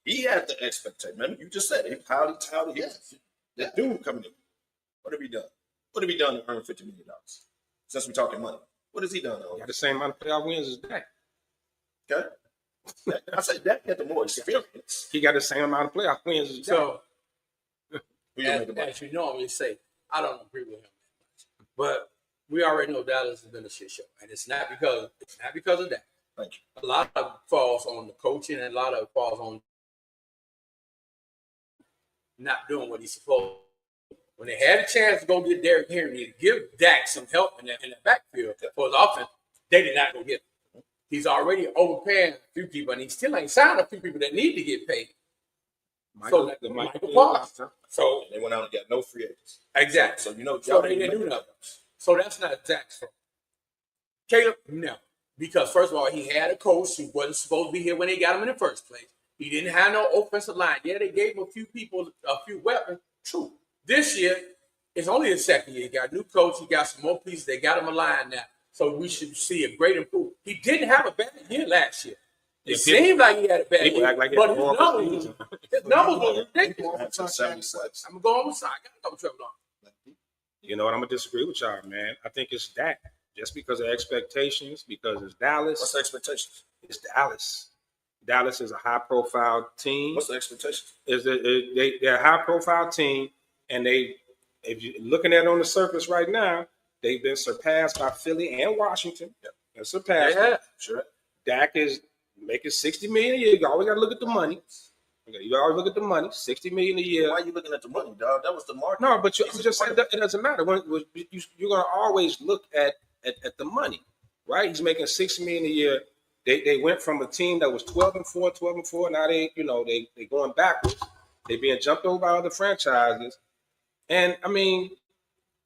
He had the expectation. Remember, you just said it. Highly touted. Yes. That dude coming in. What have he done? What have he done to earn $50 million? Since we're talking money. What has he done? He got the same amount of playoff wins as Dak. Okay. I said Dak got the more experience. He got the same amount of playoff wins as Dak. So, as you normally say, I don't agree with him, but we already know Dallas has been a shit show, and it's not because of that. Thank you. A lot of it falls on the coaching, and a lot of it falls on not doing what he's supposed to. When they had a chance to go get Derrick Henry to give Dak some help in the backfield for his offense, they did not go get him. He's already overpaying a few people, and he still ain't signed a few people that need to get paid. Michael Parsons. So they went out and got no free agents. Exactly. So you know, so they didn't do nothing. So that's not Dak's fault. Caleb, no, because first of all, he had a coach who wasn't supposed to be here when they got him in the first place. He didn't have no offensive line. Yeah, they gave him a few people, a few weapons. True. This year, it's only his second year. He got a new coach. He got some more pieces. They got him a line now. So we should see a great improvement. He didn't have a bad year last year. It seemed like he had a bad year, but his numbers were ridiculous. I'm going with side. I got to go Trevor Lawrence. You know what? I'm going to disagree with y'all, man. I think it's Dak. Just because of expectations, because it's Dallas. What's the expectations? It's Dallas. Dallas is a high-profile team. What's the expectations? They're a high-profile team, and if you're looking at it on the surface right now, they've been surpassed by Philly and Washington. Yep. They're surpassed. Yeah, sure. Dak is making $60 million a year. You always got to look at the money. You always look at the money. $60 million a year. Why are you looking at the money, dog? That was the market. No, but you just said it doesn't matter. You're going to always look at the money, right? He's making $60 million a year. They went from a team that was 12-4. Now they going backwards. They're being jumped over by other franchises. And I mean,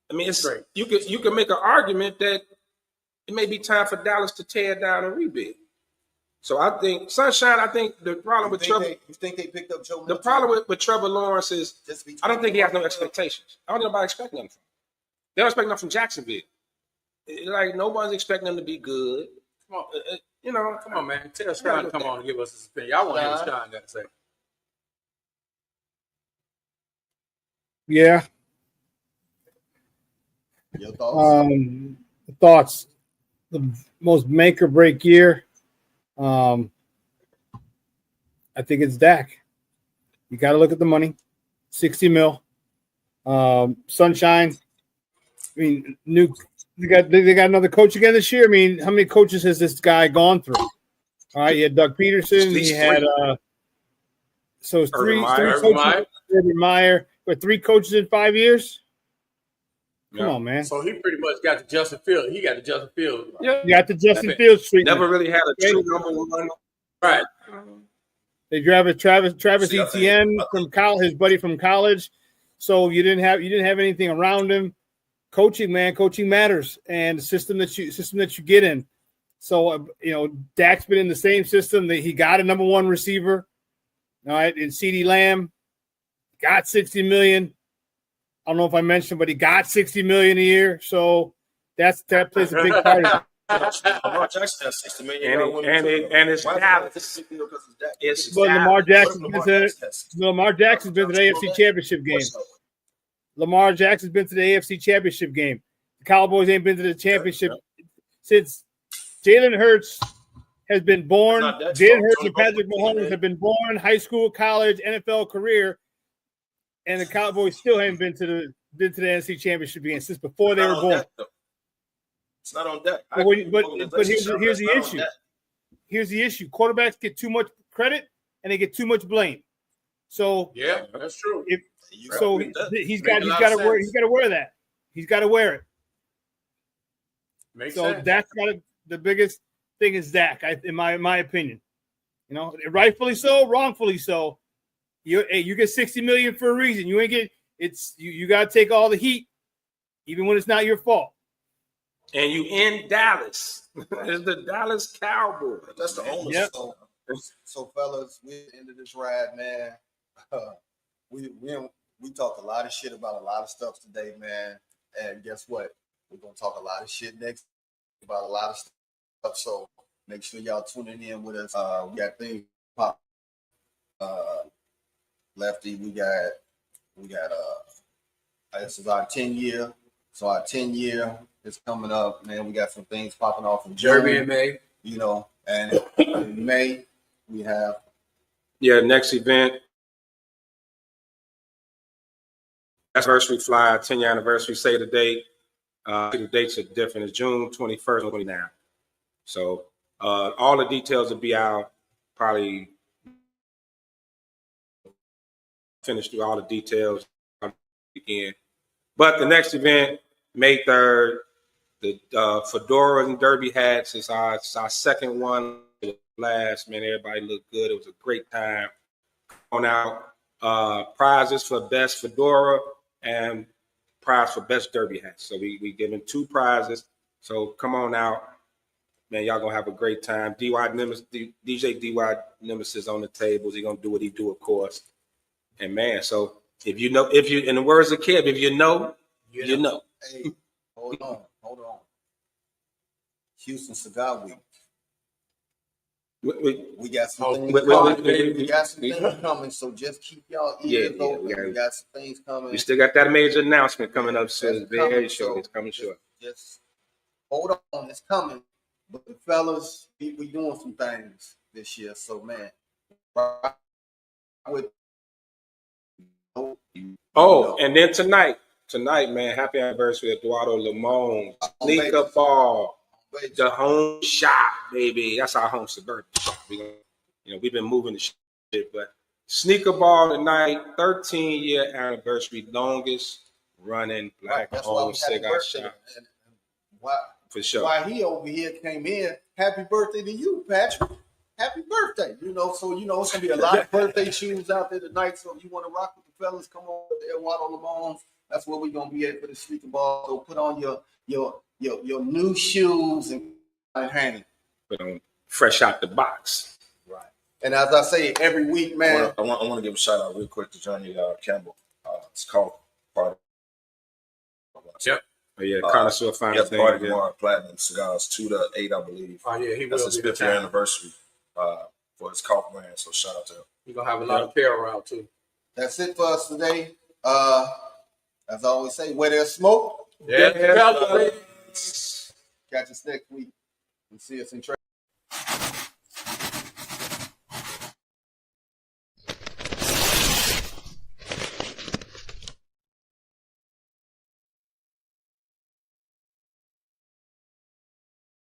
it's great. You can make an argument that it may be time for Dallas to tear down and rebuild. So I think Sunshine. I think the problem with Trevor. You think they picked up Joe? The problem with Trevor Lawrence is I don't think he has no expectations. I don't think nobody expecting nothing from him. They don't expect nothing from Jacksonville. Like nobody's expecting them to be good. Come on, come on, man. Tell Sean to come on and give us his opinion. I want to hear what Sean got to say. Yeah. Your thoughts? Thoughts. The most make or break year. I think it's Dak. You got to look at the money. 60 mil. Sunshine. I mean, they got another coach again this year. I mean, how many coaches has this guy gone through? All right, he had Doug Peterson. He had so it's three coaches. Urban Meyer, but 3 coaches in 5 years. Come on, man. So he pretty much got the Justin Fields. He got the Justin Fields. Yeah. You got the Justin Fields treatment. Never really had a true number one. Right. They drafted Travis Etienne from college, his buddy from college. So you didn't have anything around him. Coaching, man, coaching matters, and the system that you get in. So Dak's been in the same system. That he got a number 1 receiver, all right, in CeeDee Lamb, got $60 million. I don't know if I mentioned, but he got $60 million a year. So that plays a big part of it. Lamar Jackson has $60 million. And it's Dallas. But Lamar Jackson's been to the AFC Championship game. Lamar Jackson's been to the AFC Championship game. The Cowboys ain't been to the championship since Jalen Hurts has been born. Jalen Hurts and Patrick Mahomes have been born, high school, college, NFL career, and the Cowboys still haven't been to the NFC Championship game since before they were born. It's not on deck. But here's the issue. Here's the issue. Quarterbacks get too much credit and they get too much blame. So yeah, that's true. He's got to wear that. He's got to wear it. Makes sense. That's the biggest thing is Dak, in my opinion. Rightfully so, wrongfully so. You get $60 million for a reason. You ain't get it's you got to take all the heat, even when it's not your fault. And you in Dallas. It's the Dallas Cowboys. That's the only. Yep. So fellas, we at the end of this ride, man. We talked a lot of shit about a lot of stuff today, man. And guess what? We're gonna talk a lot of shit next about a lot of stuff. So make sure y'all tuning in with us. We got things pop. Lefty, we got this is our 10-year. So our 10-year is coming up, man. We got some things popping off in Derby in May. And in May we have next event. Anniversary fly, 10-year anniversary. Say the date. The dates are different. It's June 21st and 29th. So all the details will be out. Probably finish through all the details again. But the next event, May 3rd, the fedora and derby hats is our second one. Last, man, everybody looked good. It was a great time. On out prizes for best fedora and prize for best derby hats. So we giving 2 prizes. So come on out, man. Y'all gonna have a great time. DJ DY Nemesis on the tables. He gonna do what he do, of course. And man, so if you in the words of Kev, if you know. Hey, hold on. Houston Cigar Week. We got some things coming. We got some things coming, so just keep y'all ears open. We got some things coming. We still got that major announcement coming up soon. Very short. It's coming short. Just hold on, it's coming. But the fellas, we doing some things this year. So man, and then tonight, man, happy anniversary Eduardo Limon. Sneaker ball. The home shop, baby. That's our home suburban shop. We've been moving the shit, but sneaker ball tonight, 13-year anniversary, longest running black-owned cigar shop. For sure. While he over here came in, happy birthday to you, Patrick. Happy birthday. So it's gonna be a lot of birthday shoes out there tonight. So if you want to rock with the fellas, come on with the Eduardo Limon. That's where we're gonna be at for the sneaker ball. So put on your new shoes and hand. Put on fresh out the box. Right. And as I say every week, man. I want to give a shout out real quick to Johnny Campbell. It's called part. Yep. Oh yeah, connoisseur fine thing. Party Mark Platinum Cigars 2 to 8, I believe. Oh yeah, he That's will his be 5th year anniversary for his Cough brand. So shout out to him. You're gonna have a lot of apparel around too. That's it for us today. As I always say, where there's smoke, Yeah. catch us next week and see us in traffic.